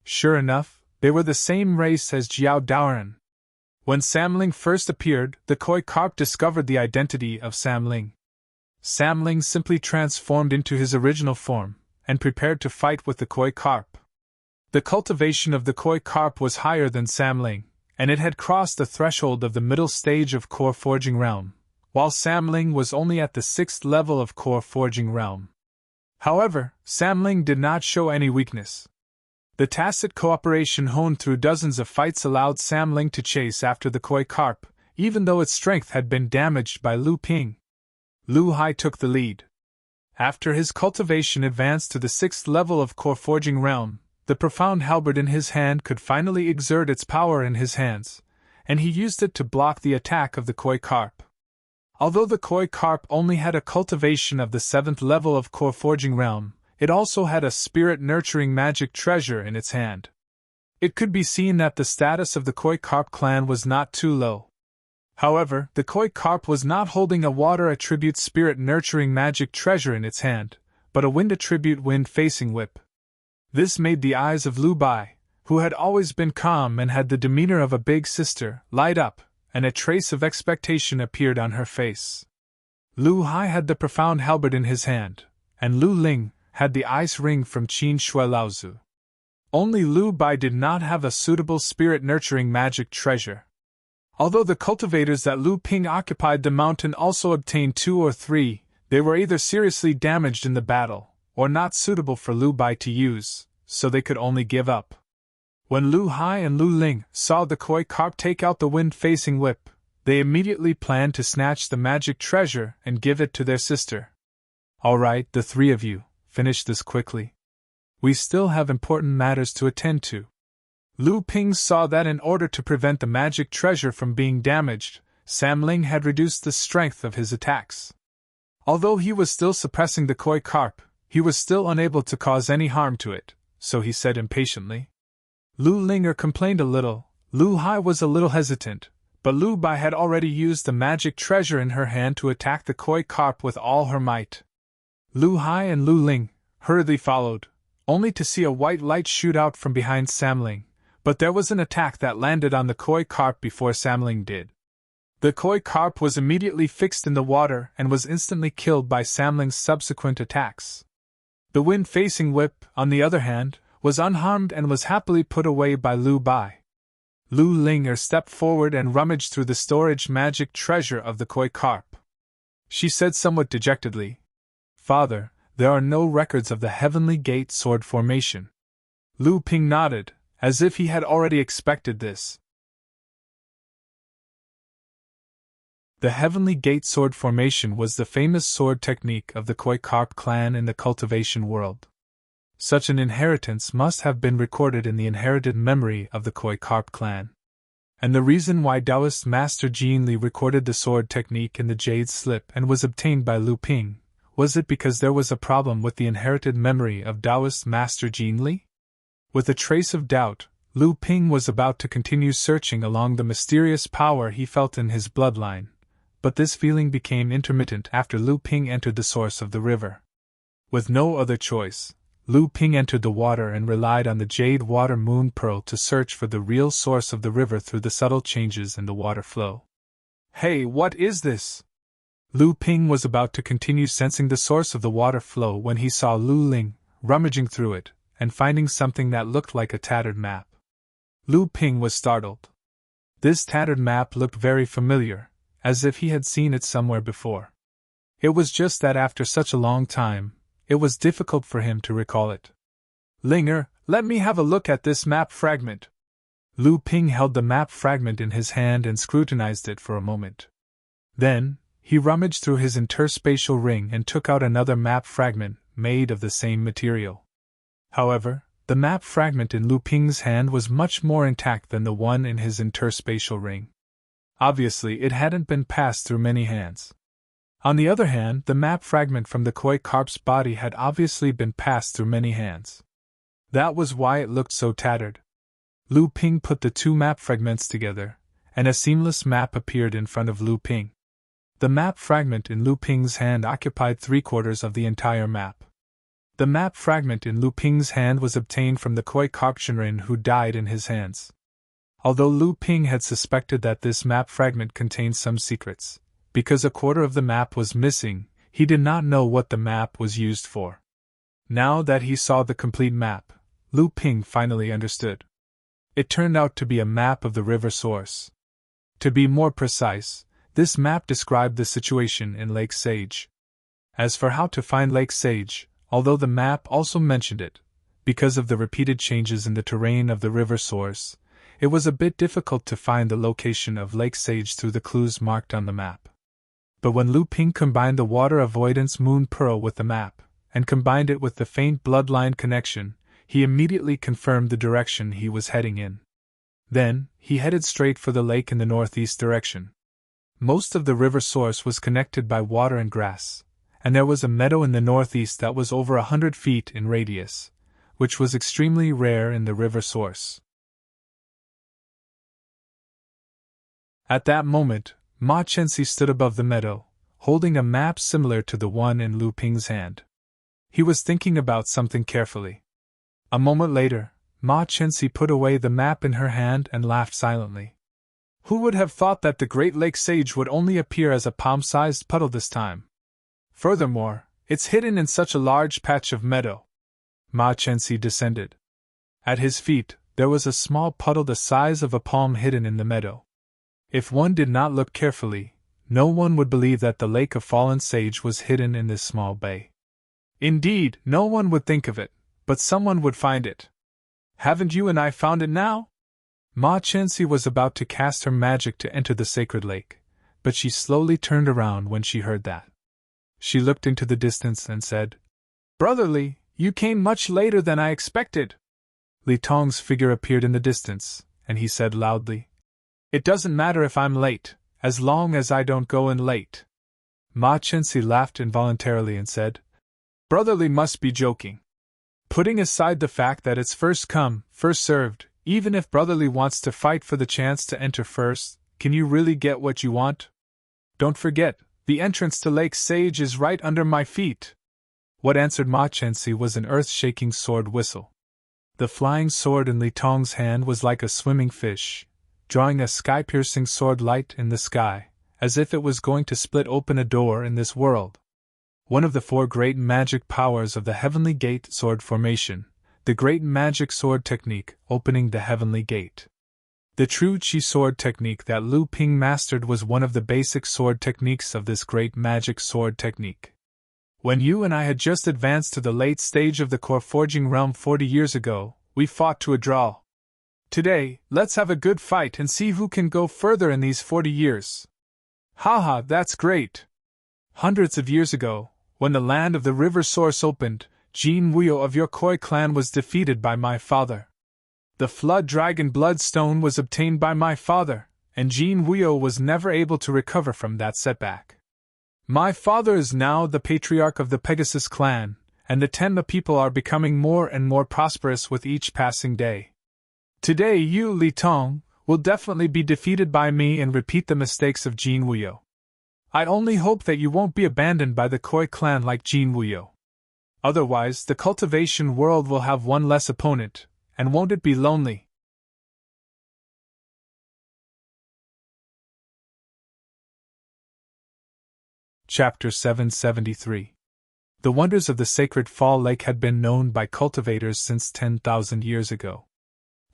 Sure enough, they were the same race as Jiao Daoren. When Sam Ling first appeared, the koi carp discovered the identity of Sam Ling. Sam Ling simply transformed into his original form, and prepared to fight with the koi carp. The cultivation of the koi carp was higher than Sam Ling, and it had crossed the threshold of the middle stage of core forging realm, while Sam Ling was only at the 6th level of core forging realm. However, Sam Ling did not show any weakness. The tacit cooperation honed through dozens of fights allowed Sam Ling to chase after the koi carp, even though its strength had been damaged by Lu Ping. Lu Hai took the lead. After his cultivation advanced to the 6th level of core forging realm, the profound halberd in his hand could finally exert its power in his hands, and he used it to block the attack of the koi carp. Although the koi carp only had a cultivation of the 7th level of core forging realm, it also had a spirit-nurturing magic treasure in its hand. It could be seen that the status of the koi carp clan was not too low. However, the koi carp was not holding a water attribute spirit-nurturing magic treasure in its hand, but a wind attribute wind-facing whip. This made the eyes of Lu Bai, who had always been calm and had the demeanor of a big sister, light up, and a trace of expectation appeared on her face. Lu Hai had the profound halberd in his hand, and Lu Ling had the ice ring from Qin Shui Laozu. Only Lu Bai did not have a suitable spirit-nurturing magic treasure. Although the cultivators at Lu Ping occupied the mountain also obtained 2 or 3, they were either seriously damaged in the battle, or not suitable for Lu Bai to use, so they could only give up. When Lu Hai and Lu Ling saw the koi carp take out the wind-facing whip, they immediately planned to snatch the magic treasure and give it to their sister. "All right, the 3 of you, finish this quickly. We still have important matters to attend to." Lu Ping saw that in order to prevent the magic treasure from being damaged, Sam Ling had reduced the strength of his attacks. Although he was still suppressing the koi carp, he was still unable to cause any harm to it, so he said impatiently. Lu Linger complained a little, Lu Hai was a little hesitant, but Lu Bai had already used the magic treasure in her hand to attack the koi carp with all her might. Lu Hai and Lu Ling hurriedly followed, only to see a white light shoot out from behind Sam Ling, but there was an attack that landed on the koi carp before Sam Ling did. The koi carp was immediately fixed in the water and was instantly killed by Sam Ling's subsequent attacks. The wind-facing whip, on the other hand, was unharmed and was happily put away by Lu Bai. Lu Linger stepped forward and rummaged through the storage magic treasure of the koi carp. She said somewhat dejectedly, "Father, there are no records of the Heavenly Gate sword formation." Lu Ping nodded, as if he had already expected this. The Heavenly Gate sword formation was the famous sword technique of the koi carp clan in the cultivation world. Such an inheritance must have been recorded in the inherited memory of the koi carp clan. And the reason why Taoist Master Jin Li recorded the sword technique in the jade slip and was obtained by Lu Ping, was it because there was a problem with the inherited memory of Taoist Master Jin Li? With a trace of doubt, Lu Ping was about to continue searching along the mysterious power he felt in his bloodline, but this feeling became intermittent after Lu Ping entered the source of the river. With no other choice, Lu Ping entered the water and relied on the jade water moon pearl to search for the real source of the river through the subtle changes in the water flow. Hey, what is this? Lu Ping was about to continue sensing the source of the water flow when he saw Lu Ling rummaging through it and finding something that looked like a tattered map. Lu Ping was startled. This tattered map looked very familiar, as if he had seen it somewhere before. It was just that after such a long time, it was difficult for him to recall it. Linger, let me have a look at this map fragment. Lu Ping held the map fragment in his hand and scrutinized it for a moment. Then, he rummaged through his interspatial ring and took out another map fragment made of the same material. However, the map fragment in Lu Ping's hand was much more intact than the one in his interspatial ring. Obviously, it hadn't been passed through many hands. On the other hand, the map fragment from the koi carp's body had obviously been passed through many hands. That was why it looked so tattered. Lu Ping put the two map fragments together, and a seamless map appeared in front of Lu Ping. The map fragment in Lu Ping's hand occupied 3/4 of the entire map. The map fragment in Lu Ping's hand was obtained from the koi carp Shinrin who died in his hands. Although Lu Ping had suspected that this map fragment contained some secrets, because 1/4 of the map was missing, he did not know what the map was used for. Now that he saw the complete map, Lu Ping finally understood. It turned out to be a map of the river source. To be more precise, this map described the situation in Lake Sage. As for how to find Lake Sage, although the map also mentioned it, because of the repeated changes in the terrain of the river source, it was a bit difficult to find the location of Lake Sage through the clues marked on the map. But when Lu Ping combined the water avoidance moon pearl with the map, and combined it with the faint bloodline connection, he immediately confirmed the direction he was heading in. Then, he headed straight for the lake in the northeast direction. Most of the river source was connected by water and grass, and there was a meadow in the northeast that was over 100 feet in radius, which was extremely rare in the river source. At that moment, Ma Chenxi stood above the meadow, holding a map similar to the one in Lu Ping's hand. He was thinking about something carefully. A moment later, Ma Chenxi put away the map in her hand and laughed silently. Who would have thought that the Great Lake Sage would only appear as a palm-sized puddle this time? Furthermore, it's hidden in such a large patch of meadow. Ma Chenxi descended. At his feet, there was a small puddle the size of a palm hidden in the meadow. If one did not look carefully, no one would believe that the Lake of Fallen Sage was hidden in this small bay. Indeed, no one would think of it, but someone would find it. Haven't you and I found it now? Ma Chenxi was about to cast her magic to enter the sacred lake, but she slowly turned around when she heard that. She looked into the distance and said, Brotherly, you came much later than I expected. Li Tong's figure appeared in the distance, and he said loudly, It doesn't matter if I'm late, as long as I don't go in late. Ma Chenxi laughed involuntarily and said, Brotherly must be joking. Putting aside the fact that it's first come, first served, even if Brotherly wants to fight for the chance to enter first, can you really get what you want? Don't forget, the entrance to Lake Sage is right under my feet. What answered Ma Chenxi was an earth-shaking sword whistle. The flying sword in Li Tong's hand was like a swimming fish, drawing a sky-piercing sword light in the sky, as if it was going to split open a door in this world. One of the 4 great magic powers of the Heavenly Gate sword formation, the great magic sword technique opening the Heavenly Gate. The true Qi sword technique that Lu Ping mastered was one of the basic sword techniques of this great magic sword technique. When you and I had just advanced to the late stage of the core forging realm 40 years ago, we fought to a draw. Today, let's have a good fight and see who can go further in these 40 years. Haha, that's great. Hundreds of years ago, when the land of the river source opened, Jin Wuyo of your Koi clan was defeated by my father. The flood dragon bloodstone was obtained by my father, and Jin Wuyo was never able to recover from that setback. My father is now the patriarch of the Pegasus clan, and the Tenma people are becoming more and more prosperous with each passing day. Today you, Li Tong, will definitely be defeated by me and repeat the mistakes of Jin Wuyo. I only hope that you won't be abandoned by the Koi clan like Jin Wuyo. Otherwise, the cultivation world will have one less opponent, and won't it be lonely? Chapter 773. The wonders of the sacred fall lake had been known by cultivators since 10,000 years ago.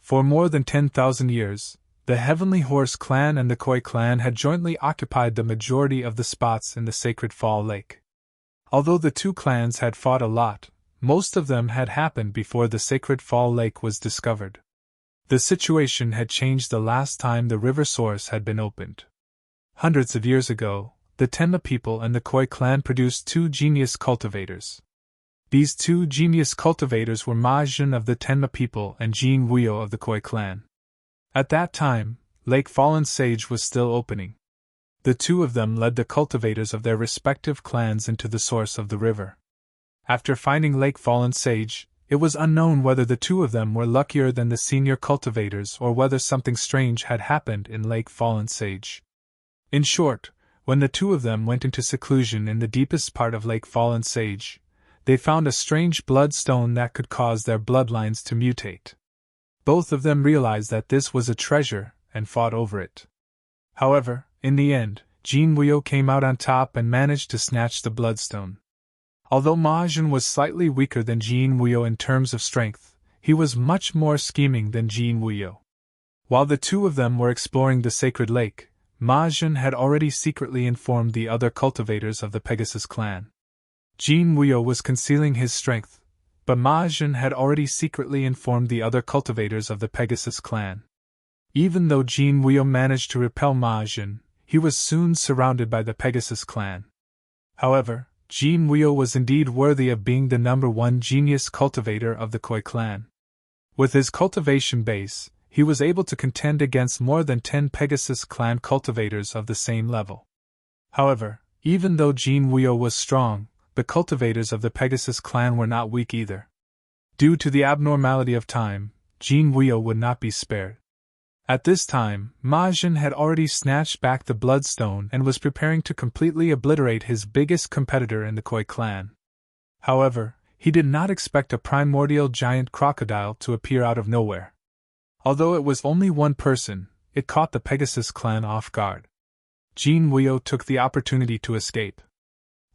For more than 10,000 years, the Heavenly Horse clan and the Koi clan had jointly occupied the majority of the spots in the sacred fall lake. Although the two clans had fought a lot, most of them had happened before the sacred fall lake was discovered. The situation had changed the last time the river source had been opened. Hundreds of years ago, the Tenma people and the Koi clan produced two genius cultivators. These two genius cultivators were Ma Jin of the Tenma people and Jin Wuyo of the Koi clan. At that time, Lake Fallen Sage was still opening. The two of them led the cultivators of their respective clans into the source of the river. After finding Lake Fallen Sage, it was unknown whether the two of them were luckier than the senior cultivators or whether something strange had happened in Lake Fallen Sage. In short, when the two of them went into seclusion in the deepest part of Lake Fallen Sage, they found a strange bloodstone that could cause their bloodlines to mutate. Both of them realized that this was a treasure and fought over it. However, in the end, Jin Wuyo came out on top and managed to snatch the bloodstone. Although Ma Jin was slightly weaker than Jin Wuyo in terms of strength, he was much more scheming than Jin Wuyo. While the two of them were exploring the sacred lake, Ma Jin had already secretly informed the other cultivators of the Pegasus clan. Jin Wuyo was concealing his strength, but Ma Jin had already secretly informed the other cultivators of the Pegasus clan. Even though Jin Wuyo managed to repel Ma Jin, he was soon surrounded by the Pegasus clan. However, Jin Wuyo was indeed worthy of being the number one genius cultivator of the Koi clan. With his cultivation base, he was able to contend against more than 10 Pegasus clan cultivators of the same level. However, even though Jin Wuyo was strong, the cultivators of the Pegasus clan were not weak either. Due to the abnormality of time, Jin Wuyo would not be spared. At this time, Ma Jin had already snatched back the bloodstone and was preparing to completely obliterate his biggest competitor in the Koi clan. However, he did not expect a primordial giant crocodile to appear out of nowhere. Although it was only one person, it caught the Pegasus clan off guard. Jin Wuyo took the opportunity to escape.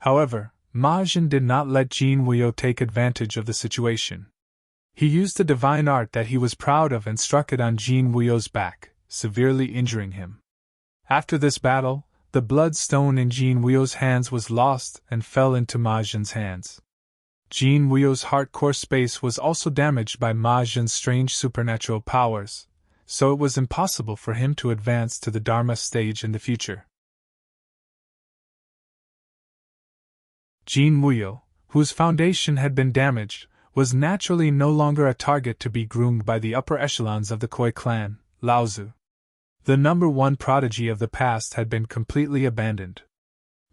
However, Ma Jin did not let Jin Wuyo take advantage of the situation. He used the divine art that he was proud of and struck it on Jin Wuyo's back, severely injuring him. After this battle, the bloodstone in Jin Wuyo's hands was lost and fell into Ma Jin's hands. Jin Wuyo's heart-core space was also damaged by Ma Jin's strange supernatural powers, so it was impossible for him to advance to the Dharma stage in the future. Jin Wuyo, whose foundation had been damaged, was naturally no longer a target to be groomed by the upper echelons of the Koi clan, Laozu. The number one prodigy of the past had been completely abandoned.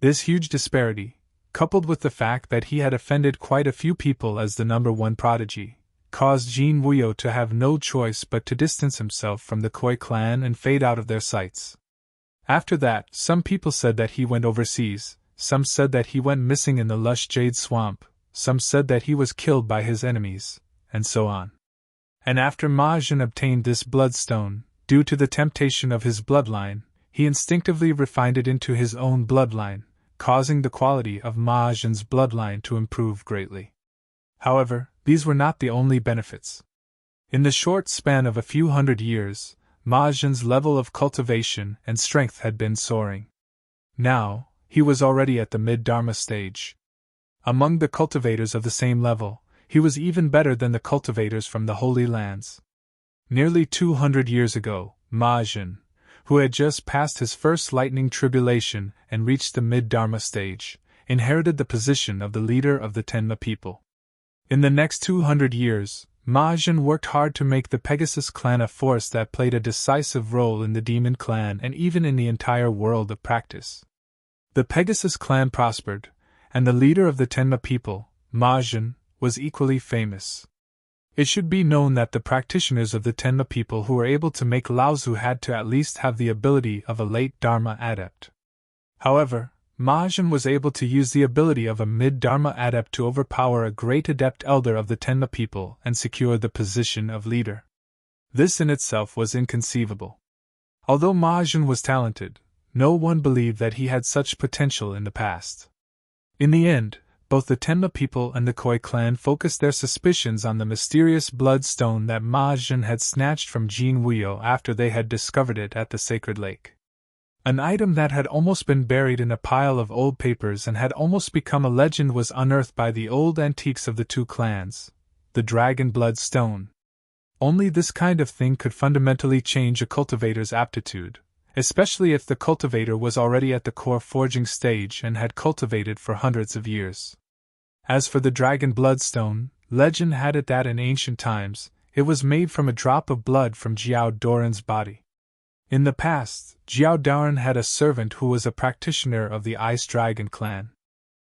This huge disparity, coupled with the fact that he had offended quite a few people as the number one prodigy, caused Jin Wuyo to have no choice but to distance himself from the Koi clan and fade out of their sights. After that, some people said that he went overseas, some said that he went missing in the lush jade swamp, some said that he was killed by his enemies, and so on. And after Ma Jin obtained this bloodstone, due to the temptation of his bloodline, he instinctively refined it into his own bloodline, causing the quality of Ma Jin's bloodline to improve greatly. However, these were not the only benefits. In the short span of a few hundred years, Ma Jin's level of cultivation and strength had been soaring. Now, he was already at the mid-Dharma stage. Among the cultivators of the same level, he was even better than the cultivators from the Holy Lands. Nearly 200 years ago, Ma Jin, who had just passed his first lightning tribulation and reached the mid-Dharma stage, inherited the position of the leader of the Tenma people. In the next 200 years, Ma Jin worked hard to make the Pegasus clan a force that played a decisive role in the Demon clan and even in the entire world of practice. The Pegasus clan prospered, and the leader of the Tenma people, Ma Jin, was equally famous. It should be known that the practitioners of the Tenma people who were able to make Laozu had to at least have the ability of a late Dharma adept. However, Mahjong was able to use the ability of a mid-Dharma adept to overpower a great adept elder of the Tenma people and secure the position of leader. This in itself was inconceivable. Although Mahjong was talented, no one believed that he had such potential in the past. In the end, both the Tenma people and the Khoi clan focused their suspicions on the mysterious bloodstone that Mahjong had snatched from Jin Wuyo after they had discovered it at the sacred lake. An item that had almost been buried in a pile of old papers and had almost become a legend was unearthed by the old antiques of the two clans, the dragon blood stone. Only this kind of thing could fundamentally change a cultivator's aptitude, especially if the cultivator was already at the core forging stage and had cultivated for hundreds of years. As for the dragon bloodstone, legend had it that in ancient times, it was made from a drop of blood from Jiao Doran's body. In the past, Jiao Doran had a servant who was a practitioner of the Ice Dragon clan.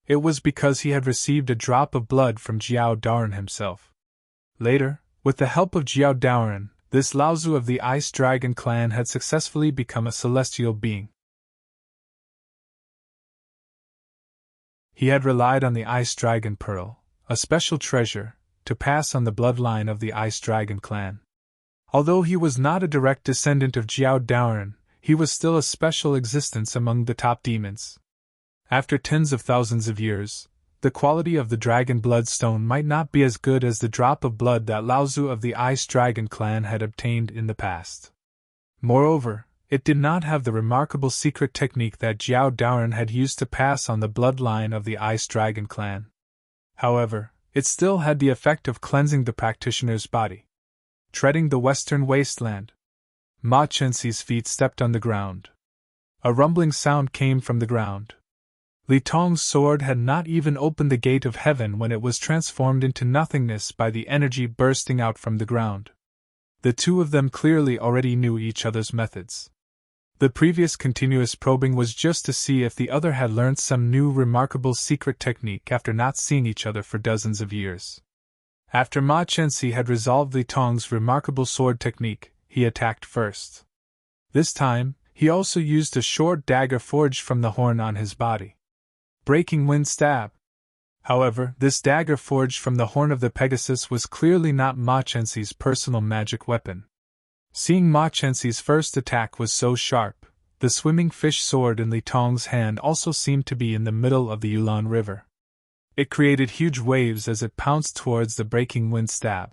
It was because he had received a drop of blood from Jiao Doran himself. Later, with the help of Jiao Doran, this Laozu of the Ice Dragon clan had successfully become a celestial being. He had relied on the Ice Dragon Pearl, a special treasure, to pass on the bloodline of the Ice Dragon clan. Although he was not a direct descendant of Jiao Doran, he was still a special existence among the top demons. After tens of thousands of years, the quality of the dragon bloodstone might not be as good as the drop of blood that Laozu of the Ice Dragon clan had obtained in the past. Moreover, it did not have the remarkable secret technique that Jiao Doran had used to pass on the bloodline of the Ice Dragon clan. However, it still had the effect of cleansing the practitioner's body. Treading the western wasteland, Ma Chenxi's feet stepped on the ground. A rumbling sound came from the ground. Li Tong's sword had not even opened the gate of heaven when it was transformed into nothingness by the energy bursting out from the ground. The two of them clearly already knew each other's methods. The previous continuous probing was just to see if the other had learned some new remarkable secret technique after not seeing each other for dozens of years. After Ma Chenxi had resolved Li Tong's remarkable sword technique, he attacked first. This time, he also used a short dagger forged from the horn on his body. Breaking wind stab. However, this dagger forged from the horn of the Pegasus was clearly not Ma Chenxi's personal magic weapon. Seeing Ma Chenxi's first attack was so sharp, the swimming fish sword in Li Tong's hand also seemed to be in the middle of the Yulon River. It created huge waves as it pounced towards the breaking wind stab.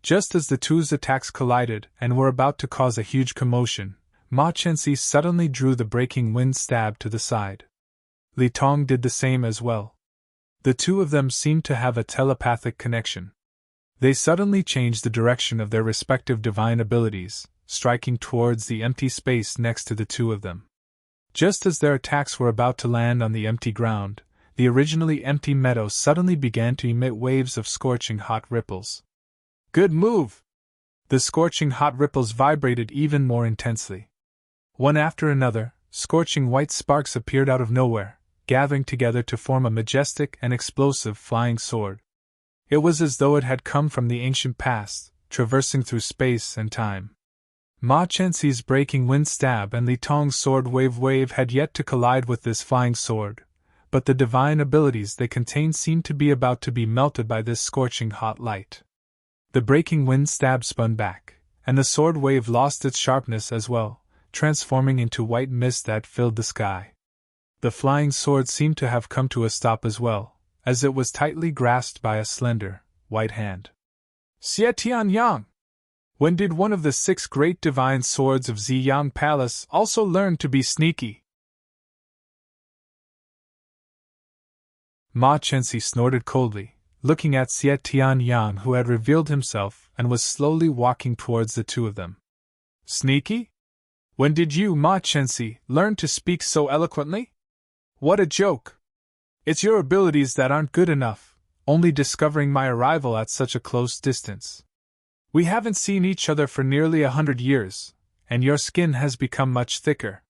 Just as the two's attacks collided and were about to cause a huge commotion, Ma Chenxi suddenly drew the breaking wind stab to the side. Li Tong did the same as well. The two of them seemed to have a telepathic connection. They suddenly changed the direction of their respective divine abilities, striking towards the empty space next to the two of them. Just as their attacks were about to land on the empty ground, the originally empty meadow suddenly began to emit waves of scorching hot ripples. Good move! The scorching hot ripples vibrated even more intensely. One after another, scorching white sparks appeared out of nowhere, gathering together to form a majestic and explosive flying sword. It was as though it had come from the ancient past, traversing through space and time. Ma Chenxi's breaking wind stab and Li Tong's sword wave had yet to collide with this flying sword, but the divine abilities they contained seemed to be about to be melted by this scorching hot light. The breaking wind stab spun back, and the sword wave lost its sharpness as well, transforming into white mist that filled the sky. The flying sword seemed to have come to a stop as well, as it was tightly grasped by a slender, white hand. Xie Tian Yang! When did one of the 6 great divine swords of Ziyang Palace also learn to be sneaky? Ma Chenxi snorted coldly, looking at Xie Tian Yang, who had revealed himself and was slowly walking towards the two of them. Sneaky? When did you, Ma Chenxi, learn to speak so eloquently? What a joke! It's your abilities that aren't good enough, only discovering my arrival at such a close distance. We haven't seen each other for nearly 100 years, and your skin has become much thicker.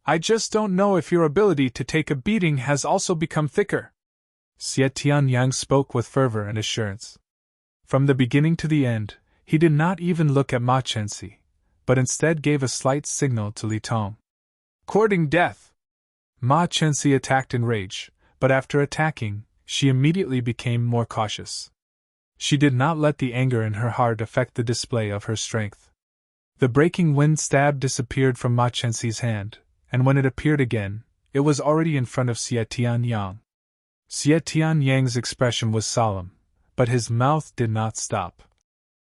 I just don't know if your ability to take a beating has also become thicker. Xie Tian Yang spoke with fervor and assurance. From the beginning to the end, he did not even look at Ma Chenxi, but instead gave a slight signal to Li Tong. Courting death! Ma Chenxi attacked in rage, but after attacking, she immediately became more cautious. She did not let the anger in her heart affect the display of her strength. The breaking wind stab disappeared from Ma Chenxi's hand, and when it appeared again, it was already in front of Xie Tianyang. Xie Tianyang's expression was solemn, but his mouth did not stop.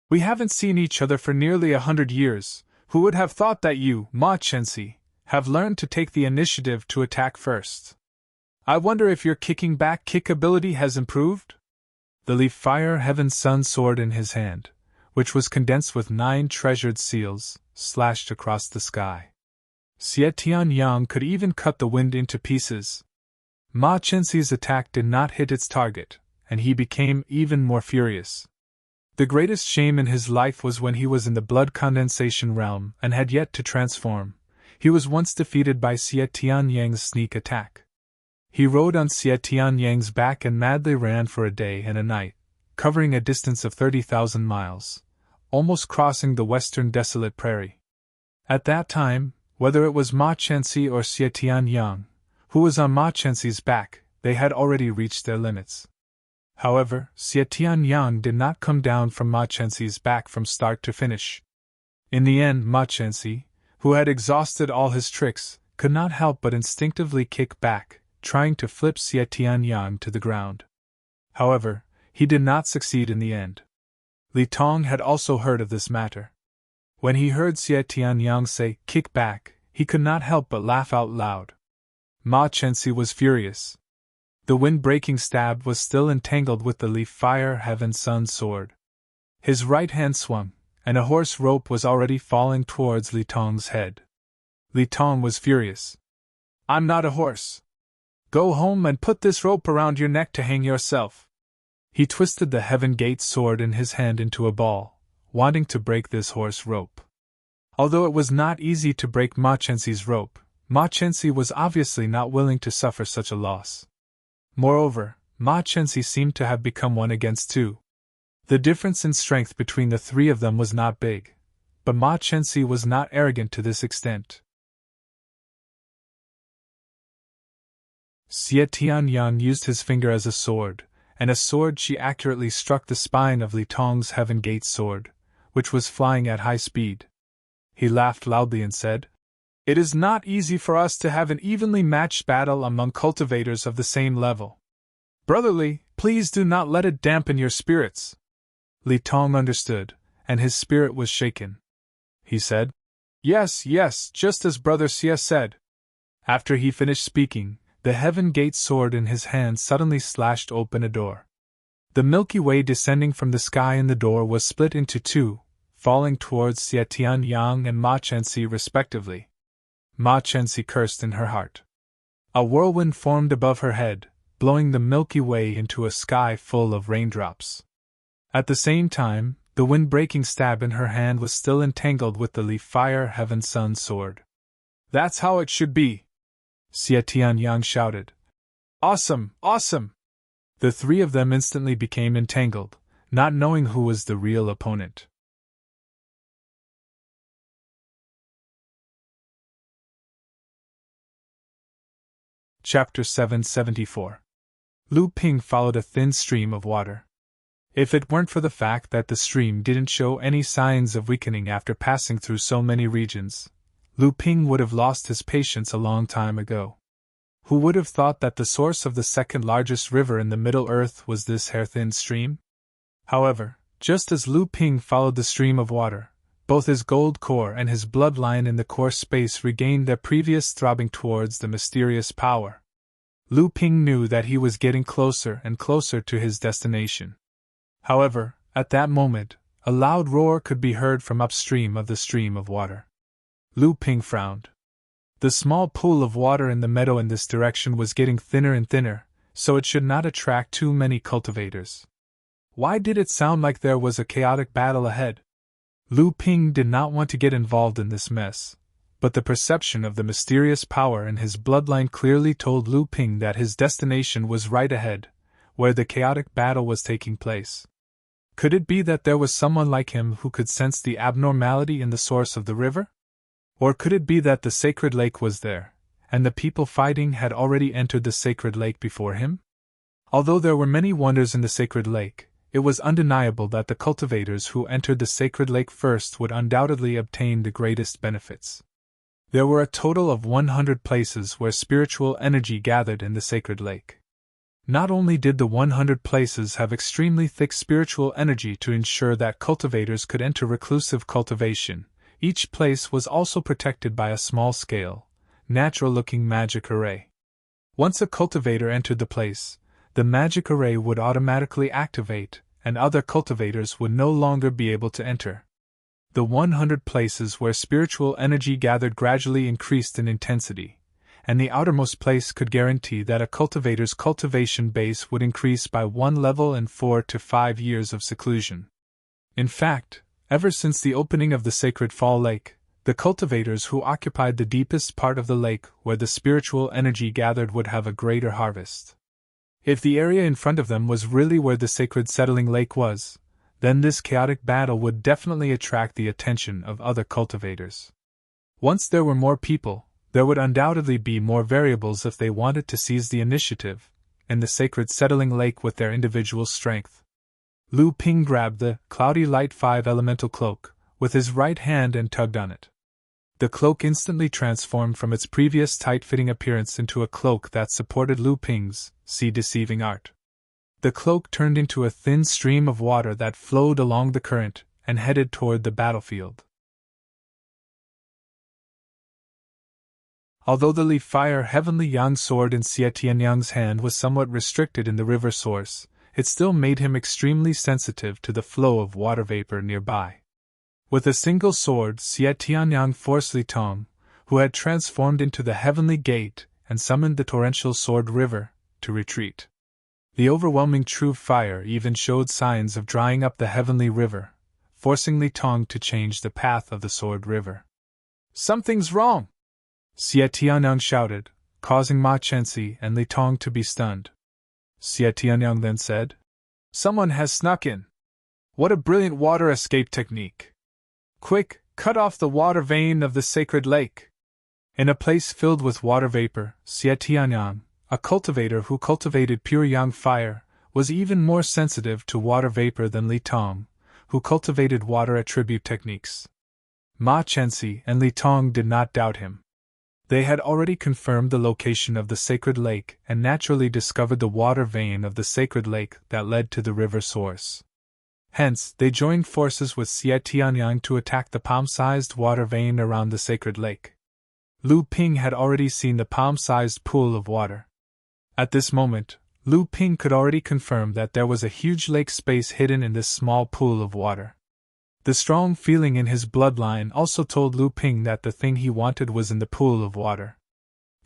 "We haven't seen each other for nearly 100 years. Who would have thought that you, Ma Chenxi, have learned to take the initiative to attack first? I wonder if your kicking back kick ability has improved?" The leaf fire heaven sun sword in his hand, which was condensed with 9 treasured seals, slashed across the sky. Xie Tianyang could even cut the wind into pieces. Ma Chenxi's attack did not hit its target, and he became even more furious. The greatest shame in his life was when he was in the blood condensation realm and had yet to transform. He was once defeated by Xie Tianyang's sneak attack. He rode on Xie Tianyang's back and madly ran for a day and a night, covering a distance of 30,000 miles, almost crossing the western desolate prairie. At that time, whether it was Ma Chenxi or Xie Tianyang, who was on Ma Chenxi's back, they had already reached their limits. However, Xie Tianyang did not come down from Ma Chenxi's back from start to finish. In the end, Ma Chenxi, who had exhausted all his tricks, could not help but instinctively kick back, trying to flip Xie Tianyang to the ground. However, he did not succeed in the end. Li Tong had also heard of this matter. When he heard Xie Tianyang say, "kick back," he could not help but laugh out loud. Ma Chenxi was furious. The wind-breaking stab was still entangled with the leaf fire heaven sun sword. His right hand swung, and a horse rope was already falling towards Li Tong's head. Li Tong was furious. "I'm not a horse. Go home and put this rope around your neck to hang yourself." He twisted the Heaven Gate sword in his hand into a ball, wanting to break this horse rope. Although it was not easy to break Ma Chenxi's rope, Ma Chenxi was obviously not willing to suffer such a loss. Moreover, Ma Chenxi seemed to have become 1 against 2. The difference in strength between the 3 of them was not big, but Ma Chenxi was not arrogant to this extent. Xie Tianyang used his finger as a sword, and a sword she accurately struck the spine of Li Tong's Heaven Gate sword, which was flying at high speed. He laughed loudly and said, "It is not easy for us to have an evenly matched battle among cultivators of the same level. Brotherly, please do not let it dampen your spirits." Li Tong understood, and his spirit was shaken. He said, Yes, just as Brother Xie said." After he finished speaking, the Heaven Gate sword in his hand suddenly slashed open a door. The Milky Way descending from the sky in the door was split into 2, falling towards Xie Tianyang and Ma Chenxi respectively. Ma Chenxi cursed in her heart. A whirlwind formed above her head, blowing the Milky Way into a sky full of raindrops. At the same time, the wind-breaking stab in her hand was still entangled with the leaf fire heaven sun sword. "That's how it should be!" Xie Tianyang shouted. "Awesome! Awesome!" The 3 of them instantly became entangled, not knowing who was the real opponent. Chapter 774. Lu Ping followed a thin stream of water. If it weren't for the fact that the stream didn't show any signs of weakening after passing through so many regions, Lu Ping would have lost his patience a long time ago. Who would have thought that the source of the second largest river in the Middle Earth was this hair-thin stream? However, just as Lu Ping followed the stream of water, both his gold core and his bloodline in the core space regained their previous throbbing towards the mysterious power. Lu Ping knew that he was getting closer and closer to his destination. However, at that moment, a loud roar could be heard from upstream of the stream of water. Lu Ping frowned. The small pool of water in the meadow in this direction was getting thinner and thinner, so it should not attract too many cultivators. Why did it sound like there was a chaotic battle ahead? Lu Ping did not want to get involved in this mess, but the perception of the mysterious power in his bloodline clearly told Lu Ping that his destination was right ahead, where the chaotic battle was taking place. Could it be that there was someone like him who could sense the abnormality in the source of the river? Or could it be that the sacred lake was there, and the people fighting had already entered the sacred lake before him? Although there were many wonders in the sacred lake, it was undeniable that the cultivators who entered the sacred lake first would undoubtedly obtain the greatest benefits. There were a total of 100 places where spiritual energy gathered in the sacred lake. Not only did the 100 places have extremely thick spiritual energy to ensure that cultivators could enter reclusive cultivation, each place was also protected by a small-scale, natural-looking magic array. Once a cultivator entered the place, the magic array would automatically activate, and other cultivators would no longer be able to enter. The 100 places where spiritual energy gathered gradually increased in intensity, and the outermost place could guarantee that a cultivator's cultivation base would increase by 1 level in 4 to 5 years of seclusion. In fact, ever since the opening of the sacred fall lake, the cultivators who occupied the deepest part of the lake where the spiritual energy gathered would have a greater harvest. If the area in front of them was really where the sacred settling lake was, then this chaotic battle would definitely attract the attention of other cultivators. Once there were more people, there would undoubtedly be more variables if they wanted to seize the initiative in the sacred settling lake with their individual strength. Lu Ping grabbed the cloudy light 5 elemental cloak with his right hand and tugged on it. The cloak instantly transformed from its previous tight-fitting appearance into a cloak that supported Lu Ping's sea-deceiving art. The cloak turned into a thin stream of water that flowed along the current and headed toward the battlefield. Although the Li Fire Heavenly Yang sword in Xie Tianyang's hand was somewhat restricted in the river source, it still made him extremely sensitive to the flow of water vapor nearby. With a single sword, Xie Tianyang forced Li Tong, who had transformed into the Heavenly Gate and summoned the torrential sword river, to retreat. The overwhelming true fire even showed signs of drying up the Heavenly River, forcing Li Tong to change the path of the sword river. "Something's wrong!" Xie Tianyang shouted, causing Ma Chenxi and Li Tong to be stunned. Xie Tianyang then said, "Someone has snuck in. What a brilliant water escape technique! Quick, cut off the water vein of the sacred lake!" In a place filled with water vapor, Xie Tianyang, a cultivator who cultivated pure yang fire, was even more sensitive to water vapor than Li Tong, who cultivated water attribute techniques. Ma Chenxi and Li Tong did not doubt him. They had already confirmed the location of the sacred lake and naturally discovered the water vein of the sacred lake that led to the river source. Hence, they joined forces with Xie Tianyang to attack the palm-sized water vein around the sacred lake. Lu Ping had already seen the palm-sized pool of water. At this moment, Lu Ping could already confirm that there was a huge lake space hidden in this small pool of water. The strong feeling in his bloodline also told Lu Ping that the thing he wanted was in the pool of water.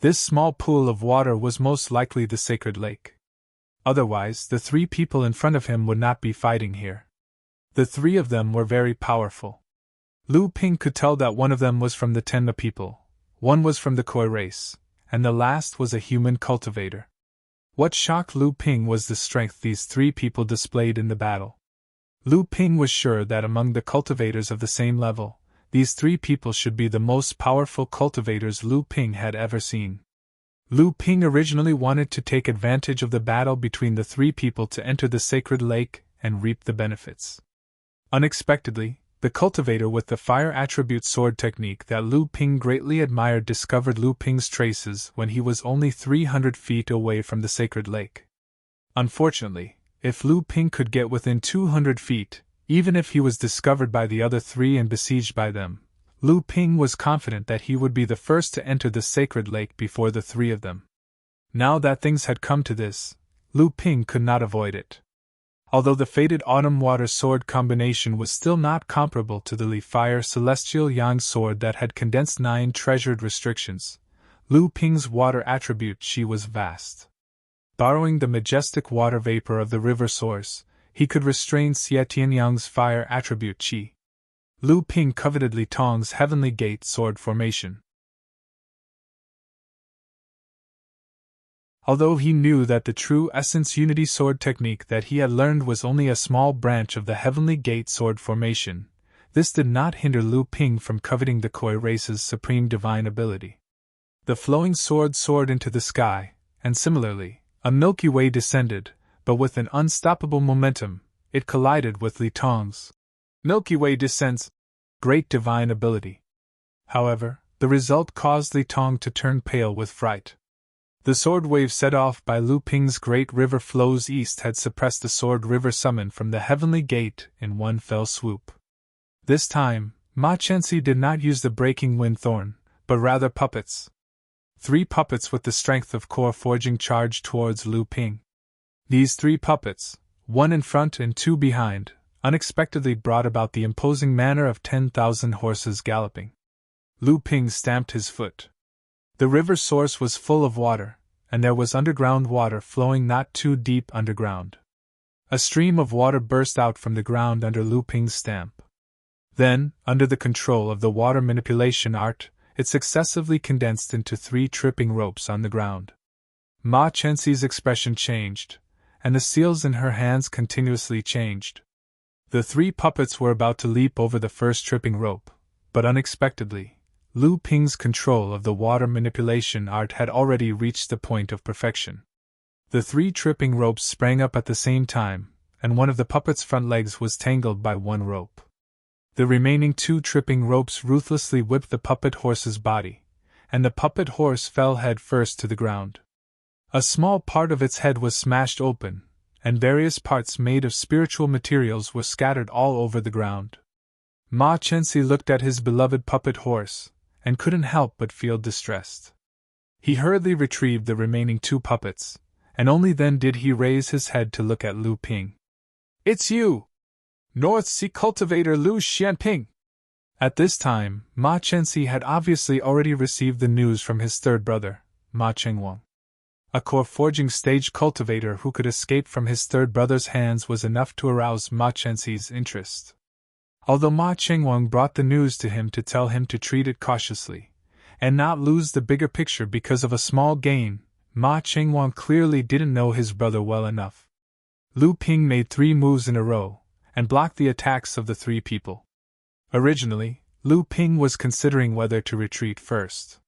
This small pool of water was most likely the sacred lake. Otherwise, the 3 people in front of him would not be fighting here. The 3 of them were very powerful. Lu Ping could tell that one of them was from the Tenma people, one was from the Koi race, and the last was a human cultivator. What shocked Lu Ping was the strength these 3 people displayed in the battle. Lu Ping was sure that among the cultivators of the same level, these 3 people should be the most powerful cultivators Lu Ping had ever seen. Lu Ping originally wanted to take advantage of the battle between the 3 people to enter the sacred lake and reap the benefits. Unexpectedly, the cultivator with the fire attribute sword technique that Lu Ping greatly admired discovered Lu Ping's traces when he was only 300 feet away from the sacred lake. Unfortunately, if Lu Ping could get within 200 feet, even if he was discovered by the other 3 and besieged by them, Lu Ping was confident that he would be the first to enter the sacred lake before the 3 of them. Now that things had come to this, Lu Ping could not avoid it. Although the fated autumn water sword combination was still not comparable to the Li Fire celestial yang sword that had condensed 9 treasured restrictions, Lu Ping's water attribute chi was vast. Borrowing the majestic water vapor of the river source, he could restrain Xie Tianyang's fire attribute chi. Lu Ping coveted Li Tong's Heavenly Gate sword formation. Although he knew that the true essence unity sword technique that he had learned was only a small branch of the Heavenly Gate sword formation, this did not hinder Lu Ping from coveting the Koi race's supreme divine ability. The flowing sword soared into the sky, and similarly, a Milky Way descended, but with an unstoppable momentum, it collided with Li Tong's. Milky Way descends. Great divine ability. However, the result caused Li Tong to turn pale with fright. The sword wave set off by Lu Ping's great river flows east had suppressed the sword river summon from the heavenly gate in one fell swoop. This time, Ma Chenxi did not use the breaking wind thorn, but rather puppets. 3 puppets with the strength of core forging charged towards Lu Ping. These 3 puppets, 1 in front and 2 behind, unexpectedly brought about the imposing manner of 10,000 horses galloping. Lu Ping stamped his foot. The river source was full of water, and there was underground water flowing not too deep underground. A stream of water burst out from the ground under Lu Ping's stamp. Then, under the control of the water manipulation art, it successively condensed into 3 tripping ropes on the ground. Ma Chenxi's expression changed, and the seals in her hands continuously changed. The 3 puppets were about to leap over the first tripping rope, but unexpectedly, Lu Ping's control of the water manipulation art had already reached the point of perfection. The 3 tripping ropes sprang up at the same time, and one of the puppet's front legs was tangled by one rope. The remaining 2 tripping ropes ruthlessly whipped the puppet horse's body, and the puppet horse fell head first to the ground. A small part of its head was smashed open, and various parts made of spiritual materials were scattered all over the ground. Ma Chenxi looked at his beloved puppet horse, and couldn't help but feel distressed. He hurriedly retrieved the remaining 2 puppets, and only then did he raise his head to look at Lu Ping. "It's you! North Sea cultivator Lu Xianping!" At this time, Ma Chenxi had obviously already received the news from his third brother, Ma Chengwang. A core forging stage cultivator who could escape from his third brother's hands was enough to arouse Ma Chenxi's interest. Although Ma Chengwang brought the news to him to tell him to treat it cautiously, and not lose the bigger picture because of a small gain, Ma Chengwang clearly didn't know his brother well enough. Lu Ping made 3 moves in a row, and blocked the attacks of the 3 people. Originally, Lu Ping was considering whether to retreat first.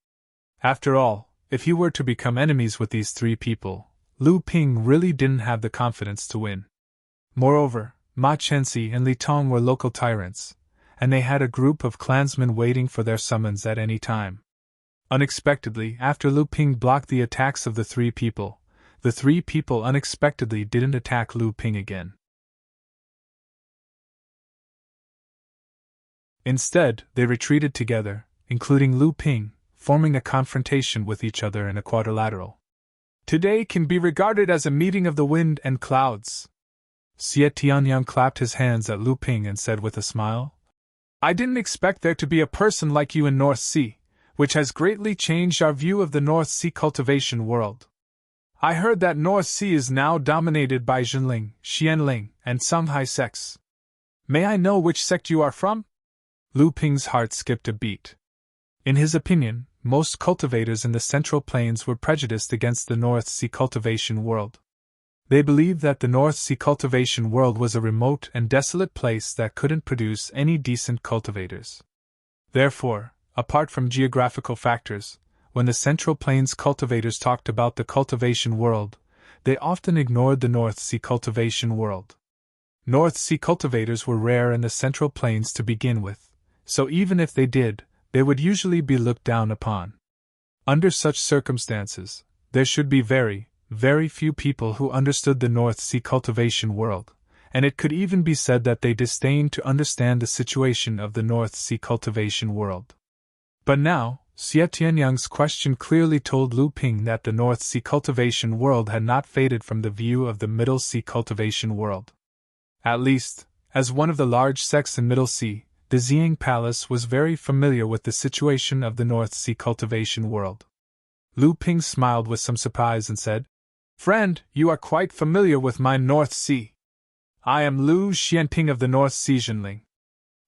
After all, if he were to become enemies with these 3 people, Lu Ping really didn't have the confidence to win. Moreover, Ma Chenxi and Li Tong were local tyrants, and they had a group of clansmen waiting for their summons at any time. Unexpectedly, after Lu Ping blocked the attacks of the 3 people, the 3 people unexpectedly didn't attack Lu Ping again. Instead, they retreated together, including Lu Ping, forming a confrontation with each other in a quadrilateral. "Today can be regarded as a meeting of the wind and clouds." Xie Tianyang clapped his hands at Lu Ping and said with a smile, "I didn't expect there to be a person like you in North Sea, which has greatly changed our view of the North Sea cultivation world. I heard that North Sea is now dominated by Zhenling, Xianling, and Songhai sects. May I know which sect you are from?" Lu Ping's heart skipped a beat. In his opinion, most cultivators in the Central Plains were prejudiced against the North Sea cultivation world. They believed that the North Sea cultivation world was a remote and desolate place that couldn't produce any decent cultivators. Therefore, apart from geographical factors, when the Central Plains cultivators talked about the cultivation world, they often ignored the North Sea cultivation world. North Sea cultivators were rare in the Central Plains to begin with, so even if they did, they would usually be looked down upon. Under such circumstances, there should be very few people who understood the North Sea cultivation world, and it could even be said that they disdained to understand the situation of the North Sea cultivation world. But now, Xie Tianyang's question clearly told Lu Ping that the North Sea cultivation world had not faded from the view of the Middle Sea cultivation world. At least, as one of the large sects in Middle Sea, the Xiang Palace was very familiar with the situation of the North Sea cultivation world. Lu Ping smiled with some surprise and said, "Friend, you are quite familiar with my North Sea. I am Lu Xianping of the North Sea Zhenling.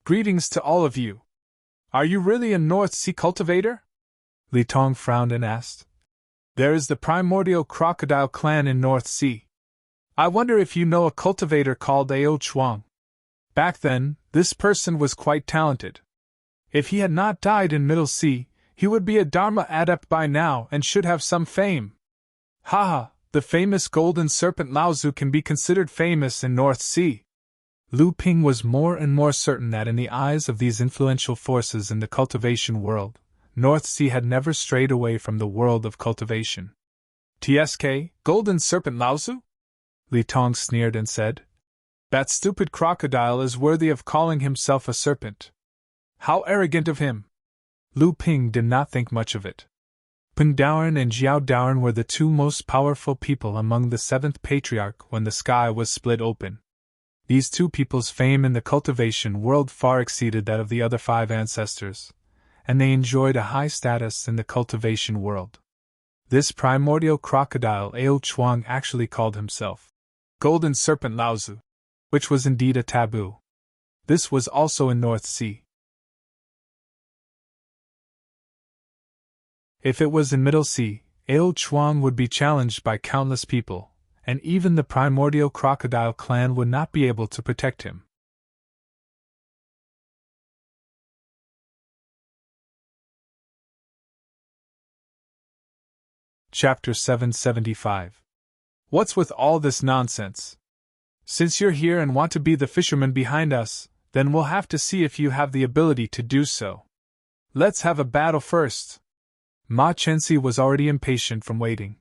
Greetings to all of you. Are you really a North Sea cultivator?" Li Tong frowned and asked. "There is the primordial crocodile clan in North Sea. I wonder if you know a cultivator called Ao Chuang. Back then, this person was quite talented. If he had not died in Middle Sea, He would be a Dharma adept by now and should have some fame. Haha, the famous golden serpent Laozu can be considered famous in North Sea. Lu Ping was more and more certain that in the eyes of these influential forces in the cultivation world, North Sea had never strayed away from the world of cultivation. TSK, golden serpent Laozu? Li Tong sneered and said. That stupid crocodile is worthy of calling himself a serpent. How arrogant of him! Lu Ping did not think much of it. Peng Daoren and Jiao Daoren were the two most powerful people among the seventh patriarch when the sky was split open. These two people's fame in the cultivation world far exceeded that of the other 5 ancestors, and they enjoyed a high status in the cultivation world. This primordial crocodile Ao Chuang actually called himself Golden Serpent Laozu, which was indeed a taboo. This was also in North Sea. If it was in Middle Sea, Ao Chuang would be challenged by countless people, and even the primordial crocodile clan would not be able to protect him. Chapter 775. What's with all this nonsense? Since you're here and want to be the fisherman behind us, then we'll have to see if you have the ability to do so. Let's have a battle first. Ma Chenxi was already impatient from waiting.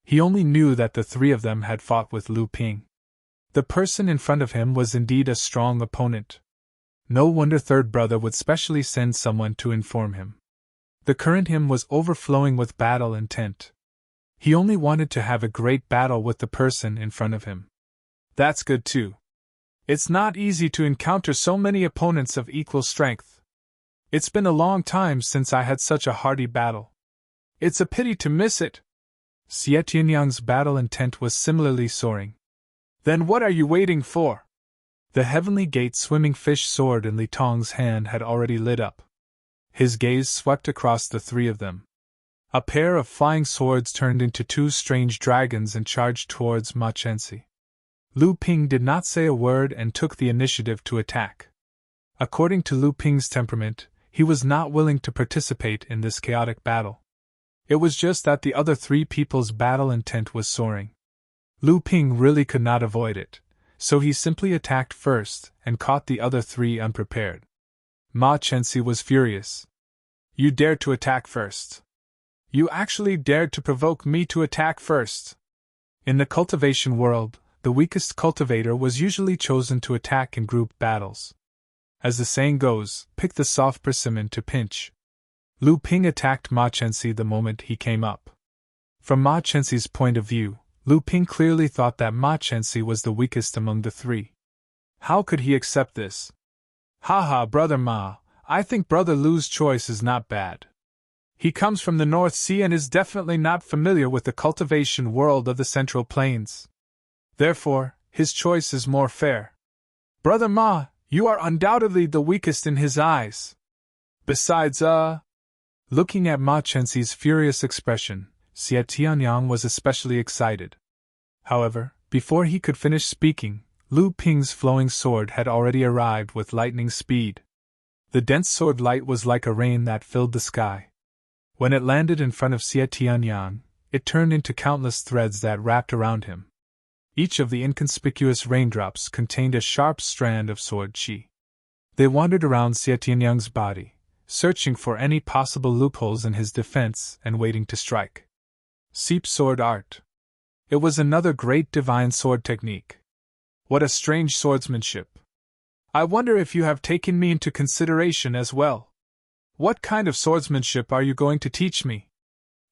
He only knew that the 3 of them had fought with Lu Ping. The person in front of him was indeed a strong opponent. No wonder third brother would specially send someone to inform him. The current him was overflowing with battle intent. He only wanted to have a great battle with the person in front of him. That's good too. It's not easy to encounter so many opponents of equal strength. It's been a long time since I had such a hearty battle. It's a pity to miss it. Xie Tianyang's battle intent was similarly soaring. Then what are you waiting for? The heavenly gate swimming fish sword in Li Tong's hand had already lit up. His gaze swept across the 3 of them. A pair of flying swords turned into 2 strange dragons and charged towards Ma Chenxi. Lu Ping did not say a word and took the initiative to attack. According to Lu Ping's temperament, he was not willing to participate in this chaotic battle. It was just that the other 3 people's battle intent was soaring. Lu Ping really could not avoid it, so he simply attacked first and caught the other 3 unprepared. Ma Chenxi was furious. You dared to attack first. You actually dared to provoke me to attack first. In the cultivation world, the weakest cultivator was usually chosen to attack in group battles. As the saying goes, pick the soft persimmon to pinch. Lu Ping attacked Ma Chenxi the moment he came up. From Ma Chenxi's point of view, Lu Ping clearly thought that Ma Chenxi was the weakest among the 3. How could he accept this? Haha, Brother Ma, I think Brother Lu's choice is not bad. He comes from the North Sea and is definitely not familiar with the cultivation world of the Central Plains. Therefore, his choice is more fair. Brother Ma, you are undoubtedly the weakest in his eyes. Besides, Looking at Ma Chenxi's furious expression, Xie Tianyang was especially excited. However, before he could finish speaking, Lu Ping's flowing sword had already arrived with lightning speed. The dense sword light was like a rain that filled the sky. When it landed in front of Xie Tianyang, it turned into countless threads that wrapped around him. Each of the inconspicuous raindrops contained a sharp strand of sword qi. They wandered around Xie Tianyang's body, searching for any possible loopholes in his defense and waiting to strike. Seep sword art. It was another great divine sword technique. What a strange swordsmanship. I wonder if you have taken me into consideration as well. What kind of swordsmanship are you going to teach me?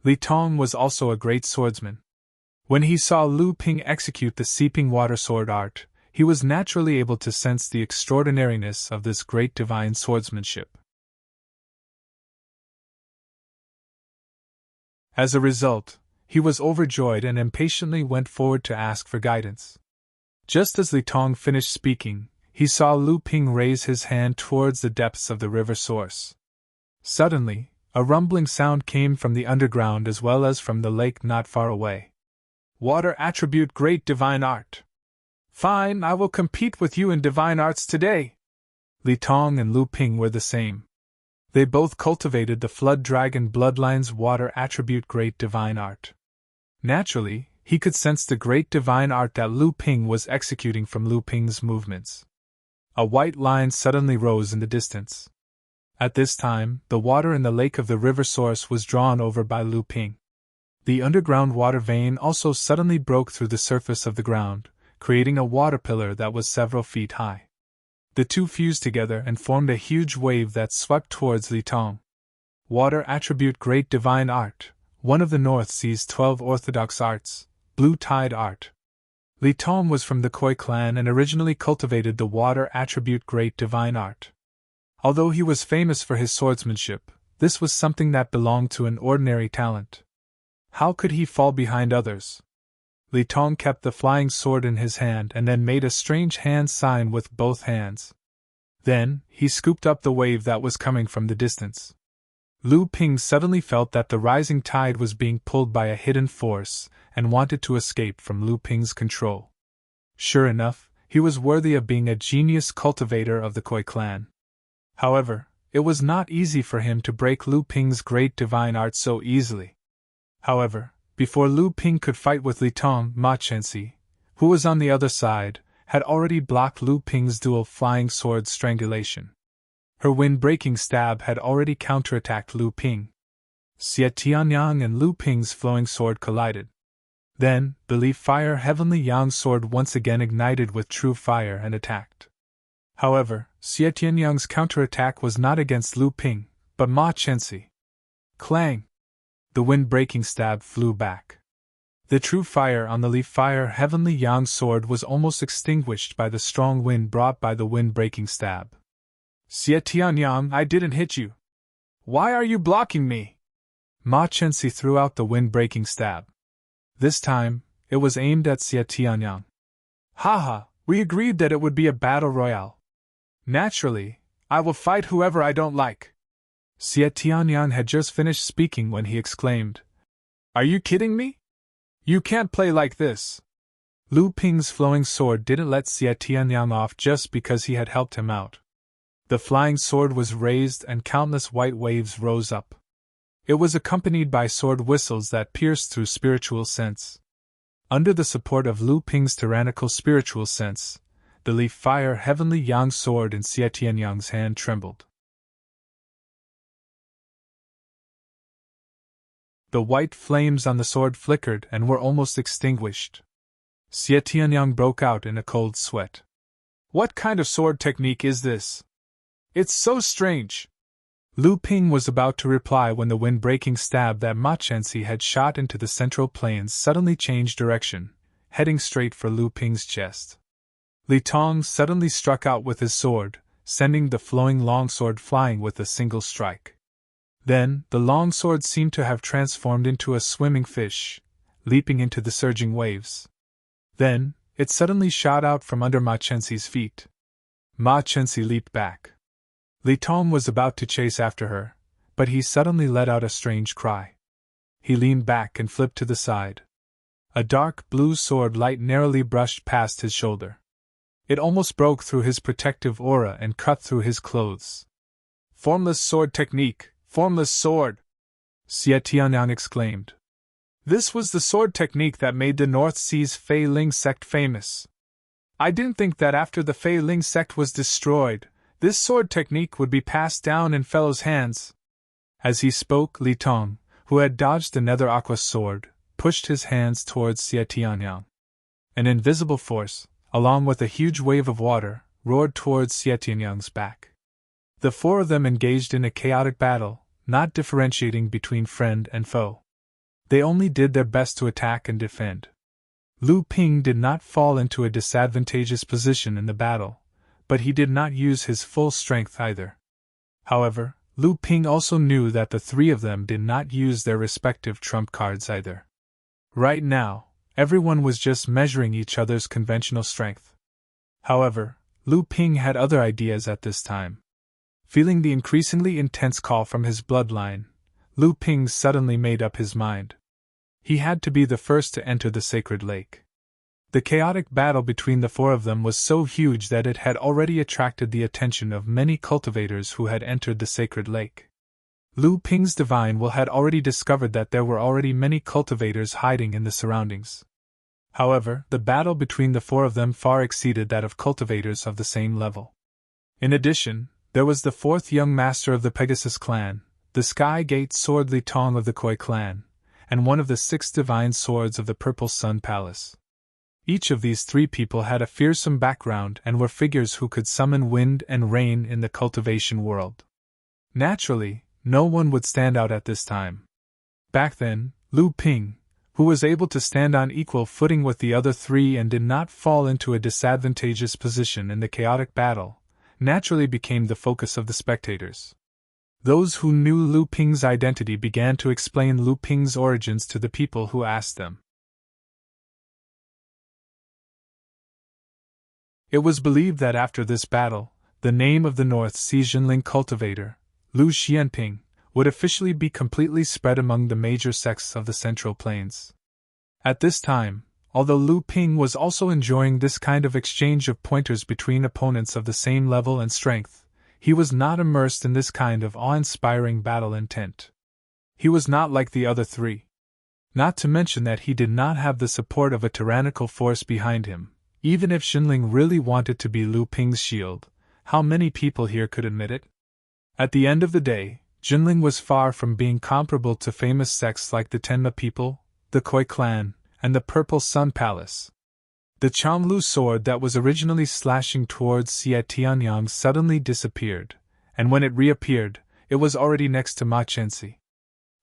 Li Tong was also a great swordsman. When he saw Lu Ping execute the seeping water sword art, he was naturally able to sense the extraordinariness of this great divine swordsmanship. As a result, he was overjoyed and impatiently went forward to ask for guidance. Just as Li Tong finished speaking, he saw Lu Ping raise his hand towards the depths of the river source. Suddenly, a rumbling sound came from the underground as well as from the lake not far away. Water attribute great divine art. Fine, I will compete with you in divine arts today. Li Tong and Lu Ping were the same. They both cultivated the Flood Dragon bloodline's water attribute Great Divine Art. Naturally, he could sense the Great Divine Art that Lu Ping was executing from Lu Ping's movements. A white line suddenly rose in the distance. At this time, the water in the lake of the river source was drawn over by Lu Ping. The underground water vein also suddenly broke through the surface of the ground, creating a water pillar that was several feet high. The two fused together and formed a huge wave that swept towards Li Tong. Water attribute Great Divine Art, one of the North Sea's 12 orthodox arts, Blue Tide Art. Li Tong was from the Khoi clan and originally cultivated the water attribute Great Divine Art. Although he was famous for his swordsmanship, this was something that belonged to an ordinary talent. How could he fall behind others? Li Tong kept the flying sword in his hand and then made a strange hand sign with both hands. Then, he scooped up the wave that was coming from the distance. Lu Ping suddenly felt that the rising tide was being pulled by a hidden force, and wanted to escape from Lu Ping's control. Sure enough, he was worthy of being a genius cultivator of the Khoi clan. However, it was not easy for him to break Lu Ping's Great Divine Art so easily. However, before Lu Ping could fight with Li Tong, Ma Chenxi, who was on the other side, had already blocked Lu Ping's dual flying sword strangulation. Her wind-breaking stab had already counterattacked Lu Ping. Xie Tianyang and Lu Ping's flowing sword collided. Then, the Leaf Fire Heavenly Yang sword once again ignited with true fire and attacked. However, Xie Tianyang's counterattack was not against Lu Ping, but Ma Chenxi. Clang! The wind-breaking stab flew back. The true fire on the Leaf Fire Heavenly Yang sword was almost extinguished by the strong wind brought by the wind-breaking stab. Xie Tianyang, I didn't hit you. Why are you blocking me? Ma Chenxi threw out the wind-breaking stab. This time, it was aimed at Xie Tianyang. Haha, we agreed that it would be a battle royale. Naturally, I will fight whoever I don't like. Xie Tianyang had just finished speaking when he exclaimed, Are you kidding me? You can't play like this. Lu Ping's flowing sword didn't let Xie Tianyang off just because he had helped him out. The flying sword was raised and countless white waves rose up. It was accompanied by sword whistles that pierced through spiritual sense. Under the support of Lu Ping's tyrannical spiritual sense, the Leaf Fire Heavenly Yang sword in Xie Tianyang's hand trembled. The white flames on the sword flickered and were almost extinguished. Xie Tianyang broke out in a cold sweat. What kind of sword technique is this? It's so strange! Lu Ping was about to reply when the wind-breaking stab that Ma Chenxi had shot into the central plains suddenly changed direction, heading straight for Lu Ping's chest. Li Tong suddenly struck out with his sword, sending the flowing longsword flying with a single strike. Then, the longsword seemed to have transformed into a swimming fish, leaping into the surging waves. Then, it suddenly shot out from under Ma Chenxi's feet. Ma Chenxi leaped back. Li Tong was about to chase after her, but he suddenly let out a strange cry. He leaned back and flipped to the side. A dark blue sword light narrowly brushed past his shoulder. It almost broke through his protective aura and cut through his clothes. Formless sword technique! Formless sword! Xie Tianyang exclaimed. This was the sword technique that made the North Sea's Fei Ling sect famous. I didn't think that after the Fei Ling sect was destroyed, this sword technique would be passed down in fellows' hands. As he spoke, Li Tong, who had dodged another aqua sword, pushed his hands towards Xie Tianyang. An invisible force, along with a huge wave of water, roared towards Xie Tianyang's back. The four of them engaged in a chaotic battle, not differentiating between friend and foe. They only did their best to attack and defend. Lu Ping did not fall into a disadvantageous position in the battle, but he did not use his full strength either. However, Lu Ping also knew that the three of them did not use their respective trump cards either. Right now, everyone was just measuring each other's conventional strength. However, Lu Ping had other ideas at this time. Feeling the increasingly intense call from his bloodline, Lu Ping suddenly made up his mind. He had to be the first to enter the sacred lake. The chaotic battle between the four of them was so huge that it had already attracted the attention of many cultivators who had entered the sacred lake. Lu Ping's divine will had already discovered that there were already many cultivators hiding in the surroundings. However, the battle between the four of them far exceeded that of cultivators of the same level. In addition, there was the fourth young master of the Pegasus clan, the Sky Gate Sword Li Tong of the Koi clan, and one of the 6 divine swords of the Purple Sun Palace. Each of these 3 people had a fearsome background and were figures who could summon wind and rain in the cultivation world. Naturally, no one would stand out at this time. Back then, Lu Ping, who was able to stand on equal footing with the other 3 and did not fall into a disadvantageous position in the chaotic battle, naturally became the focus of the spectators. Those who knew Lu Ping's identity began to explain Lu Ping's origins to the people who asked them. It was believed that after this battle, the name of the North Sea Jinling cultivator, Lu Xianping, would officially be completely spread among the major sects of the Central Plains. At this time, although Lu Ping was also enjoying this kind of exchange of pointers between opponents of the same level and strength, he was not immersed in this kind of awe-inspiring battle intent. He was not like the other 3. Not to mention that he did not have the support of a tyrannical force behind him. Even if Jinling really wanted to be Lu Ping's shield, how many people here could admit it? At the end of the day, Jinling was far from being comparable to famous sects like the Tenma people, the Koi clan, and the Purple Sun Palace. The Changlu sword that was originally slashing towards Xie Tianyang suddenly disappeared, and when it reappeared, it was already next to Ma Chenxi.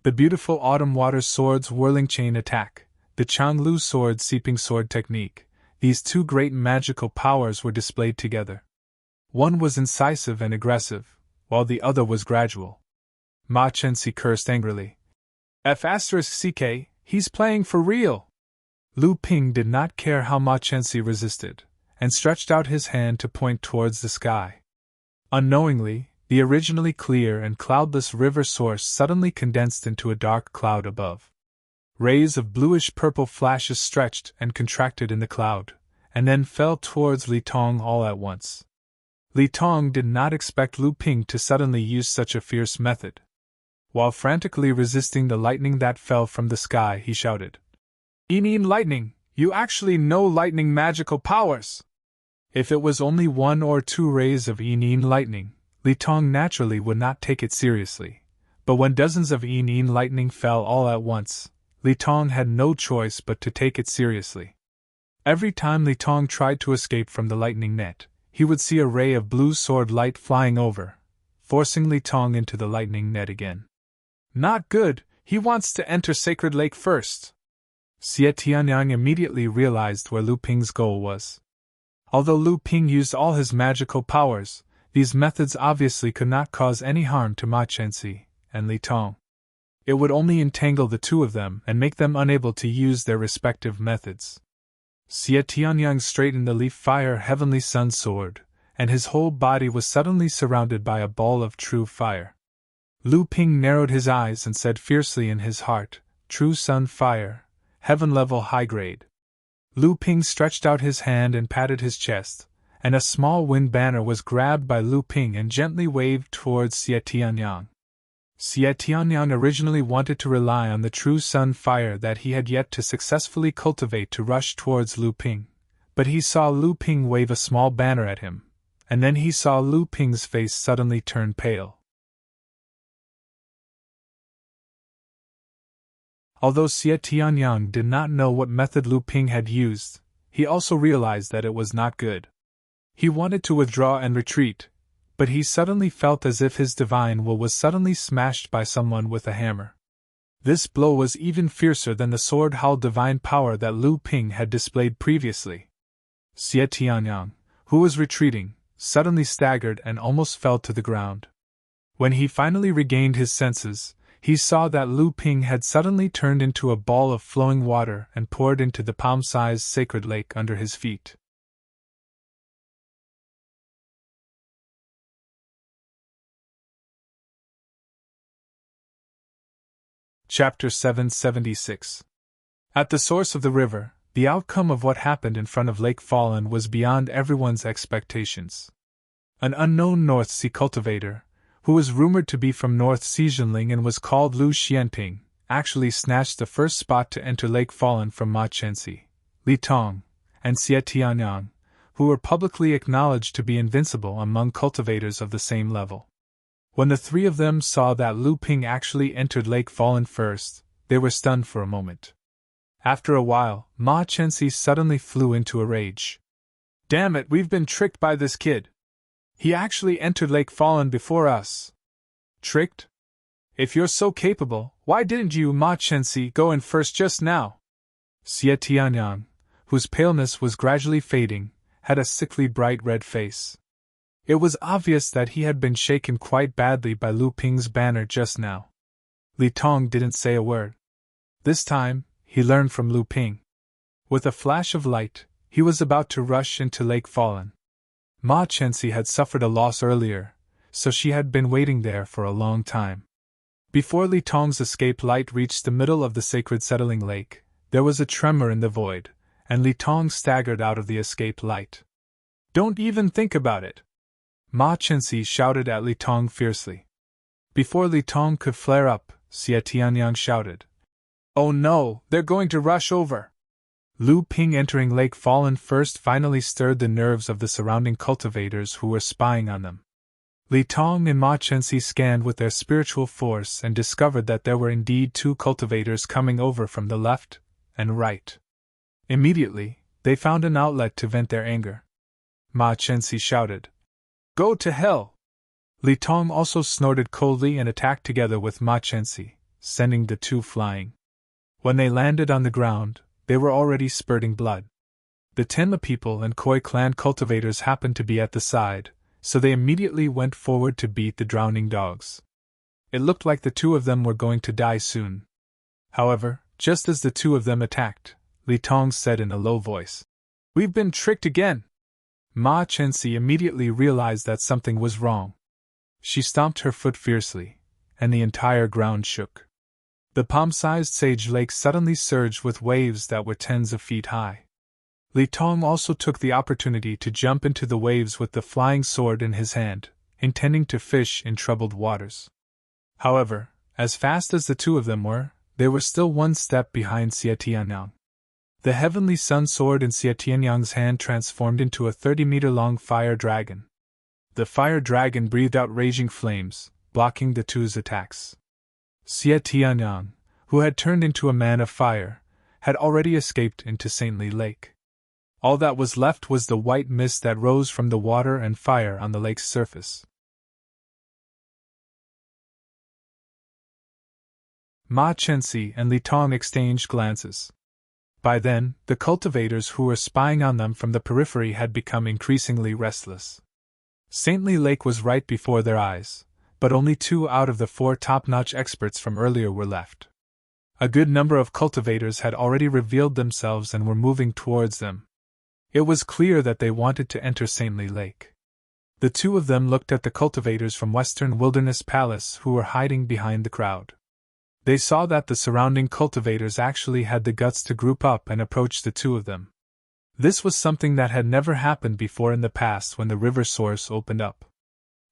The beautiful autumn water sword's whirling chain attack, the Changlu sword's seeping sword technique, these 2 great magical powers were displayed together. One was incisive and aggressive, while the other was gradual. Ma Chenxi cursed angrily. F***CK, he's playing for real! Lu Ping did not care how Ma Chenxi resisted, and stretched out his hand to point towards the sky. Unknowingly, the originally clear and cloudless river source suddenly condensed into a dark cloud above. Rays of bluish-purple flashes stretched and contracted in the cloud, and then fell towards Li Tong all at once. Li Tong did not expect Lu Ping to suddenly use such a fierce method. While frantically resisting the lightning that fell from the sky, he shouted, "Yining lightning, you actually know lightning magical powers!" If it was only 1 or 2 rays of Yining lightning, Li Tong naturally would not take it seriously, but when dozens of Yining lightning fell all at once, Li Tong had no choice but to take it seriously. Every time Li Tong tried to escape from the lightning net, he would see a ray of blue sword light flying over, forcing Li Tong into the lightning net again. Not good, he wants to enter Sacred Lake first. Xie Tianyang immediately realized where Lu Ping's goal was. Although Lu Ping used all his magical powers, these methods obviously could not cause any harm to Ma Chenxi and Li Tong. It would only entangle the 2 of them and make them unable to use their respective methods. Xie Tianyang straightened the leaf fire heavenly sun sword, and his whole body was suddenly surrounded by a ball of true fire. Lu Ping narrowed his eyes and said fiercely in his heart, "True sun fire, heaven level high grade." Lu Ping stretched out his hand and patted his chest, and a small wind banner was grabbed by Lu Ping and gently waved towards Xie Tianyang. Xie Tianyang originally wanted to rely on the true sun fire that he had yet to successfully cultivate to rush towards Lu Ping, but he saw Lu Ping wave a small banner at him, and then he saw Lu Ping's face suddenly turn pale. Although Xie Tianyang did not know what method Lu Ping had used, he also realized that it was not good. He wanted to withdraw and retreat, but he suddenly felt as if his divine will was suddenly smashed by someone with a hammer. This blow was even fiercer than the sword-hull divine power that Lu Ping had displayed previously. Xie Tianyang, who was retreating, suddenly staggered and almost fell to the ground. When he finally regained his senses, he saw that Lu Ping had suddenly turned into a ball of flowing water and poured into the palm-sized sacred lake under his feet. Chapter 776. At the source of the river, The outcome of what happened in front of Lake Fallen was beyond everyone's expectations. An unknown North Sea cultivator, who was rumored to be from North Xizhenling and was called Lu Xianping, actually snatched the first spot to enter Lake Fallen from Ma Chenxi, Li Tong, and Xie Tianyang, who were publicly acknowledged to be invincible among cultivators of the same level. When the three of them saw that Lu Ping actually entered Lake Fallen first, they were stunned for a moment. After a while, Ma Chenxi suddenly flew into a rage. "Damn it, we've been tricked by this kid! He actually entered Lake Fallen before us." "Tricked? If you're so capable, why didn't you, Ma Chenxi, go in first just now?" Xie Tianyang, whose paleness was gradually fading, had a sickly bright red face. It was obvious that he had been shaken quite badly by Lu Ping's banner just now. Li Tong didn't say a word. This time, he learned from Lu Ping. With a flash of light, he was about to rush into Lake Fallen. Ma Chenxi had suffered a loss earlier, so she had been waiting there for a long time. Before Li Tong's escape light reached the middle of the sacred settling lake, there was a tremor in the void, and Li Tong staggered out of the escape light. "Don't even think about it!" Ma Chenxi shouted at Li Tong fiercely. Before Li Tong could flare up, Xie Tianyang shouted, "Oh no, they're going to rush over!" Lu Ping entering Lake Fallen first finally stirred the nerves of the surrounding cultivators who were spying on them. Li Tong and Ma Chenxi scanned with their spiritual force and discovered that there were indeed two cultivators coming over from the left and right. Immediately, they found an outlet to vent their anger. Ma Chenxi shouted, "Go to hell!" Li Tong also snorted coldly and attacked together with Ma Chenxi, sending the two flying. When they landed on the ground, they were already spurting blood. The Tenma people and Khoi clan cultivators happened to be at the side, so they immediately went forward to beat the drowning dogs. It looked like the two of them were going to die soon. However, just as the two of them attacked, Li Tong said in a low voice, "We've been tricked again!" Ma Chenxi immediately realized that something was wrong. She stomped her foot fiercely, and the entire ground shook. The palm-sized sage lake suddenly surged with waves that were tens of feet high. Li Tong also took the opportunity to jump into the waves with the flying sword in his hand, intending to fish in troubled waters. However, as fast as the two of them were, they were still one step behind Xie Tianyang. The heavenly sun sword in Xie Tianyang's hand transformed into a 30-meter-long fire dragon. The fire dragon breathed out raging flames, blocking the two's attacks. Xie Tianyang, who had turned into a man of fire, had already escaped into Saintly Lake. All that was left was the white mist that rose from the water and fire on the lake's surface. Ma Chenxi and Li Tong exchanged glances. By then, the cultivators who were spying on them from the periphery had become increasingly restless. Saintly Lake was right before their eyes, but only 2 out of the 4 top-notch experts from earlier were left. A good number of cultivators had already revealed themselves and were moving towards them. It was clear that they wanted to enter Saintly Lake. The two of them looked at the cultivators from Western Wilderness Palace who were hiding behind the crowd. They saw that the surrounding cultivators actually had the guts to group up and approach the two of them. This was something that had never happened before in the past when the river source opened up.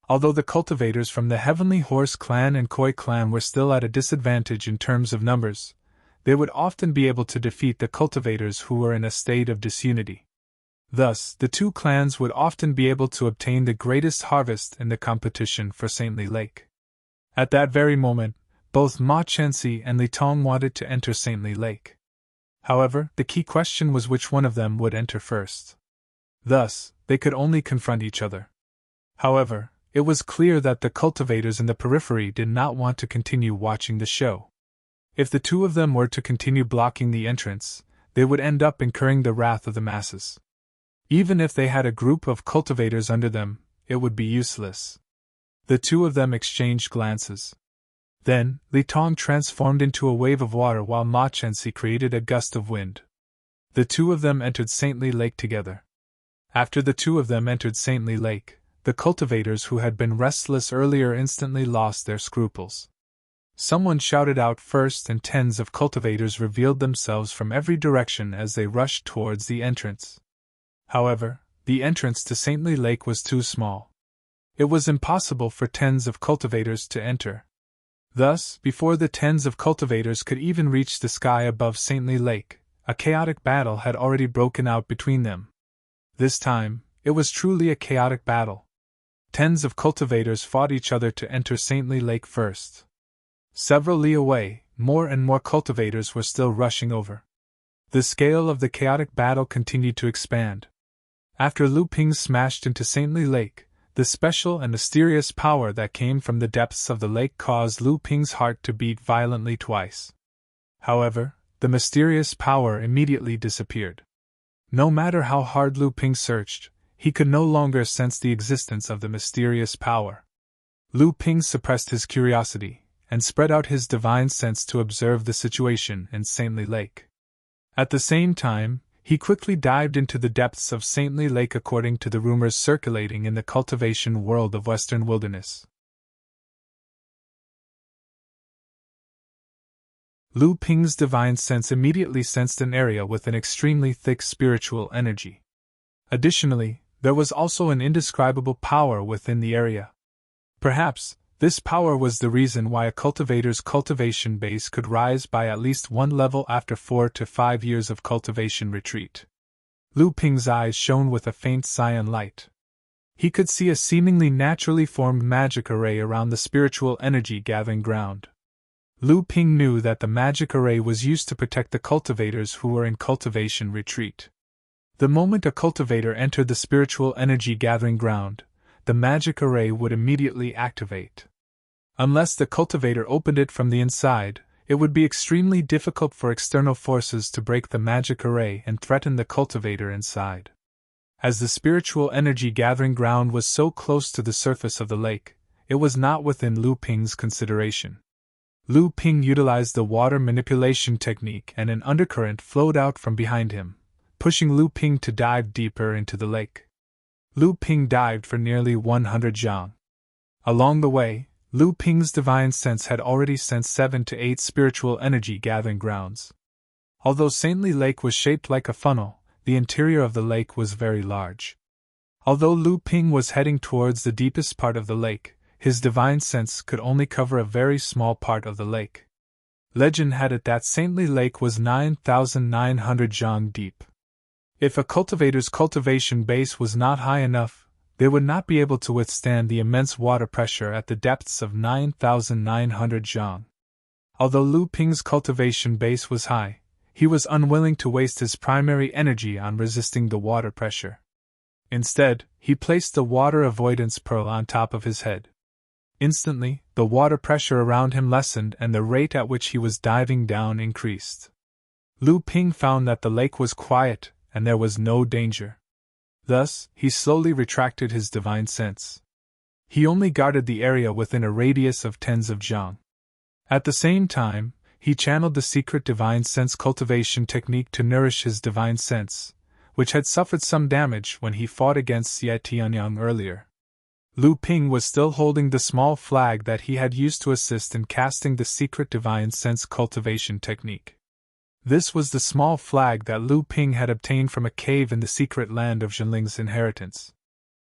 Although the cultivators from the Heavenly Horse clan and Khoi clan were still at a disadvantage in terms of numbers, they would often be able to defeat the cultivators who were in a state of disunity. Thus, the two clans would often be able to obtain the greatest harvest in the competition for Saintly Lake. At that very moment, both Ma Chenxi and Li Tong wanted to enter Saintly Lake. However, the key question was which one of them would enter first. Thus, they could only confront each other. However, it was clear that the cultivators in the periphery did not want to continue watching the show. If the two of them were to continue blocking the entrance, they would end up incurring the wrath of the masses. Even if they had a group of cultivators under them, it would be useless. The two of them exchanged glances. Then, Li Tong transformed into a wave of water while Ma Chenxi created a gust of wind. The two of them entered Saintly Lake together. After the two of them entered Saintly Lake, the cultivators who had been restless earlier instantly lost their scruples. Someone shouted out first, and tens of cultivators revealed themselves from every direction as they rushed towards the entrance. However, the entrance to Saintly Lake was too small. It was impossible for tens of cultivators to enter. Thus, before the tens of cultivators could even reach the sky above Saintly Lake, a chaotic battle had already broken out between them. This time, it was truly a chaotic battle. Tens of cultivators fought each other to enter Saintly Lake first. Several li away, more and more cultivators were still rushing over. The scale of the chaotic battle continued to expand. After Lu Ping smashed into Saintly Lake, the special and mysterious power that came from the depths of the lake caused Lu Ping's heart to beat violently twice. However, the mysterious power immediately disappeared. No matter how hard Lu Ping searched, he could no longer sense the existence of the mysterious power. Lu Ping suppressed his curiosity and spread out his divine sense to observe the situation in Saintly Lake. At the same time, he quickly dived into the depths of Saintly Lake according to the rumors circulating in the cultivation world of Western Wilderness. Lu Ping's divine sense immediately sensed an area with an extremely thick spiritual energy. Additionally, there was also an indescribable power within the area. Perhaps, this power was the reason why a cultivator's cultivation base could rise by at least one level after 4 to 5 years of cultivation retreat. Lu Ping's eyes shone with a faint cyan light. He could see a seemingly naturally formed magic array around the spiritual energy gathering ground. Lu Ping knew that the magic array was used to protect the cultivators who were in cultivation retreat. The moment a cultivator entered the spiritual energy gathering ground, the magic array would immediately activate. Unless the cultivator opened it from the inside, it would be extremely difficult for external forces to break the magic array and threaten the cultivator inside. As the spiritual energy gathering ground was so close to the surface of the lake, it was not within Lu Ping's consideration. Lu Ping utilized the water manipulation technique, and an undercurrent flowed out from behind him, pushing Lu Ping to dive deeper into the lake. Lu Ping dived for nearly 100 zhang. Along the way, Lu Ping's divine sense had already sensed 7 to 8 spiritual energy gathering grounds. Although Saintly Lake was shaped like a funnel, the interior of the lake was very large. Although Lu Ping was heading towards the deepest part of the lake, his divine sense could only cover a very small part of the lake. Legend had it that Saintly Lake was 9,900 zhang deep. If a cultivator's cultivation base was not high enough, they would not be able to withstand the immense water pressure at the depths of 9,900 zhang. Although Lu Ping's cultivation base was high, he was unwilling to waste his primary energy on resisting the water pressure. Instead, he placed the water avoidance pearl on top of his head. Instantly, the water pressure around him lessened and the rate at which he was diving down increased. Lu Ping found that the lake was quiet and there was no danger. Thus, he slowly retracted his divine sense. He only guarded the area within a radius of tens of zhang. At the same time, he channeled the secret divine sense cultivation technique to nourish his divine sense, which had suffered some damage when he fought against Xie Tianyang earlier. Lu Ping was still holding the small flag that he had used to assist in casting the secret divine sense cultivation technique. This was the small flag that Lu Ping had obtained from a cave in the secret land of Zhenling's inheritance.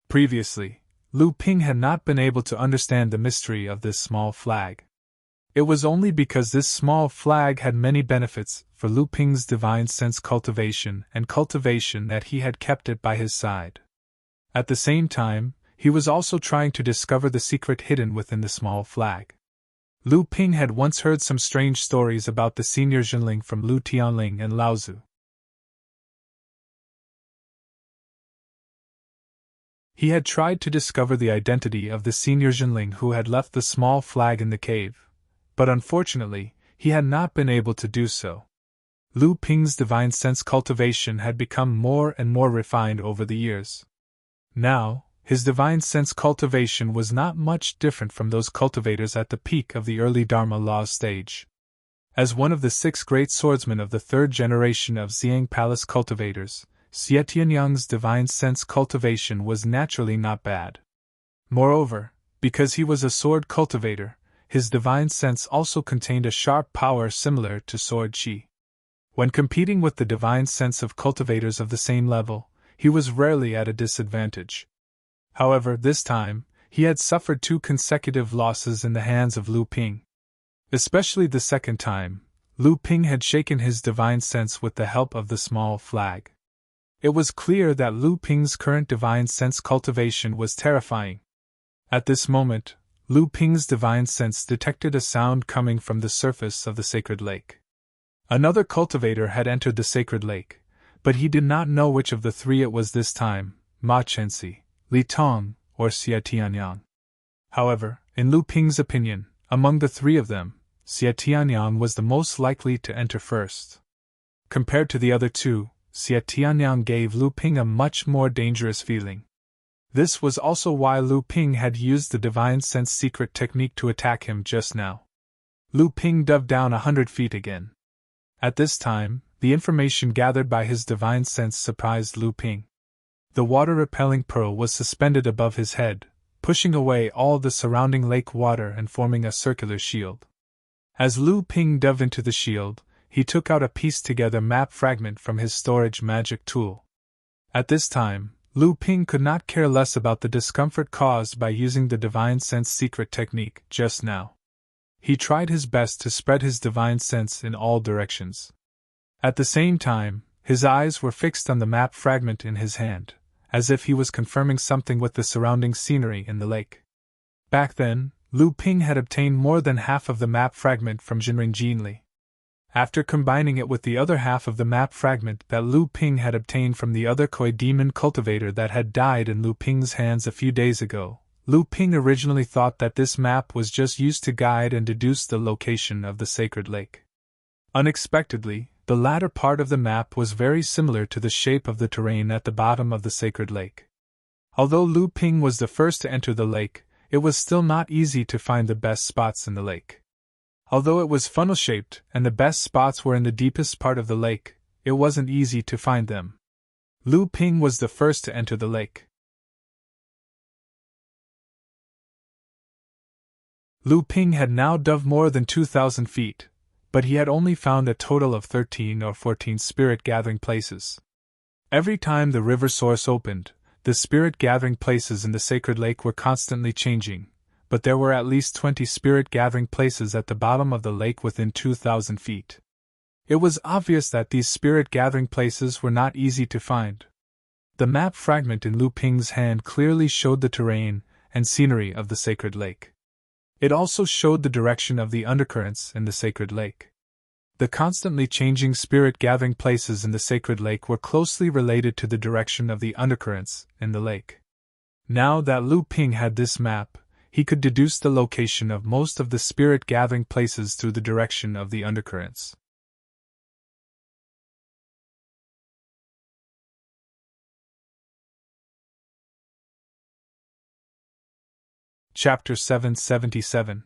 Previously, Lu Ping had not been able to understand the mystery of this small flag. It was only because this small flag had many benefits for Lu Ping's divine sense cultivation that he had kept it by his side. At the same time, he was also trying to discover the secret hidden within the small flag. Lu Ping had once heard some strange stories about the senior Zhenling from Lu Tianling and Laozu. He had tried to discover the identity of the senior Zhenling who had left the small flag in the cave, but unfortunately, he had not been able to do so. Lu Ping's divine sense cultivation had become more and more refined over the years. Now, his divine sense cultivation was not much different from those cultivators at the peak of the early Dharma Law stage. As one of the 6 great swordsmen of the 3rd generation of Xiang Palace cultivators, Xie Tianyang's divine sense cultivation was naturally not bad. Moreover, because he was a sword cultivator, his divine sense also contained a sharp power similar to sword chi. When competing with the divine sense of cultivators of the same level, he was rarely at a disadvantage. However, this time, he had suffered 2 consecutive losses in the hands of Lu Ping. Especially the second time, Lu Ping had shaken his divine sense with the help of the small flag. It was clear that Lu Ping's current divine sense cultivation was terrifying. At this moment, Lu Ping's divine sense detected a sound coming from the surface of the sacred lake. Another cultivator had entered the sacred lake, but he did not know which of the 3 it was this time, Ma Chenxi, Li Tong, or Xie Tianyang. However, in Lu Ping's opinion, among the 3 of them, Xie Tianyang was the most likely to enter first. Compared to the other 2, Xie Tianyang gave Lu Ping a much more dangerous feeling. This was also why Lu Ping had used the divine sense secret technique to attack him just now. Lu Ping dove down 100 feet again. At this time, the information gathered by his divine sense surprised Lu Ping. The water-repelling pearl was suspended above his head, pushing away all the surrounding lake water and forming a circular shield. As Lu Ping dove into the shield, he took out a pieced-together map fragment from his storage magic tool. At this time, Lu Ping could not care less about the discomfort caused by using the divine sense secret technique just now. He tried his best to spread his divine sense in all directions. At the same time, his eyes were fixed on the map fragment in his hand, as if he was confirming something with the surrounding scenery in the lake. Back then, Lu Ping had obtained more than half of the map fragment from Jinren Jinli. After combining it with the other half of the map fragment that Lu Ping had obtained from the other koi demon cultivator that had died in Lu Ping's hands a few days ago, Lu Ping originally thought that this map was just used to guide and deduce the location of the sacred lake. Unexpectedly, the latter part of the map was very similar to the shape of the terrain at the bottom of the sacred lake. Although Lu Ping was the first to enter the lake, it was still not easy to find the best spots in the lake. Although it was funnel-shaped and the best spots were in the deepest part of the lake, it wasn't easy to find them. Lu Ping was the first to enter the lake. Lu Ping had now dove more than 2,000 feet, but he had only found a total of 13 or 14 spirit-gathering places. Every time the river source opened, the spirit-gathering places in the sacred lake were constantly changing, but there were at least 20 spirit-gathering places at the bottom of the lake within 2,000 feet. It was obvious that these spirit-gathering places were not easy to find. The map fragment in Lu Ping's hand clearly showed the terrain and scenery of the sacred lake. It also showed the direction of the undercurrents in the sacred lake. The constantly changing spirit-gathering places in the sacred lake were closely related to the direction of the undercurrents in the lake. Now that Lu Ping had this map, he could deduce the location of most of the spirit-gathering places through the direction of the undercurrents. Chapter 777.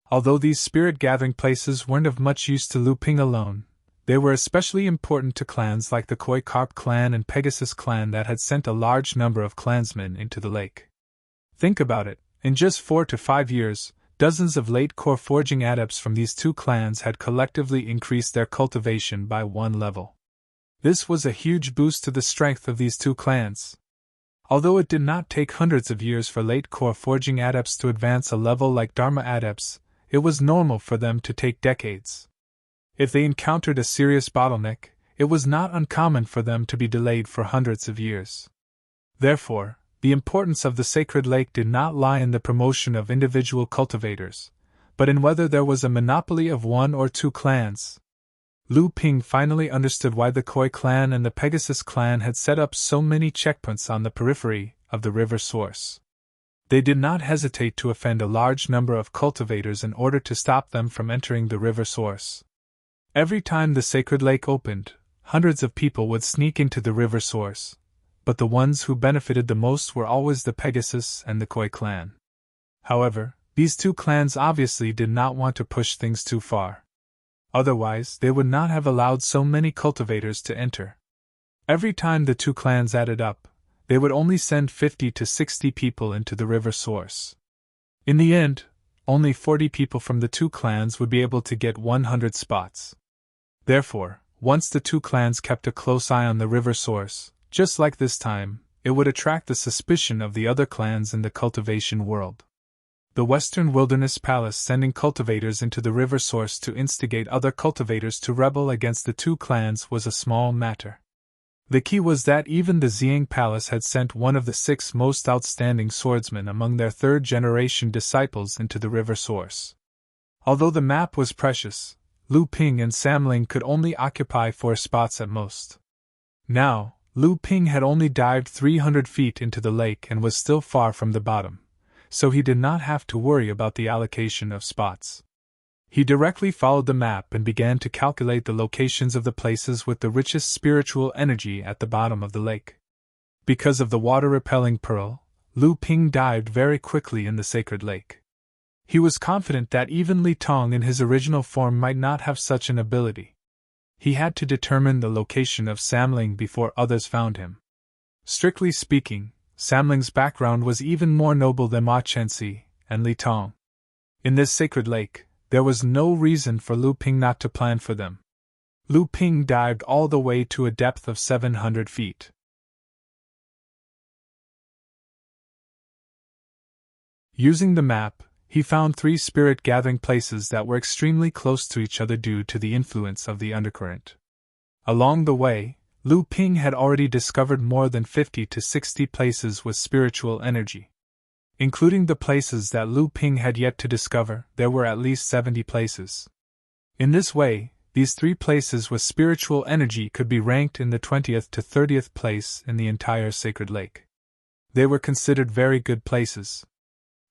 Although these spirit-gathering places weren't of much use to Lu Ping alone, they were especially important to clans like the Koi Carp clan and Pegasus clan that had sent a large number of clansmen into the lake. Think about it. In just 4 to 5 years, dozens of late core forging adepts from these 2 clans had collectively increased their cultivation by 1 level. This was a huge boost to the strength of these 2 clans. Although it did not take hundreds of years for late core forging adepts to advance a level like Dharma adepts, it was normal for them to take decades. If they encountered a serious bottleneck, it was not uncommon for them to be delayed for hundreds of years. Therefore, the importance of the sacred lake did not lie in the promotion of individual cultivators, but in whether there was a monopoly of 1 or 2 clans. Lu Ping finally understood why the Koi clan and the Pegasus clan had set up so many checkpoints on the periphery of the river source. They did not hesitate to offend a large number of cultivators in order to stop them from entering the river source. Every time the sacred lake opened, hundreds of people would sneak into the river source, but the ones who benefited the most were always the Pegasus and the Koi clan. However, these 2 clans obviously did not want to push things too far. Otherwise, they would not have allowed so many cultivators to enter. Every time the 2 clans added up, they would only send 50 to 60 people into the river source. In the end, only 40 people from the two clans would be able to get 100 spots. Therefore, once the two clans kept a close eye on the river source, just like this time, it would attract the suspicion of the other clans in the cultivation world. The Western Wilderness Palace sending cultivators into the river source to instigate other cultivators to rebel against the two clans was a small matter. The key was that even the Xiang Palace had sent one of the 6 most outstanding swordsmen among their third-generation disciples into the river source. Although the map was precious, Lu Ping and Sam Ling could only occupy 4 spots at most. Now, Lu Ping had only dived 300 feet into the lake and was still far from the bottom, so he did not have to worry about the allocation of spots. He directly followed the map and began to calculate the locations of the places with the richest spiritual energy at the bottom of the lake. Because of the water-repelling pearl, Lu Ping dived very quickly in the sacred lake. He was confident that even Li Tong in his original form might not have such an ability. He had to determine the location of Sam Ling before others found him. Strictly speaking, Sam Ling's background was even more noble than Ma Chenxi and Li Tong. In this sacred lake, there was no reason for Lu Ping not to plan for them. Lu Ping dived all the way to a depth of 700 feet. Using the map, he found 3 spirit-gathering places that were extremely close to each other due to the influence of the undercurrent. Along the way, Lu Ping had already discovered more than 50 to 60 places with spiritual energy. Including the places that Lu Ping had yet to discover, there were at least 70 places. In this way, these 3 places with spiritual energy could be ranked in the 20th to 30th place in the entire sacred lake. They were considered very good places.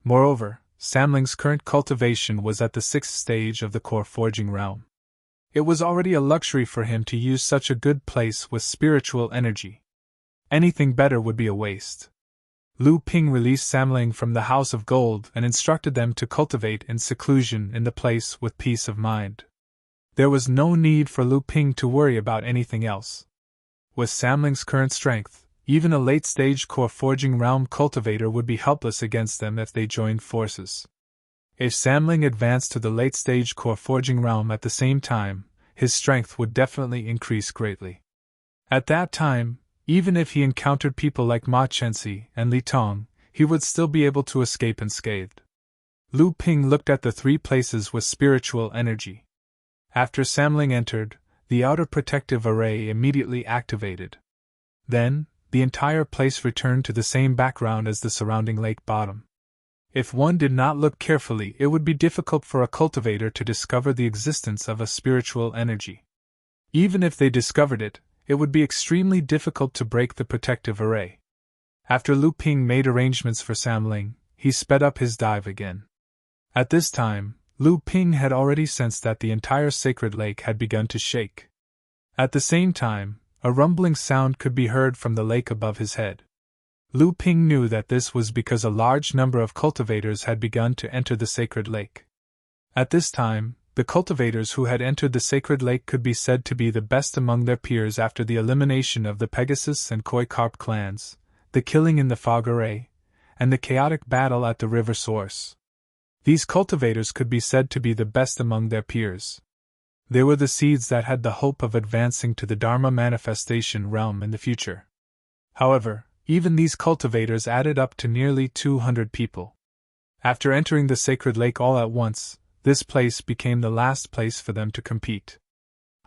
Moreover, Sam Ling's current cultivation was at the 6th stage of the core forging realm. It was already a luxury for him to use such a good place with spiritual energy. Anything better would be a waste. Lu Ping released Sam Ling from the House of Gold and instructed them to cultivate in seclusion in the place with peace of mind. There was no need for Lu Ping to worry about anything else. With Sam Ling's current strength, even a late-stage core forging realm cultivator would be helpless against them if they joined forces. If Sam Ling advanced to the late-stage core forging realm at the same time, his strength would definitely increase greatly. At that time, even if he encountered people like Ma Chenxi and Li Tong, he would still be able to escape unscathed. Lu Ping looked at the 3 places with spiritual energy. After Sam Ling entered, the outer protective array immediately activated. Then, the entire place returned to the same background as the surrounding lake bottom. If one did not look carefully, it would be difficult for a cultivator to discover the existence of a spiritual energy. Even if they discovered it, it would be extremely difficult to break the protective array. After Lu Ping made arrangements for Sam Ling, he sped up his dive again. At this time, Lu Ping had already sensed that the entire sacred lake had begun to shake. At the same time, a rumbling sound could be heard from the lake above his head. Lu Ping knew that this was because a large number of cultivators had begun to enter the sacred lake. At this time, the cultivators who had entered the sacred lake could be said to be the best among their peers after the elimination of the Pegasus and Koi Carp clans, the killing in the fog array, and the chaotic battle at the river source. These cultivators could be said to be the best among their peers. They were the seeds that had the hope of advancing to the Dharma manifestation realm in the future. However, even these cultivators added up to nearly 200 people. After entering the sacred lake all at once, this place became the last place for them to compete.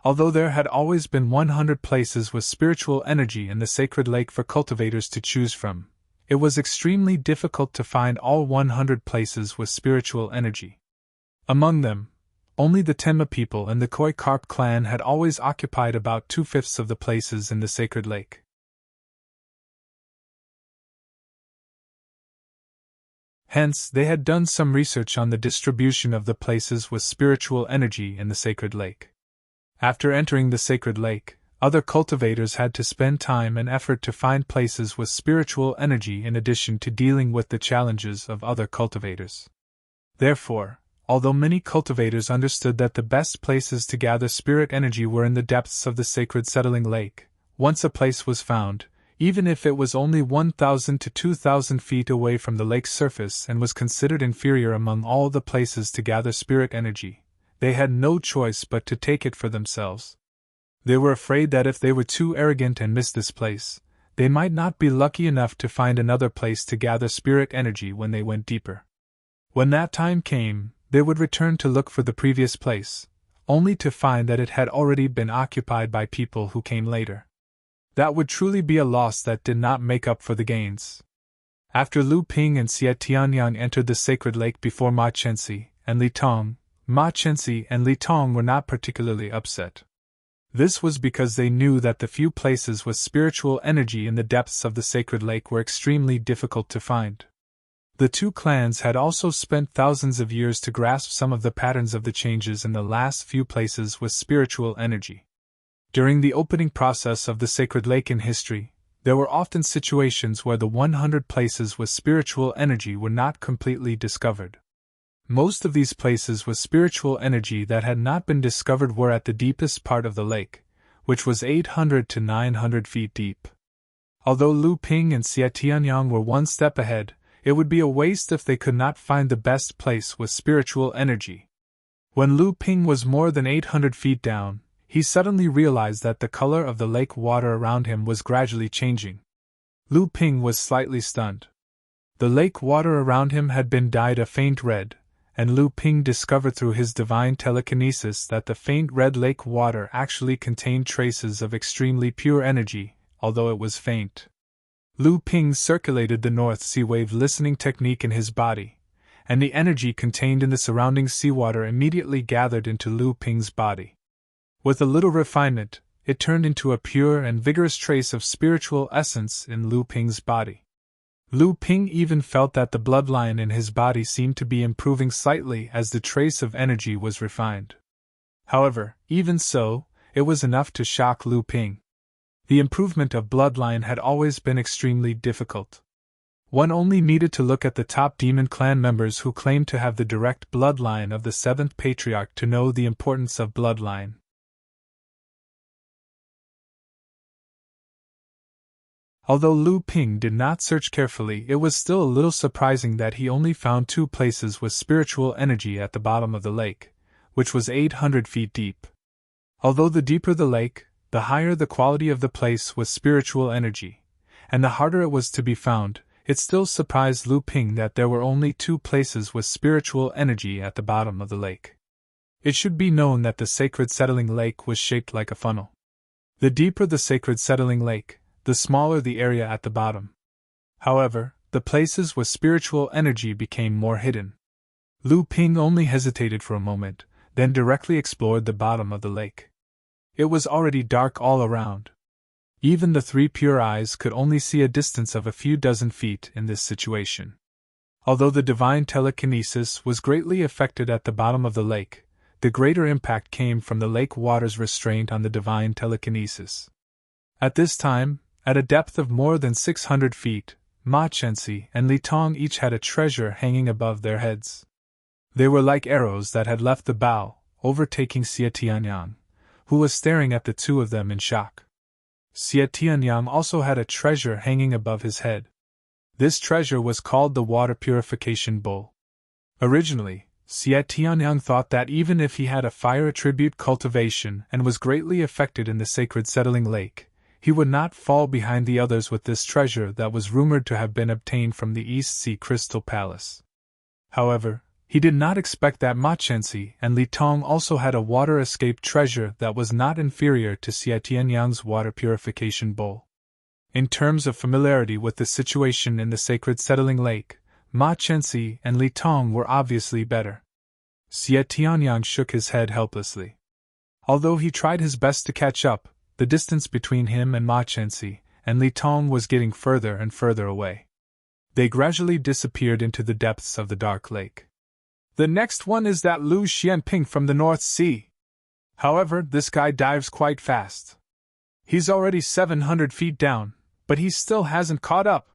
Although there had always been 100 places with spiritual energy in the sacred lake for cultivators to choose from, it was extremely difficult to find all 100 places with spiritual energy. Among them, only the Tenma people and the Koi Carp clan had always occupied about 2/5 of the places in the sacred lake. Hence, they had done some research on the distribution of the places with spiritual energy in the sacred lake. After entering the sacred lake, other cultivators had to spend time and effort to find places with spiritual energy in addition to dealing with the challenges of other cultivators. Therefore, although many cultivators understood that the best places to gather spirit energy were in the depths of the sacred settling lake, once a place was found, even if it was only 1,000 to 2,000 feet away from the lake's surface and was considered inferior among all the places to gather spirit energy. They had no choice but to take it for themselves. They were afraid that if they were too arrogant and missed this place, they might not be lucky enough to find another place to gather spirit energy when they went deeper. When that time came, they would return to look for the previous place, only to find that it had already been occupied by people who came later. That would truly be a loss that did not make up for the gains. After Lu Ping and Xie Tianyang entered the sacred lake before Ma Chenxi and Li Tong, Ma Chenxi and Li Tong were not particularly upset. This was because they knew that the few places with spiritual energy in the depths of the sacred lake were extremely difficult to find. The two clans had also spent thousands of years to grasp some of the patterns of the changes in the last few places with spiritual energy. During the opening process of the sacred lake in history, there were often situations where the 100 places with spiritual energy were not completely discovered. Most of these places with spiritual energy that had not been discovered were at the deepest part of the lake, which was 800 to 900 feet deep. Although Lu Ping and Xie Tianyang were one step ahead, it would be a waste if they could not find the best place with spiritual energy. When Lu Ping was more than 800 feet down, he suddenly realized that the color of the lake water around him was gradually changing. Lu Ping was slightly stunned. The lake water around him had been dyed a faint red, and Lu Ping discovered through his divine telekinesis that the faint red lake water actually contained traces of extremely pure energy, although it was faint. Lu Ping circulated the North Sea wave listening technique in his body, and the energy contained in the surrounding seawater immediately gathered into Lu Ping's body. With a little refinement, it turned into a pure and vigorous trace of spiritual essence in Lu Ping's body. Lu Ping even felt that the bloodline in his body seemed to be improving slightly as the trace of energy was refined. However, even so, it was enough to shock Lu Ping. The improvement of bloodline had always been extremely difficult. One only needed to look at the top demon clan members who claimed to have the direct bloodline of the seventh patriarch to know the importance of bloodline. Although Lu Ping did not search carefully, it was still a little surprising that he only found two places with spiritual energy at the bottom of the lake, which was 800 feet deep. Although the deeper the lake, the higher the quality of the place with spiritual energy, and the harder it was to be found, it still surprised Lu Ping that there were only two places with spiritual energy at the bottom of the lake. It should be known that the sacred settling lake was shaped like a funnel. The deeper the sacred settling lake, the smaller the area at the bottom. However, the places with spiritual energy became more hidden. Lu Ping only hesitated for a moment, then directly explored the bottom of the lake. It was already dark all around. Even the three pure eyes could only see a distance of a few dozen feet in this situation. Although the divine telekinesis was greatly affected at the bottom of the lake, the greater impact came from the lake water's restraint on the divine telekinesis. At this time, at a depth of more than 600 feet, Ma Chenxi and Li Tong each had a treasure hanging above their heads. They were like arrows that had left the bow, overtaking Xie Tianyang, who was staring at the two of them in shock. Xie Tianyang also had a treasure hanging above his head. This treasure was called the water purification bowl. Originally, Xie Tianyang thought that even if he had a fire attribute cultivation and was greatly affected in the sacred settling lake, he would not fall behind the others with this treasure that was rumored to have been obtained from the East Sea Crystal Palace. However, he did not expect that Ma Chenxi and Li Tong also had a water escape treasure that was not inferior to Xie Tianyang's water purification bowl. In terms of familiarity with the situation in the sacred settling lake, Ma Chenxi and Li Tong were obviously better. Xie Tianyang shook his head helplessly. Although he tried his best to catch up, the distance between him and Ma Chenxi and Li Tong was getting further and further away. They gradually disappeared into the depths of the dark lake. The next one is that Lu Xianping from the North Sea. However, this guy dives quite fast. He's already 700 feet down, but he still hasn't caught up.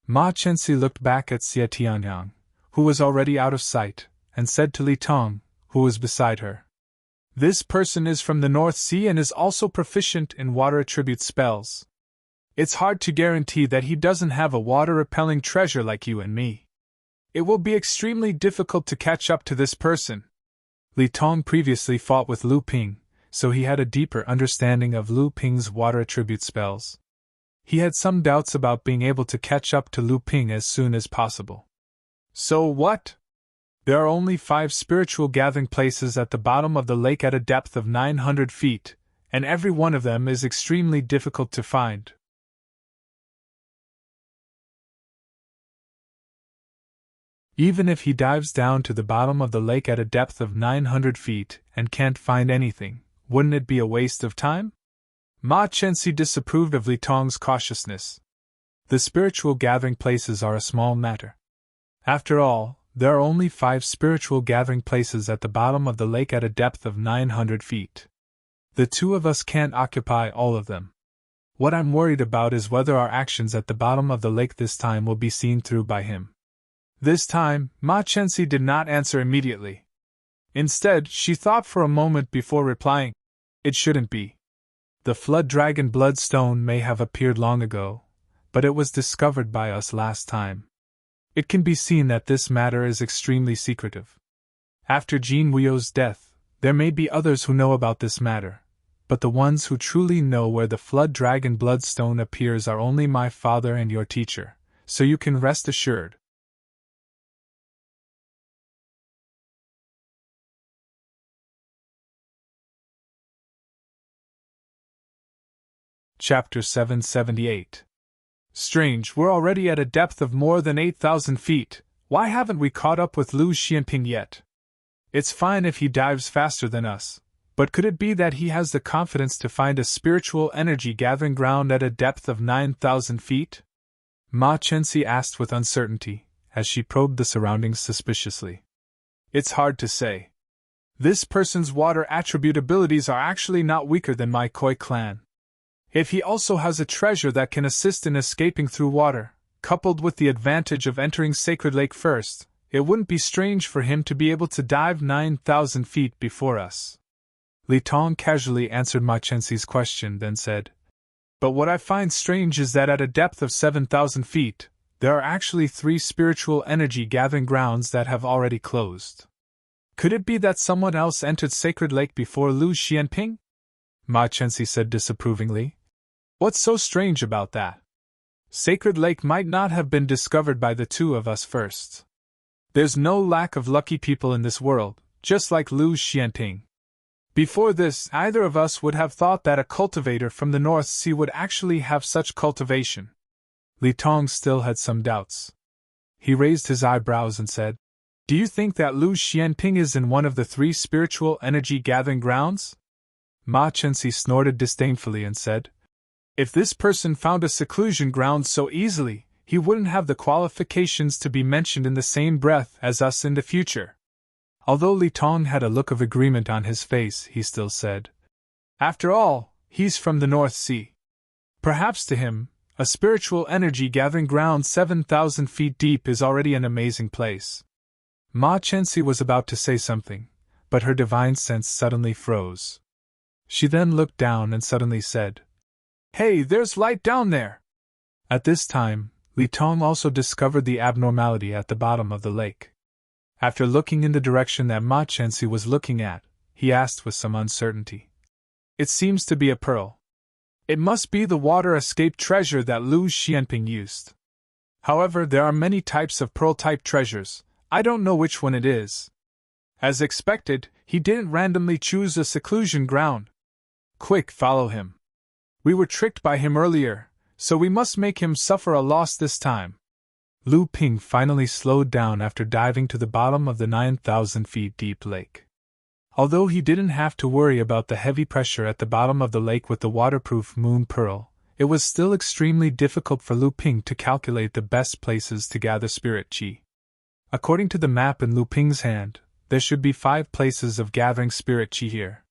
Ma Chenxi looked back at Xie Tianyang, who was already out of sight, and said to Li Tong, who was beside her, "This person is from the North Sea and is also proficient in water attribute spells." It's hard to guarantee that he doesn't have a water-repelling treasure like you and me. It will be extremely difficult to catch up to this person. Li Tong previously fought with Lu Ping, so he had a deeper understanding of Lu Ping's water attribute spells. He had some doubts about being able to catch up to Lu Ping as soon as possible. So what? There are only 5 spiritual gathering places at the bottom of the lake at a depth of 900 feet, and every one of them is extremely difficult to find. Even if he dives down to the bottom of the lake at a depth of 900 feet and can't find anything, wouldn't it be a waste of time? Ma Chenxi disapproved of Li Tong's cautiousness. The spiritual gathering places are a small matter. After all, there are only 5 spiritual gathering places at the bottom of the lake at a depth of 900 feet. The two of us can't occupy all of them. What I'm worried about is whether our actions at the bottom of the lake this time will be seen through by him. This time, Ma Chenxi did not answer immediately. Instead, she thought for a moment before replying, "It shouldn't be. The Flood Dragon Bloodstone may have appeared long ago, but it was discovered by us last time. It can be seen that this matter is extremely secretive. After Jin Wuyo's death, there may be others who know about this matter, but the ones who truly know where the Flood Dragon Bloodstone appears are only my father and your teacher, so you can rest assured." Chapter 778. Strange, we're already at a depth of more than 8,000 feet. Why haven't we caught up with Lu Xianping yet? It's fine if he dives faster than us, but could it be that he has the confidence to find a spiritual energy gathering ground at a depth of 9,000 feet? Ma Chenxi asked with uncertainty, as she probed the surroundings suspiciously. It's hard to say. This person's water attribute abilities are actually not weaker than my Koi clan. If he also has a treasure that can assist in escaping through water, coupled with the advantage of entering Sacred Lake first, it wouldn't be strange for him to be able to dive 9,000 feet before us. Li Tong casually answered Ma Chenxi's question, then said, "But what I find strange is that at a depth of 7,000 feet, there are actually 3 spiritual energy gathering grounds that have already closed. Could it be that someone else entered Sacred Lake before Lu Xianping?" Ma Chenxi said disapprovingly. "What's so strange about that? Sacred Lake might not have been discovered by the two of us first. There's no lack of lucky people in this world, just like Lu Xianping. Before this, either of us would have thought that a cultivator from the North Sea would actually have such cultivation." Li Tong still had some doubts. He raised his eyebrows and said, "Do you think that Lu Xianping is in one of the 3 spiritual energy gathering grounds?" Ma Chenxi snorted disdainfully and said, "If this person found a seclusion ground so easily, he wouldn't have the qualifications to be mentioned in the same breath as us in the future." Although Li Tong had a look of agreement on his face, he still said, "After all, he's from the North Sea. Perhaps to him, a spiritual energy gathering ground 7,000 feet deep is already an amazing place." Ma Chenxi was about to say something, but her divine sense suddenly froze. She then looked down and suddenly said, "Hey, there's light down there!" At this time, Li Tong also discovered the abnormality at the bottom of the lake. After looking in the direction that Ma Chenxi was looking at, he asked with some uncertainty, "It seems to be a pearl. It must be the water escape treasure that Lu Xianping used. However, there are many types of pearl-type treasures. I don't know which one it is. As expected, he didn't randomly choose a seclusion ground. Quick, follow him. We were tricked by him earlier, so we must make him suffer a loss this time." Lu Ping finally slowed down after diving to the bottom of the 9,000 feet deep lake. Although he didn't have to worry about the heavy pressure at the bottom of the lake with the waterproof moon pearl, it was still extremely difficult for Lu Ping to calculate the best places to gather spirit qi. According to the map in Lu Ping's hand, there should be 5 places of gathering spirit qi here.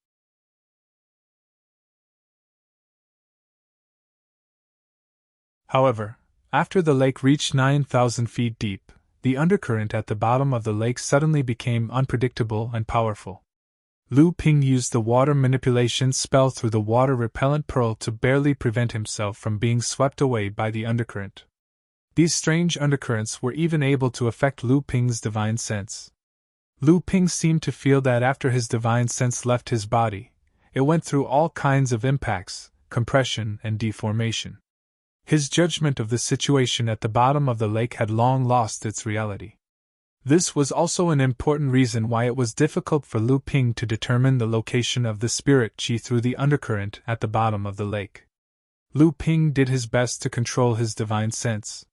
However, after the lake reached 9,000 feet deep, the undercurrent at the bottom of the lake suddenly became unpredictable and powerful. Lu Ping used the water manipulation spell through the water-repellent pearl to barely prevent himself from being swept away by the undercurrent. These strange undercurrents were even able to affect Lu Ping's divine sense. Lu Ping seemed to feel that after his divine sense left his body, it went through all kinds of impacts, compression, and deformation. His judgment of the situation at the bottom of the lake had long lost its reality. This was also an important reason why it was difficult for Lu Ping to determine the location of the spirit qi through the undercurrent at the bottom of the lake. Lu Ping did his best to control his divine sense.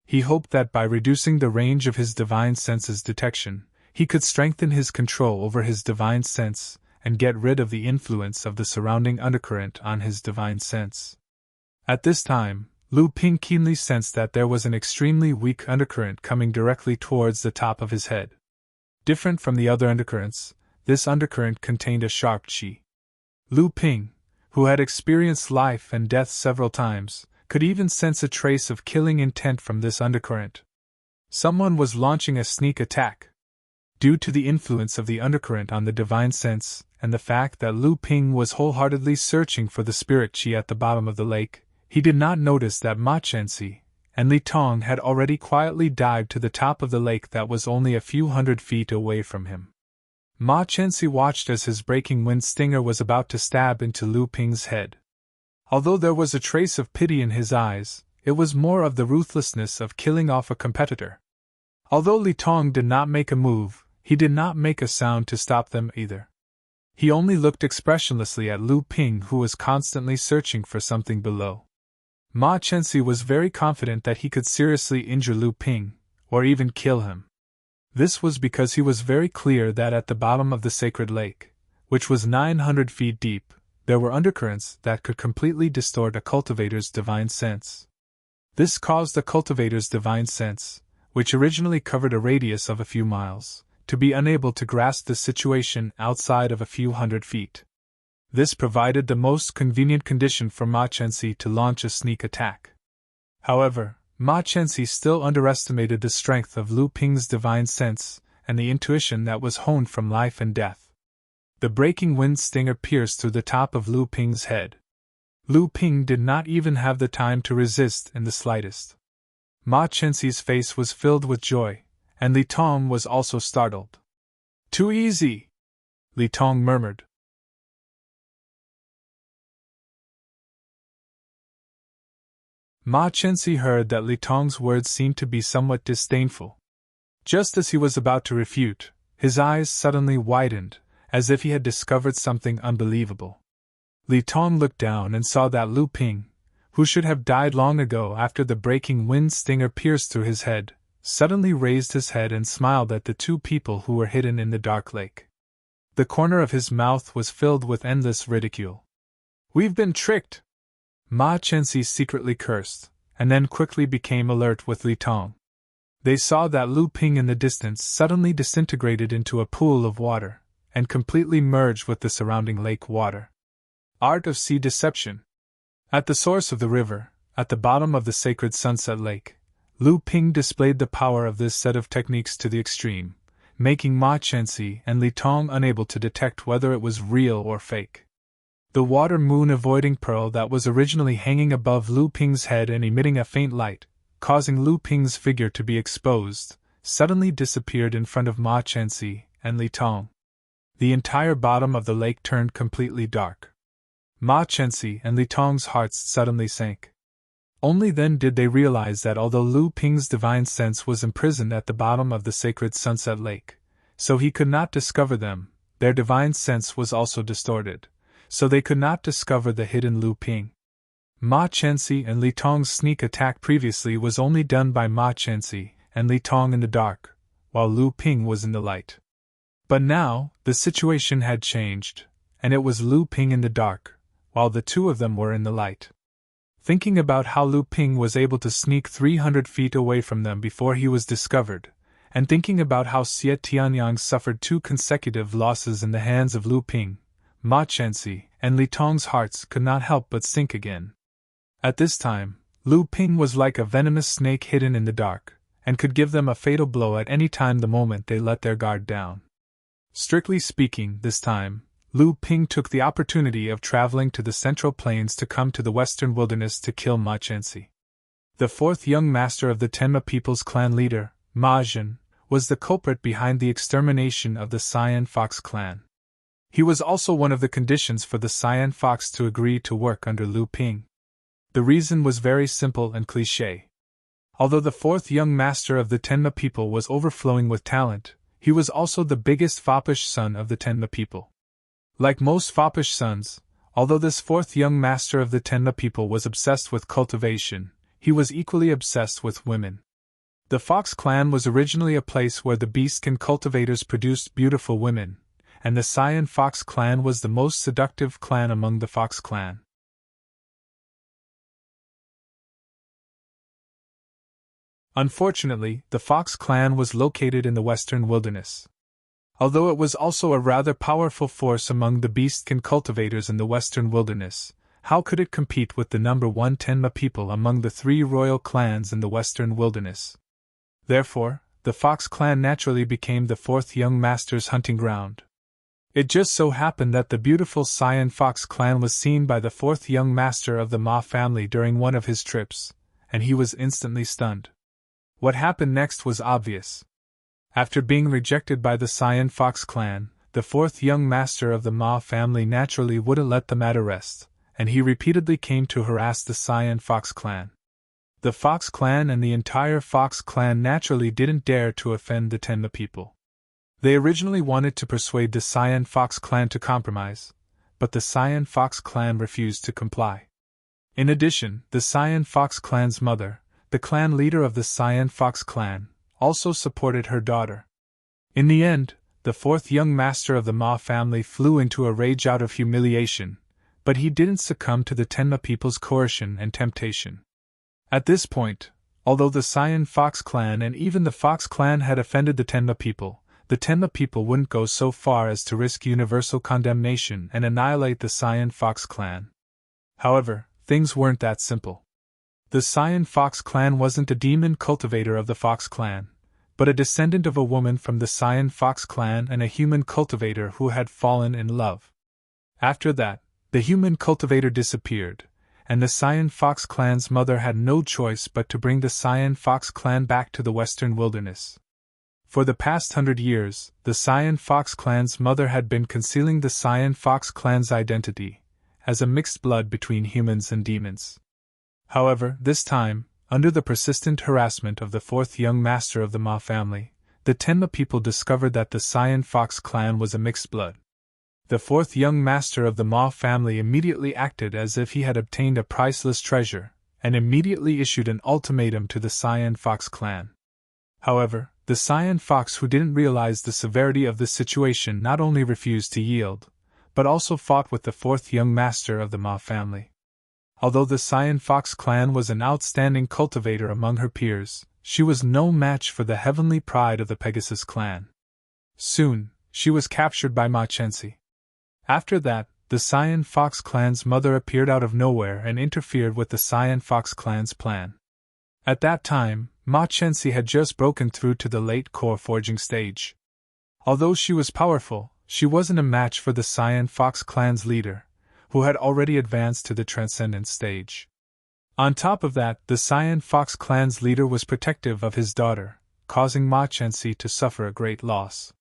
He hoped that by reducing the range of his divine sense's detection, he could strengthen his control over his divine sense and get rid of the influence of the surrounding undercurrent on his divine sense. At this time, Lu Ping keenly sensed that there was an extremely weak undercurrent coming directly towards the top of his head. Different from the other undercurrents, this undercurrent contained a sharp qi. Lu Ping, who had experienced life and death several times, could even sense a trace of killing intent from this undercurrent. Someone was launching a sneak attack. Due to the influence of the undercurrent on the divine sense, and the fact that Lu Ping was wholeheartedly searching for the spirit qi at the bottom of the lake, he did not notice that Ma Chenxi and Li Tong had already quietly dived to the top of the lake that was only a few hundred feet away from him. Ma Chenxi watched as his breaking wind stinger was about to stab into Lu Ping's head. Although there was a trace of pity in his eyes, it was more of the ruthlessness of killing off a competitor. Although Li Tong did not make a move, he did not make a sound to stop them either. He only looked expressionlessly at Lu Ping, who was constantly searching for something below. Ma Chenxi was very confident that he could seriously injure Lu Ping, or even kill him. This was because he was very clear that at the bottom of the sacred lake, which was 900 feet deep, there were undercurrents that could completely distort a cultivator's divine sense. This caused the cultivator's divine sense, which originally covered a radius of a few miles, to be unable to grasp the situation outside of a few hundred feet. This provided the most convenient condition for Ma Chenxi to launch a sneak attack. However, Ma Chenxi still underestimated the strength of Lu Ping's divine sense and the intuition that was honed from life and death. The breaking wind stinger pierced through the top of Lu Ping's head. Lu Ping did not even have the time to resist in the slightest. Ma Chenxi's face was filled with joy, and Li Tong was also startled. "Too easy," Li Tong murmured. Ma Chenxi heard that Li Tong's words seemed to be somewhat disdainful. Just as he was about to refute, his eyes suddenly widened, as if he had discovered something unbelievable. Li Tong looked down and saw that Lu Ping, who should have died long ago after the breaking wind stinger pierced through his head, suddenly raised his head and smiled at the two people who were hidden in the dark lake. The corner of his mouth was filled with endless ridicule. "We've been tricked!" Ma Chenxi secretly cursed, and then quickly became alert with Li Tong. They saw that Lu Ping in the distance suddenly disintegrated into a pool of water, and completely merged with the surrounding lake water. Art of sea deception. At the source of the river, at the bottom of the sacred Sunset Lake, Lu Ping displayed the power of this set of techniques to the extreme, making Ma Chenxi and Li Tong unable to detect whether it was real or fake. The water moon avoiding pearl that was originally hanging above Lu Ping's head and emitting a faint light, causing Lu Ping's figure to be exposed, suddenly disappeared in front of Ma Chenxi and Li Tong. The entire bottom of the lake turned completely dark. Ma Chenxi and Li Tong's hearts suddenly sank. Only then did they realize that although Lu Ping's divine sense was imprisoned at the bottom of the sacred Sunset Lake, so he could not discover them, their divine sense was also distorted, so they could not discover the hidden Lu Ping. Ma Chenxi and Li Tong's sneak attack previously was only done by Ma Chenxi and Li Tong in the dark, while Lu Ping was in the light. But now, the situation had changed, and it was Lu Ping in the dark, while the two of them were in the light. Thinking about how Lu Ping was able to sneak 300 feet away from them before he was discovered, and thinking about how Xie Tianyang suffered 2 consecutive losses in the hands of Lu Ping, Ma Chenxi and Li Tong's hearts could not help but sink again. At this time, Lu Ping was like a venomous snake hidden in the dark, and could give them a fatal blow at any time the moment they let their guard down. Strictly speaking, this time, Lu Ping took the opportunity of traveling to the Central Plains to come to the Western Wilderness to kill Ma Chensi. The fourth young master of the Tenma People's clan leader, Ma Jin, was the culprit behind the extermination of the Cyan Fox clan. He was also one of the conditions for the Cyan Fox to agree to work under Lu Ping. The reason was very simple and cliché. Although the fourth young master of the Tenma people was overflowing with talent, he was also the biggest foppish son of the Tenma people. Like most foppish sons, although this fourth young master of the Tenma people was obsessed with cultivation, he was equally obsessed with women. The Fox clan was originally a place where the beastkin cultivators produced beautiful women, and the Cyan Fox clan was the most seductive clan among the Fox clan. Unfortunately, the Fox clan was located in the Western Wilderness. Although it was also a rather powerful force among the beastkin cultivators in the Western Wilderness, how could it compete with the number one Tenma people among the three royal clans in the Western Wilderness? Therefore, the Fox clan naturally became the fourth young master's hunting ground. It just so happened that the beautiful Cyan Fox clan was seen by the fourth young master of the Ma family during one of his trips, and he was instantly stunned. What happened next was obvious. After being rejected by the Cyan Fox clan, the fourth young master of the Ma family naturally wouldn't let the matter rest, and he repeatedly came to harass the Cyan Fox clan. The Fox clan and the entire Fox clan naturally didn't dare to offend the Tenma people. They originally wanted to persuade the Cyan Fox clan to compromise, but the Cyan Fox clan refused to comply. In addition, the Cyan Fox clan's mother, the clan leader of the Cyan Fox clan, also supported her daughter. In the end, the fourth young master of the Ma family flew into a rage out of humiliation, but he didn't succumb to the Tenma people's coercion and temptation. At this point, although the Cyan Fox clan and even the Fox clan had offended the Tenma people wouldn't go so far as to risk universal condemnation and annihilate the Cyan Fox clan. However, things weren't that simple. The Cyan Fox clan wasn't a demon cultivator of the Fox clan, but a descendant of a woman from the Cyan Fox clan and a human cultivator who had fallen in love. After that, the human cultivator disappeared, and the Cyan Fox clan's mother had no choice but to bring the Cyan Fox clan back to the Western Wilderness. For the past 100 years, the Cyan Fox clan's mother had been concealing the Cyan Fox clan's identity, as a mixed blood between humans and demons. However, this time, under the persistent harassment of the fourth young master of the Ma family, the Tenma people discovered that the Cyan Fox clan was a mixed blood. The fourth young master of the Ma family immediately acted as if he had obtained a priceless treasure, and immediately issued an ultimatum to the Cyan Fox clan. However, the Cyan Fox, who didn't realize the severity of this situation, not only refused to yield, but also fought with the fourth young master of the Ma family. Although the Cyan Fox clan was an outstanding cultivator among her peers, she was no match for the heavenly pride of the Pegasus clan. Soon, she was captured by Ma Chensi. After that, the Cyan Fox clan's mother appeared out of nowhere and interfered with the Cyan Fox clan's plan. At that time, Ma Chensi had just broken through to the late core forging stage. Although she was powerful, she wasn't a match for the Cyan Fox clan's leader, who had already advanced to the transcendent stage. On top of that, the Cyan Fox clan's leader was protective of his daughter, causing Ma Chensi to suffer a great loss.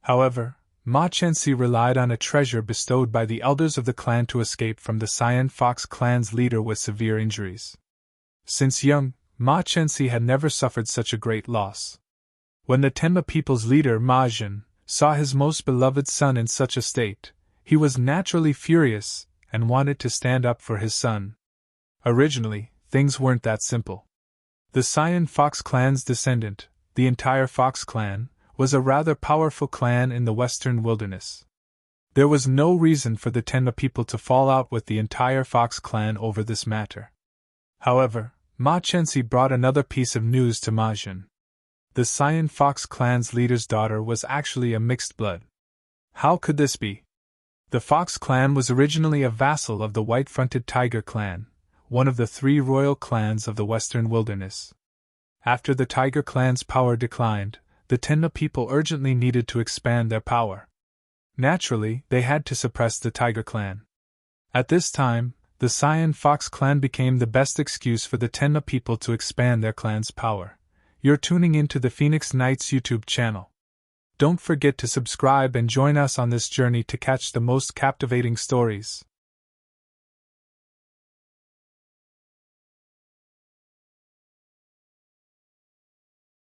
However, Ma Chensi relied on a treasure bestowed by the elders of the clan to escape from the Cyan Fox clan's leader with severe injuries. Since young, Ma Chensi had never suffered such a great loss. When the Tenma people's leader Ma Jin saw his most beloved son in such a state, he was naturally furious and wanted to stand up for his son. Originally, things weren't that simple. The Cyan Fox clan's descendant, the entire Fox clan, was a rather powerful clan in the Western Wilderness. There was no reason for the Tenma people to fall out with the entire Fox clan over this matter. However, Ma Chensi brought another piece of news to Ma Jin. The Cyan Fox clan's leader's daughter was actually a mixed blood. How could this be? The Fox clan was originally a vassal of the White-Fronted Tiger clan, one of the three royal clans of the Western Wilderness. After the Tiger Clan's power declined, the Tenma people urgently needed to expand their power. Naturally, they had to suppress the Tiger Clan. At this time, the Cyan Fox Clan became the best excuse for the Tenma people to expand their clan's power. You're tuning into the Phoenix Knights YouTube channel. Don't forget to subscribe and join us on this journey to catch the most captivating stories.